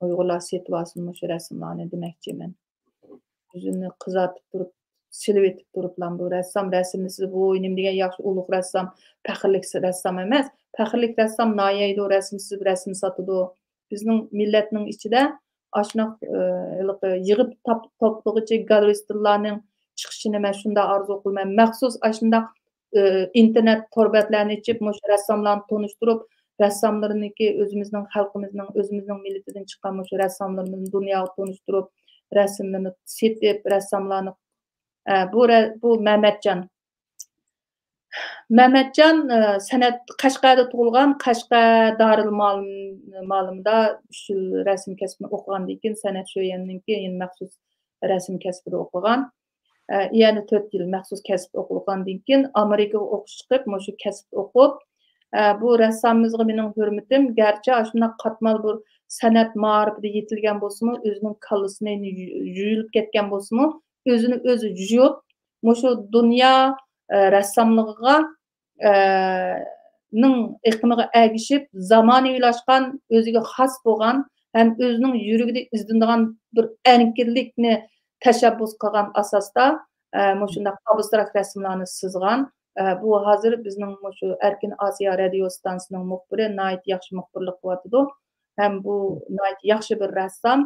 Uyg'urlar setib olsin shu rasmlarni demoqchiman. Yuzini qizartib turib, silib etib turiblar bu rasmni siz bu nim degan yaxshi ulug' rassom, faxrlik rassom emas. Faxrlik rassom noyaydi rasm siz rasm sotadi. Bizning millatning ichida aşnaq yığıp toplığıcı galeristlarning chiqishini men shunda arzu qilman. Maxsus aşndaq internet torbetlerini içip, mush rassamlarni tonuşturup, rassamlarniki özümüzning xalqimizning, özümüzning milletidan chiqqan mush rassamlarimizni dunyoga tonuşturup, rasmlarini setib, rassamlarni bu Mehmetcan san'at Qashqarda tug'ilgan, Qashqar Darul Ma'lumda 3 yil rasm kasbini o'qigandan keyin san'at sho'yandan keyin maxsus rasm kasbida o'qigan. Yani 4 yil maxsus kasb o'qigandan keyin Amerikaga o'qish chiqib, shu kasb o'qib, bu rassamimizga mening hurmatim, garchi shuna qatmal bir san'at ma'rifida yetilgan bo'lsa-mu, o'zining kallasini yuyilib ketgan bo'lsa-mu, o'zini o'zi yuyib, shu dunyo rassamligiga ning iqimiga ergishib, zamonaviylashgan, o'ziga xos bo'lgan, ham o'zining yuragida izlanadigan bir erkinlikni tashabbus qilgan asosda shunday abstrakt rasmlarni chizgan. Bu hozir bizning shu Erkin Osiyo radio stansiyasining muxbiri, nihoyat yaxshi muxbirlik qilyapti. Ham bu nihoyat yaxshi bir rassom.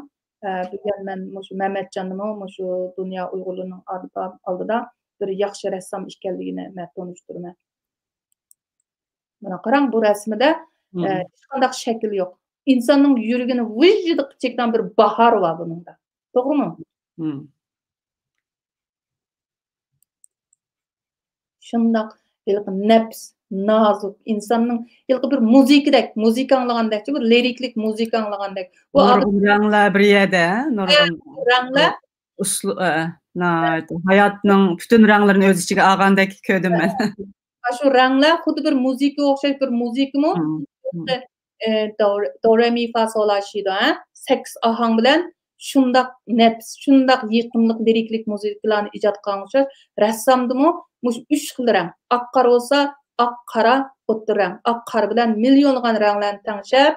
Bugun men shu Mehmetcanni shu dunyo Uyg'urlarining oldida bir yaxshi rassom ekanligini men tonishtiraman. Mana qarang, bu rasmida hech qanday shakl yo'q. İnsanning yuragini vijjidiq chekdan bir bahor bor buningda. To'g'rimi? Shundaq nafs, nazuk, insanning bir muzika anglagandek, bir liriklik muzika anglagandek. Bu nurg'unlar bir yerda, ranglar hayotning butun ranglarini o'z ichiga olgandek ko'rdim men. Shu ranglar xuddi bir muzika o'xshash bir muzikami? Do re mi fa sol la si do, 8 ohang bilan shundaq nafs, shundaq yiqimliq liriklik muzikalarni ijod qilgan o'xshash. Rassamdimi mush 3 xil rang. Oq qora bo'lsa, oq qora, o'tir rang. Oq qora bilan millionlagan ranglarni tangshab,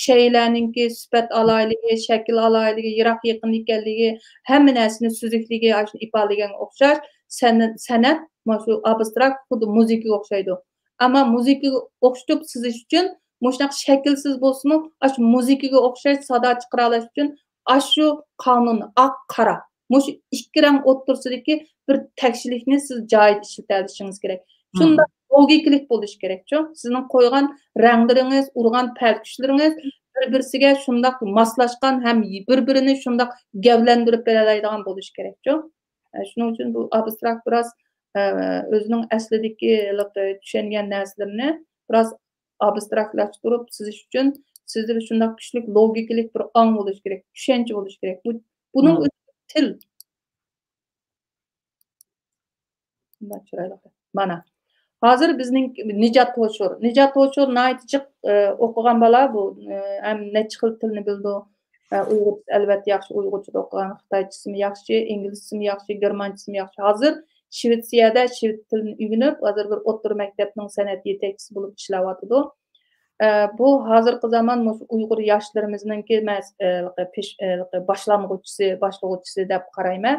şeylarninki sifat alayligi, shakl alayligi, yiroq yaqin ekanligi, hamma narsani suzukligi ifodalagan o'xshash. San'at shu abstrakt xuddi muzikaga o'xshaydi. Ammo muzikaga o'xshatib sizish uchun shunaqa shaklsiz bo'lsa-mu, shu muzikaga o'xshash sado chiqara olish uchun shu qonun oq qora, shu ikki rang o'rtasidagi bir takshilikni siz joyida ishlatishingiz kerak. Shunda logiklik bo'lish kerak-ku. Sizning qo'ygan ranglaringiz, urgan perkushlaringiz bir-birisiga shundaq moslashgan, ham bir-birini shundaq gavlandirib beradigan bo'lish kerak-ku. Shuning uchun bu abstrakt biroz o'zining aslidagi tushungan narsalarini biroz abstraktlashtirib sizish uchun sizda shundaq kuchli logikalik bir ong bo'lish kerak, tushuncha bo'lish kerak. Buning til. Mana hozir bizning Nijat To'shur naytichiq o'qigan bola bu, ham necha xil tilni bildi. Uyg'ur albatta yaxshi, Uyg'urcha o'qigan, Xitoychisimi yaxshi, inglizchisimi yaxshi, germanchisimi yaxshi. Hozir Shvetsiyada shved tilini o'rganib, hozir bir o'rta maktabning san'at yetakchisi bo'lib ishlayapti. Bu hozirgi zamon Uyg'ur yoshlarimizninki boshlang'uvchisi deb qarayman.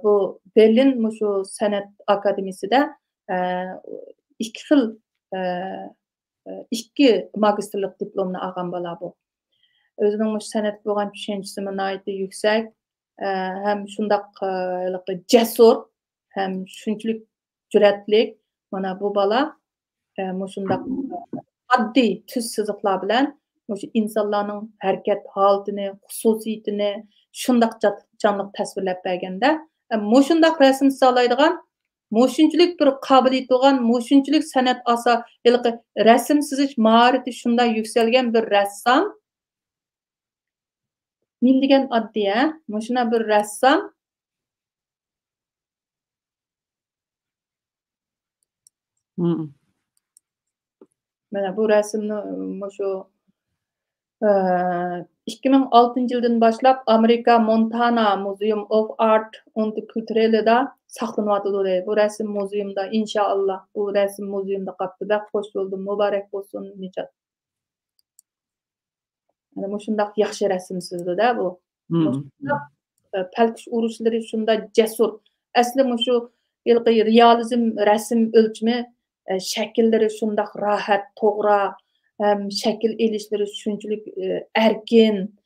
Bu Berlin shu san'at akademiyasida 2 xil 2 magistrlik diplomini olgan bola bu. O'zining san'at bo'lgan tushunchasi nihoyatda yuksak, ham shundaq jasur, ham shunchalik jur'atlik. Mana bu bola shundaq oddiy tuz siziqlar bilan insonlarning harakat holatini, xususiyatini shundaq jonliq tasvirlab berganda, shundaq rasm solaydigan, shunchalik bir qobiliyati bo'lgan, shunchalik san'at rasm sizish mahorati shunday yuksalgan bir rassom. Nim degan oddiy, shuna bir rassom mana bu rasmni shu 2006-yildan boshlab Amerika Montana Museum of Art und Kulturelida saqlanayotdi. Bu rasm muzeumda inshaalloh, bu rasm muzeumda qoldi. Xo'sh bo'ldim, muborak bo'lsin Nijat. Mana shundaq yaxshi rasm sizda bu. Palkish urushlari shunda jasur. Asli shu realizm rasm o'lchimi şekilleri şundaq rahat, toğra, şekil elişleri şunçilik erkin,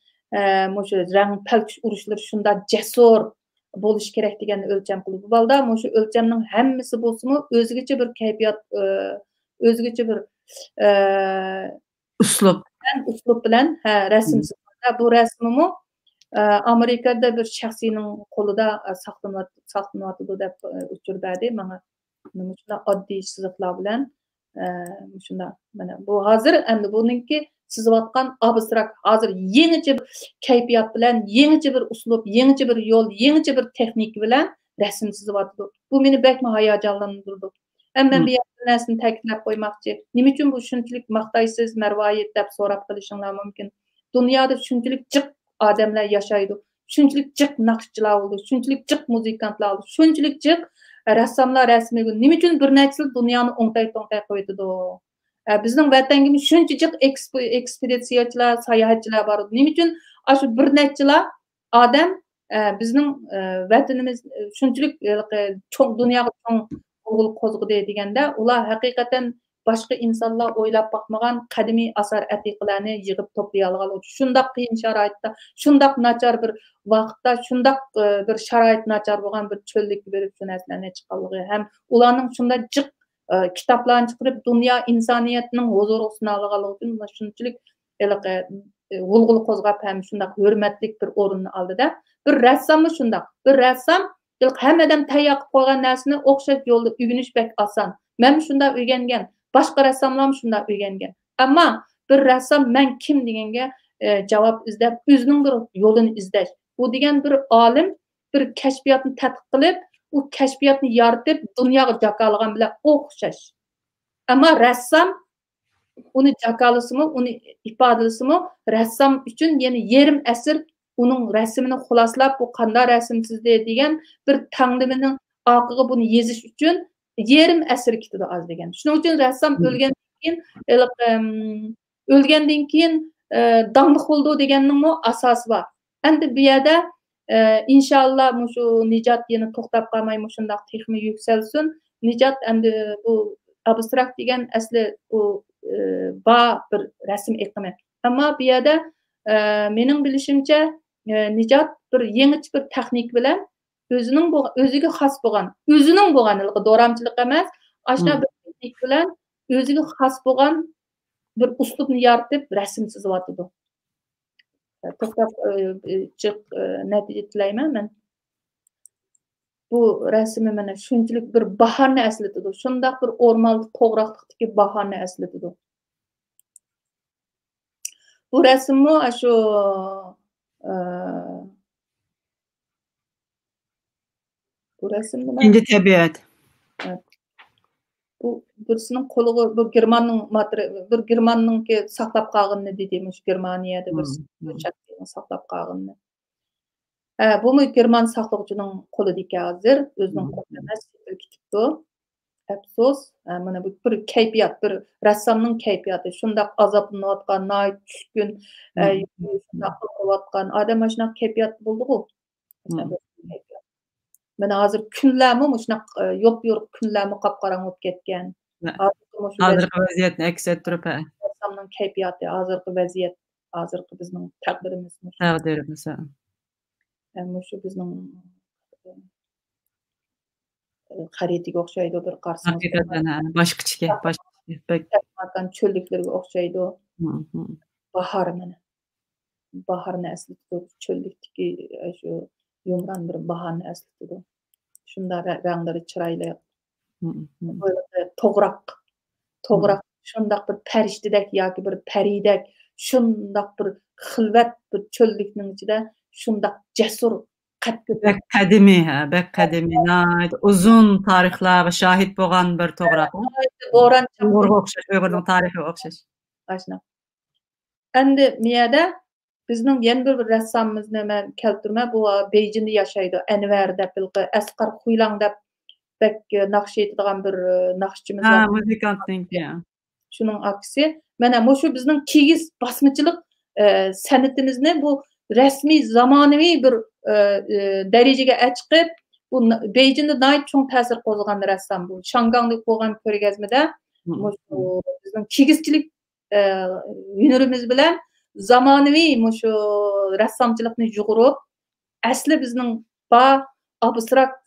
şu rang palç uruşları şunda cesur boluş kerak degan ölçem qilib. Bu balda şu ölçemning hammasi bo'lsa-mu, o'zgacha bir kayfiyat, o'zgacha bir uslub bilan rasm chizmoqda. Bu rasmimi Amerikada bir shaxsiyning qo'lida saqlanayotdi deb uchur berdi menga. Shunda oddiy chiziqlar bilan shunda mana bu hozir endi buningki chizayotgan abstrakt hozir yangicha bir kayfiyat bilan, yangicha bir uslub, yangicha bir yo'l, yangicha bir texnik bilan rasm chizayotdi. Bu meni bakma hayajonlantirdi. Men bir narsani ta'kidlab qo'ymoqchi. Nima uchun bu shunchalik maqtaysiz, marvoyat deb so'rab qilishinglar mumkin. Dunyoda shunchalik jiq odamlar yashaydi. Shunchalik jiq naqshchilar bo'ldi, shunchalik jiq muzikantlar bo'ldi, shunchalik jiq rassomlar rasmiga nima uchun bir necha yil dunyoni o'ngtay qo'ydi. Bizning vatangimiz shuncha jiq ekspeditsiyachilar, sayohatchilar bor. Nima uchun shu bir necha odam bizning vatanimiz shunchalik cho'ng dunyoga cho'ng qo'zg'adi deganda, ular haqiqatan boshqa insonlar o'ylab boqmagan qadimiy asar atiqalarni yig'ib to'play olgan. Shundoq qiyin sharoitda, shundoq nachar bir vaqtda, shundoq bir sharoit nachar bo'lgan bir cho'llikka berib shu narsalarni chiqqanligi ham ularning shunday jiq kitoblarni chiqarib dunyo insoniyatining huzuriga olgan uchun shunchalik g'ulg'ul qo'zg'ab ham shundoq hurmatli bir o'rinni oldida. Bir rassommi shundoq. Bir rassom hammadan tayyor qilib qo'ygan narsani o'xshash yo'lda o'rganish bek oson. Men shunday o'rgangan. Başqa rassamlar shunday o'rgangan. Ammo bir rassom men kim deganga javob izlab, o'zining bir yo'lini izlash. Bu degan bir olim bir kashfiyotni tadqiq qilib, u kashfiyotni yoritib dunyoga jakalagan bilan o'xshash. Ammo rassom uni jakalasimi, uni ifodalasimi, rassom uchun yana yarim asr uning rasmini xuloslab, bu qanday rasm chizdi degan bir tanlimining oqiga buni yezish uchun yerim asr ketadi az degan. Shuning uchun rassom o'lgandan keyin danglik bo'ldi deganning asosi bor. Endi bu yerda inshaalloh shu Nijot yana to'xtab qolmay shundoq texmi yuksalsin. Nijot endi bu abstrakt degan asli u bir rasm iqimi. Ammo bu yerda mening bilishimcha Nijot bir yangicha bir texnik bilan o'ziga xos bo'lgan, do'ramchilik emas, ashna bir texnik bilan o'ziga xos bo'lgan bir uslubni yoritib rasm chizyapti. To'xtab chiq natija tilayman men. Bu rasmi mana shunchalik bir bahorni eslatadi. Shundoq bir o'rmonlik to'g'raqlikdagi bahorni eslatadi. Bu rasmni shu bu rasm nima? Endi tabiat. Bu birisinin qo'liga bir Germanninki saqlab qolganini deymiz, Germaniyada bir saqlab qolganini. Bu German saqlovchining qo'lidagi hozir o'zining qo'lida emas, ketibdi. Afsus, mana bu bir kayfiyat, bir rassomning kayfiyati. Shundoq azoblanayotgan, noit tushkun, shundoq qilayotgan odam mana shunaqa kayfiyat bo'ldi-ku. Mana hozir kunlarmi shunaqa yo'q-yo'q kunlarmi qop-qorong bo'lib ketgan. Hozirgi vaziyatni aks ettirib, rassomning kayfiyati, hozirgi vaziyat, hozirgi bizning taqdirimiz. Taqdirimiz. Shu bizning xaritaga o'xshaydi bir qarsangiz. Haqiqatan boshqacha, cho'lliklarga o'xshaydi. Bahor mana. Bahorni eslatadi, cho'llikdagi shu yumron bir bahorni eslatadi. Shunda ranglari chiroyli. To'g'roq, shundoq bir farishtadek yoki bir paridek, shundoq bir xilvat bir cho'llikning ichida shundoq jasur bek qadimiy, uzun tarixlar va shahid bo'lgan bir to'g'roq. Bo'ron o'xshash, Uyg'urning tarixiga o'xshash. Ashna. Endi miyada bizning yana bir rassomimizni men keltirma, bu Beyjingda yashaydi. Anvar deb Asqar Xuylang deb bek naqsh etadigan bir naqshchimiz bor. Muzikantning. Shuning aksi. Mana shu bizning kigiz basmachilik san'atimizni bu rasmiy zamonaviy bir darajaga chiqib, bu Beijing'de nayt çoğun təsir qo'zg'agan rəssam bu. Şangang'da bo'lgan ko'rgazmada bizning kigizchilik hünürimiz bilan zamonaviy shu rassomchilikni yug'urib, asli bizning abstrakt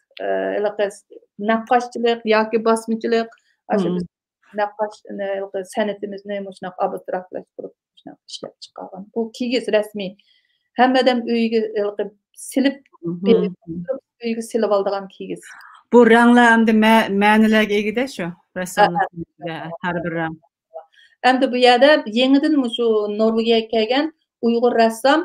naqqoshchilik yoki bosmachilik, shu biz naqqosh san'atimizni shunaqa abstraktlashtirib shunaqa ishlab chiqargan. Bu kigiz rasmiy. Hammadan uyiga silib uyiga silib oldigan kigiz. Bu ranglar hamda ma'nilarga egada shu rassomlikda har bir rang. Endi bu yerda yangidan shu Norvegiyaga kelgan Uyg'ur rassom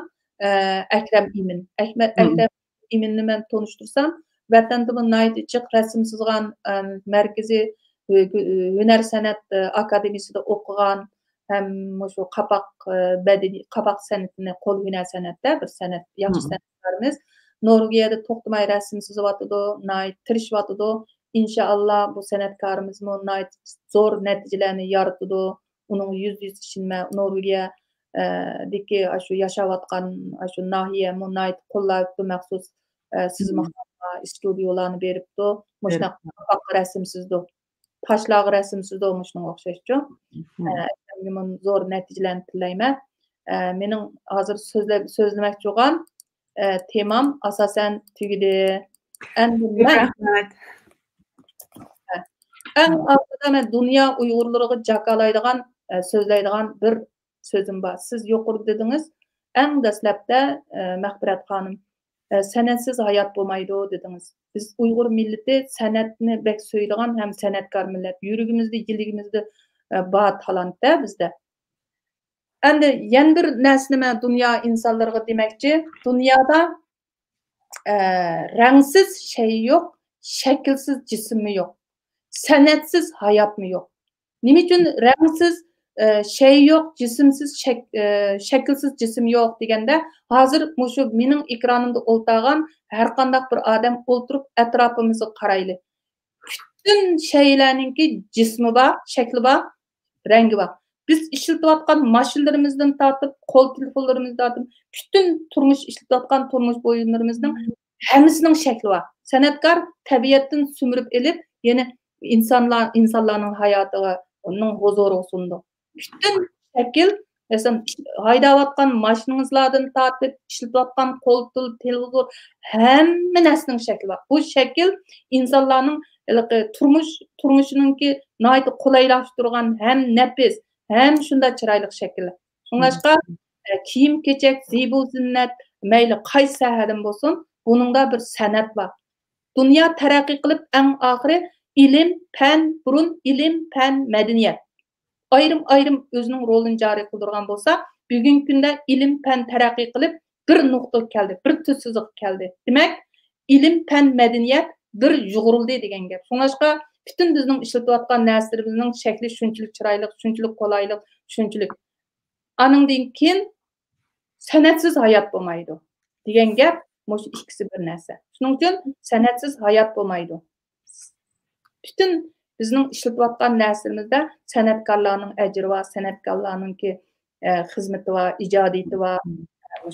Akram Imin. Akram Iminni men tanishtirsam, vatanda bu naydichiq rasm chizgan, markaziy hunar san'at akademiyasida o'qigan, ham shu qapoq san'atini qo'l hunar san'atda bir san'at, yaxshi san'atlarimiz Norvegiyada to'xtamay rasm chizyotidi, tirishyotidi. İnşallah bu san'atkorimiz zo'r natijalarni yoritadi. Uning yüz ishini Norvegiyadagi shu yashayotgan shu nahiya qo'llaydi, maxsus sizmoqlarga studiyalarni beribdi. Shunaqa rasm chizdi. Taşlar rasm chizdi, shunga o'xshashchi. Zo'r natijalarni tilayman. Mening hozir so'zlamoqchi bo'lgan temam asosan tugidi. Eng ortada men dunyo Uyg'urlariga jakalaydigan, so'zlaydigan bir so'zim bor. Siz yuqori dedingiz, eng dastlabda Mahbirat xonim, sanatsiz hayot bo'lmaydi dedingiz. Biz Uyg'ur millati san'atni bek so'ydigan ham san'atkor millat. Yuragimizda, yiligimizda bor talantda bizda. Endi yana bir narsani men dunyo insonlariga demoqchi, dunyoda rangsiz şey yo'q, shaklsiz jismi yo'q. Sanatsiz hayot mı yok? Nima uchun rangsiz şey yo'q, jismsiz shaklsiz jism yo'q deganda, hozir shu mening ekranimda o'ltirgan har qanday bir odam o'ltirib atrofimizga qarayli. Bütün şeylarninki jismi bor, shakli bor, rangi bor. Biz ishlatayotgan mashinalarimizdan tortib, qo'l telefonlarimizdan tortib, bütün turmush ishlatayotgan turmush buyumlarimizning hammasining shakli bor. San'atkor tabiatdan sumirib elib, yana insanların hayatıga, onun huzuru sundu. Bütün şekil, mesela haydayotgan maşiningizlardan tortib, ishlatayotgan qo'l televizor, hamma narsaning shakli bor. Bu shakil insonlarning turmushininki nihoyat qulaylashtirgan, ham nafis, ham shunday chiroyli shakl. Shunga kiyim kechak, zibu zinnat, mayli qaysi sohadan bo'lsin, buningda bir san'at bor. Dunyo taraqqiy qilib, eng oxiri ilim, fen, burun, ilim, fen, medeniyet. Ayrım özünün rolunu cari kıldırgan bolsa, bugün günde ilim, fen terakki kılıp bir nokta geldi, bir tütsüzlük geldi. Demek, ilim, fen, medeniyet bir yuğuruldu degen gap. Sonuçta bütün bizning işletilayotgan narsalarımızın şekli şunçilik chiroyli, şunçilik qolaylik, şunçilik. Anından keyin sanatsiz hayot bo'lmaydi degan gap, mush ikkisi bir narsa. Shuning uchun sanatsiz hayot bo'lmaydi. Bütün bizning ishlatayotgan narsalarımizda san'atkorlarning ajri va san'atkorlarningki xizmati va ijodiyati va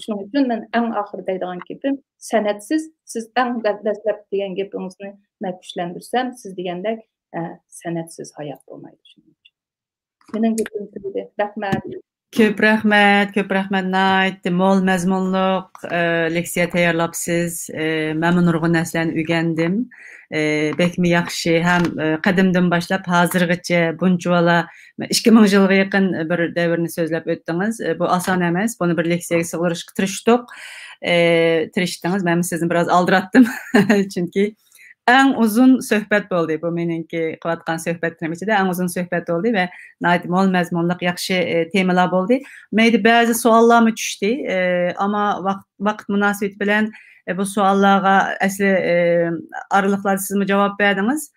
shuning uchun men eng oxirida deydigan gapim, sanatsiz siz eng dastlab degan gapingizni men kuchlantirsam, siz degandek sanatsiz hayot bo'lmaydi. Shuning uchun mening gapim tugadi. Rahmat. Ko'p rahmat Nayt, mo'l mazmunliq leksiya tayyorlabsiz. Men nurg'un narsalarni o'rgandim. Bekmi yaxshi, ham qadimdan boshlab hozirgacha bunchavala 2000 yilga yaqin bir davrni so'zlab o'tdingiz. Bu oson emas. Buni bir leksiyaga sig'dirishga tirishdingiz. Men sizni biroz aldiratdim. Chunki eng uzun suhbat bo'ldi. Bu meningki qilayotgan suhbatlarim ichida eng uzun suhbat bo'ldi va mo'l mazmunliq yaxshi temalar bo'ldi. Mayli ba'zi savollarmi tushdi, ammo vaqt munosabati bilan bu savollarga asli aralıqlarda siz mi javob berdingiz?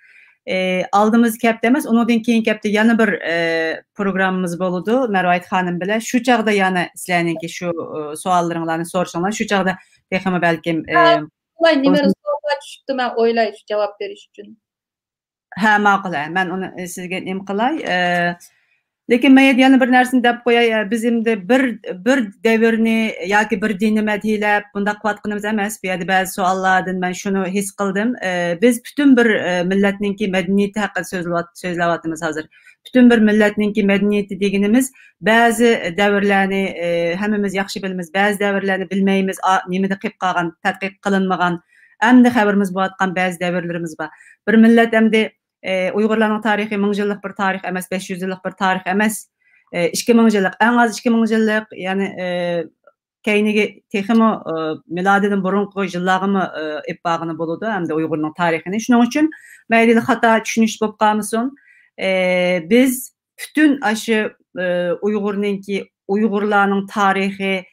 Aldığımız kapta emas, ondan keyin kapta yana bir programımız bo'ladi Marvayit xonim bilan. Shu chaqda yana sizlarninki shu savollaringlarni so'rashinglar, shu chaqda texmi balkim Nimeri sorular tushibdi, men o'ylay shu javob berish uchun. Ha, ma'qul. Men uni sizga nim qilay. Lekin men yana bir narsani deb qo'yay, biz endi bir davrni yoki bir dinni madhilab bundaq qilayotganimiz emas. Bu yerda ba'zi savollardan men shuni his qildim. Biz butun bir millatninki madaniyati haqida so'zlayapmiz hozir. Butun bir millatninki madaniyati deganimiz ba'zi davrlarni hammamiz yaxshi bilamiz, ba'zi davrlarni bilmaymiz, nimada qilib qolgan, tadqiq qilinmagan, endi xabarimiz bo'layotgan ba'zi davrlarimiz bor. Bir millat endi Uyg'urlarning tarixi 1000 yillik bir tarix emas, 500 yillik bir tarix emas. 2000 yillik, eng az 2000 yillik, ya'ni keyingi texmi milodidan burungi yillarimi epbag'ini bo'ladi hamda Uyg'urning tarixini. Shuning uchun mayli xato tushunish bo'lib qolmasin. Biz bütün aşı Uyg'urlarning tarixi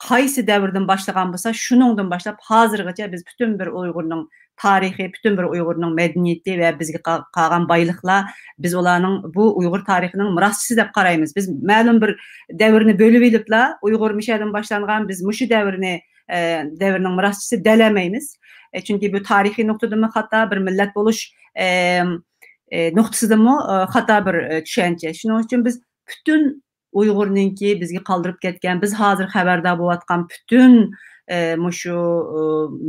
qaysi davrdan başlagan bo'lsa, shuningdan boshlab hozirgacha biz bütün bir Uyg'urning tarixi, bütün bir Uyg'urning madaniyati va bizga qolgan boyliqlar, biz ularning bu Uyg'ur tarixining miraschisi deb qaraymiz. Biz ma'lum bir davrni bo'lib oliblar, Uyg'ur mishadan boshlangan, biz mushu davrning miraschisi delamaymiz. Chunki bu tarixiy nuqtadan hatto bir millat bo'lish nuqtasidan xato bir tushuncha. Shuning uchun biz bütün Uyg'urninki bizga qoldirib ketgan, biz hozir xabardor bo'layotgan bütün mushu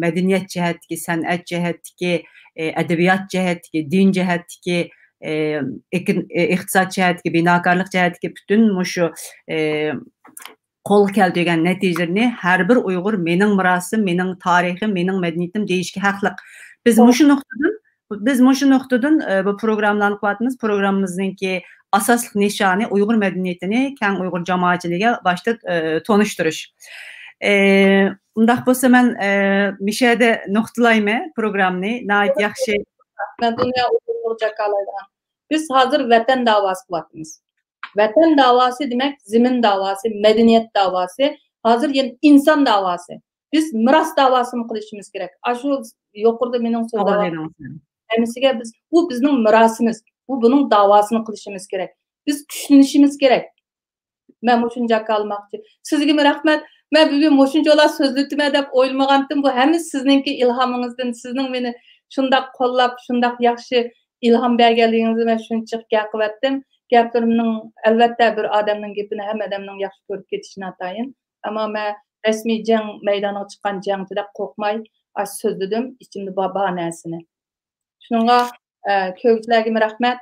madaniyat jihatdagi, san'at jihatdagi, adabiyot jihatdagi, din jihatdagi, iqtisod jihatdagi, binokorlik jihatdagi bütün mushu qo'lga keltirgan natijalarni har bir Uyg'ur mening mirosim, mening tarixim, mening madaniyatim deyishga haqliq. Biz mushu nuqtadan bu programlarni qilyapmiz. Programımızınki asaslık nişanı Uyg'ur madaniyatini keng Uyg'ur jamoatchiligiga başta tonishtirish. Undaq bo'lsa men mishada nuqtalayman programni. Nayt yaxshi. Ben dünya Uyg'urcha qalaydigan. Biz hozir vatan davası qilyapmiz. Vatan davası demek zimin davası, medeniyet davası, hozir insan davası. Biz miras davasını qilishimiz kerak. Ashu yuqorida mening so'zlarim. Emisiga biz bu bizning mirasimiz. Bunun davasını qilishimiz kerak. Biz kuchlanishimiz kerak. Men shuncha qolmoqchi. Sizga rahmat. Men bugun shunchalar so'zlatma deb o'ylamagandim. Bu hamma sizningki ilhomingizdan, sizning meni shundoq qo'llab, shundoq yaxshi ilhom berganligingizni men shuncha gapirdim. Gaplarimning albatta bir odamning gapini hamma odamning yaxshi ko'rib ketishini atayin. Ammo men rasmiy jang maydoniga chiqqan jangda qo'rqmay so'zladim ichimda bor narsani. Shunga ko'pchilarga rahmat.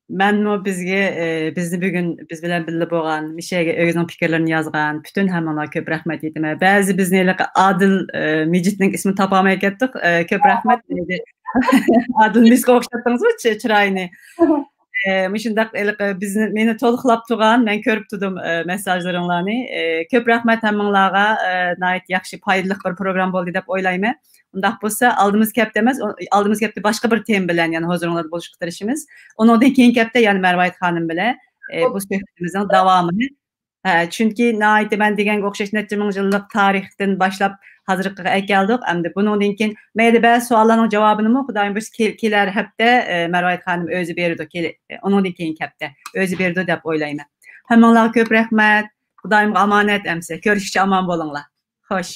Men bizni bugun biz bilan birga bo'lgan, mishaga o'zining fikrlarini yozgan, bütün hammalarga ko'p rahmat aytaman. Ba'zi bizni Adil Mijitning ismini topolmay ketdik. Ko'p rahmat. Adil Mijitga o'xshatdingiz-ku chiroyini. Shundaq meni to'liqlab turgan, men ko'rib turdim mesajlaringlarni. Ko'p rahmat hammanglarga. Nayt yaxshi foydali bir program bo'ldi deb o'ylayman. Undaq bo'lsa, aldığımız hafta emas, aldığımız hafta boshqa bir tema bilan, ya'ni huzuringizda bo'lishga tirishimiz. Undan keyingi hafta, ya'ni Marvayit xonim bilan bu suhbatimizning davomini. Chunki nayt men deganga o'xshash necha ming yillik tarixdan boshlab hozirga keldik. Endi bundan keyin mayli ba'zi savollarning javobini xudoyim biz kelar hafta Marvayit xonim o'zi berdi, undan keyingi hafta o'zi berdi deb o'ylayman. Hammanglarga ko'p rahmat. Xudoyimga omonat amsa. Ko'rishishcha omon bo'linglar. Xo'sh.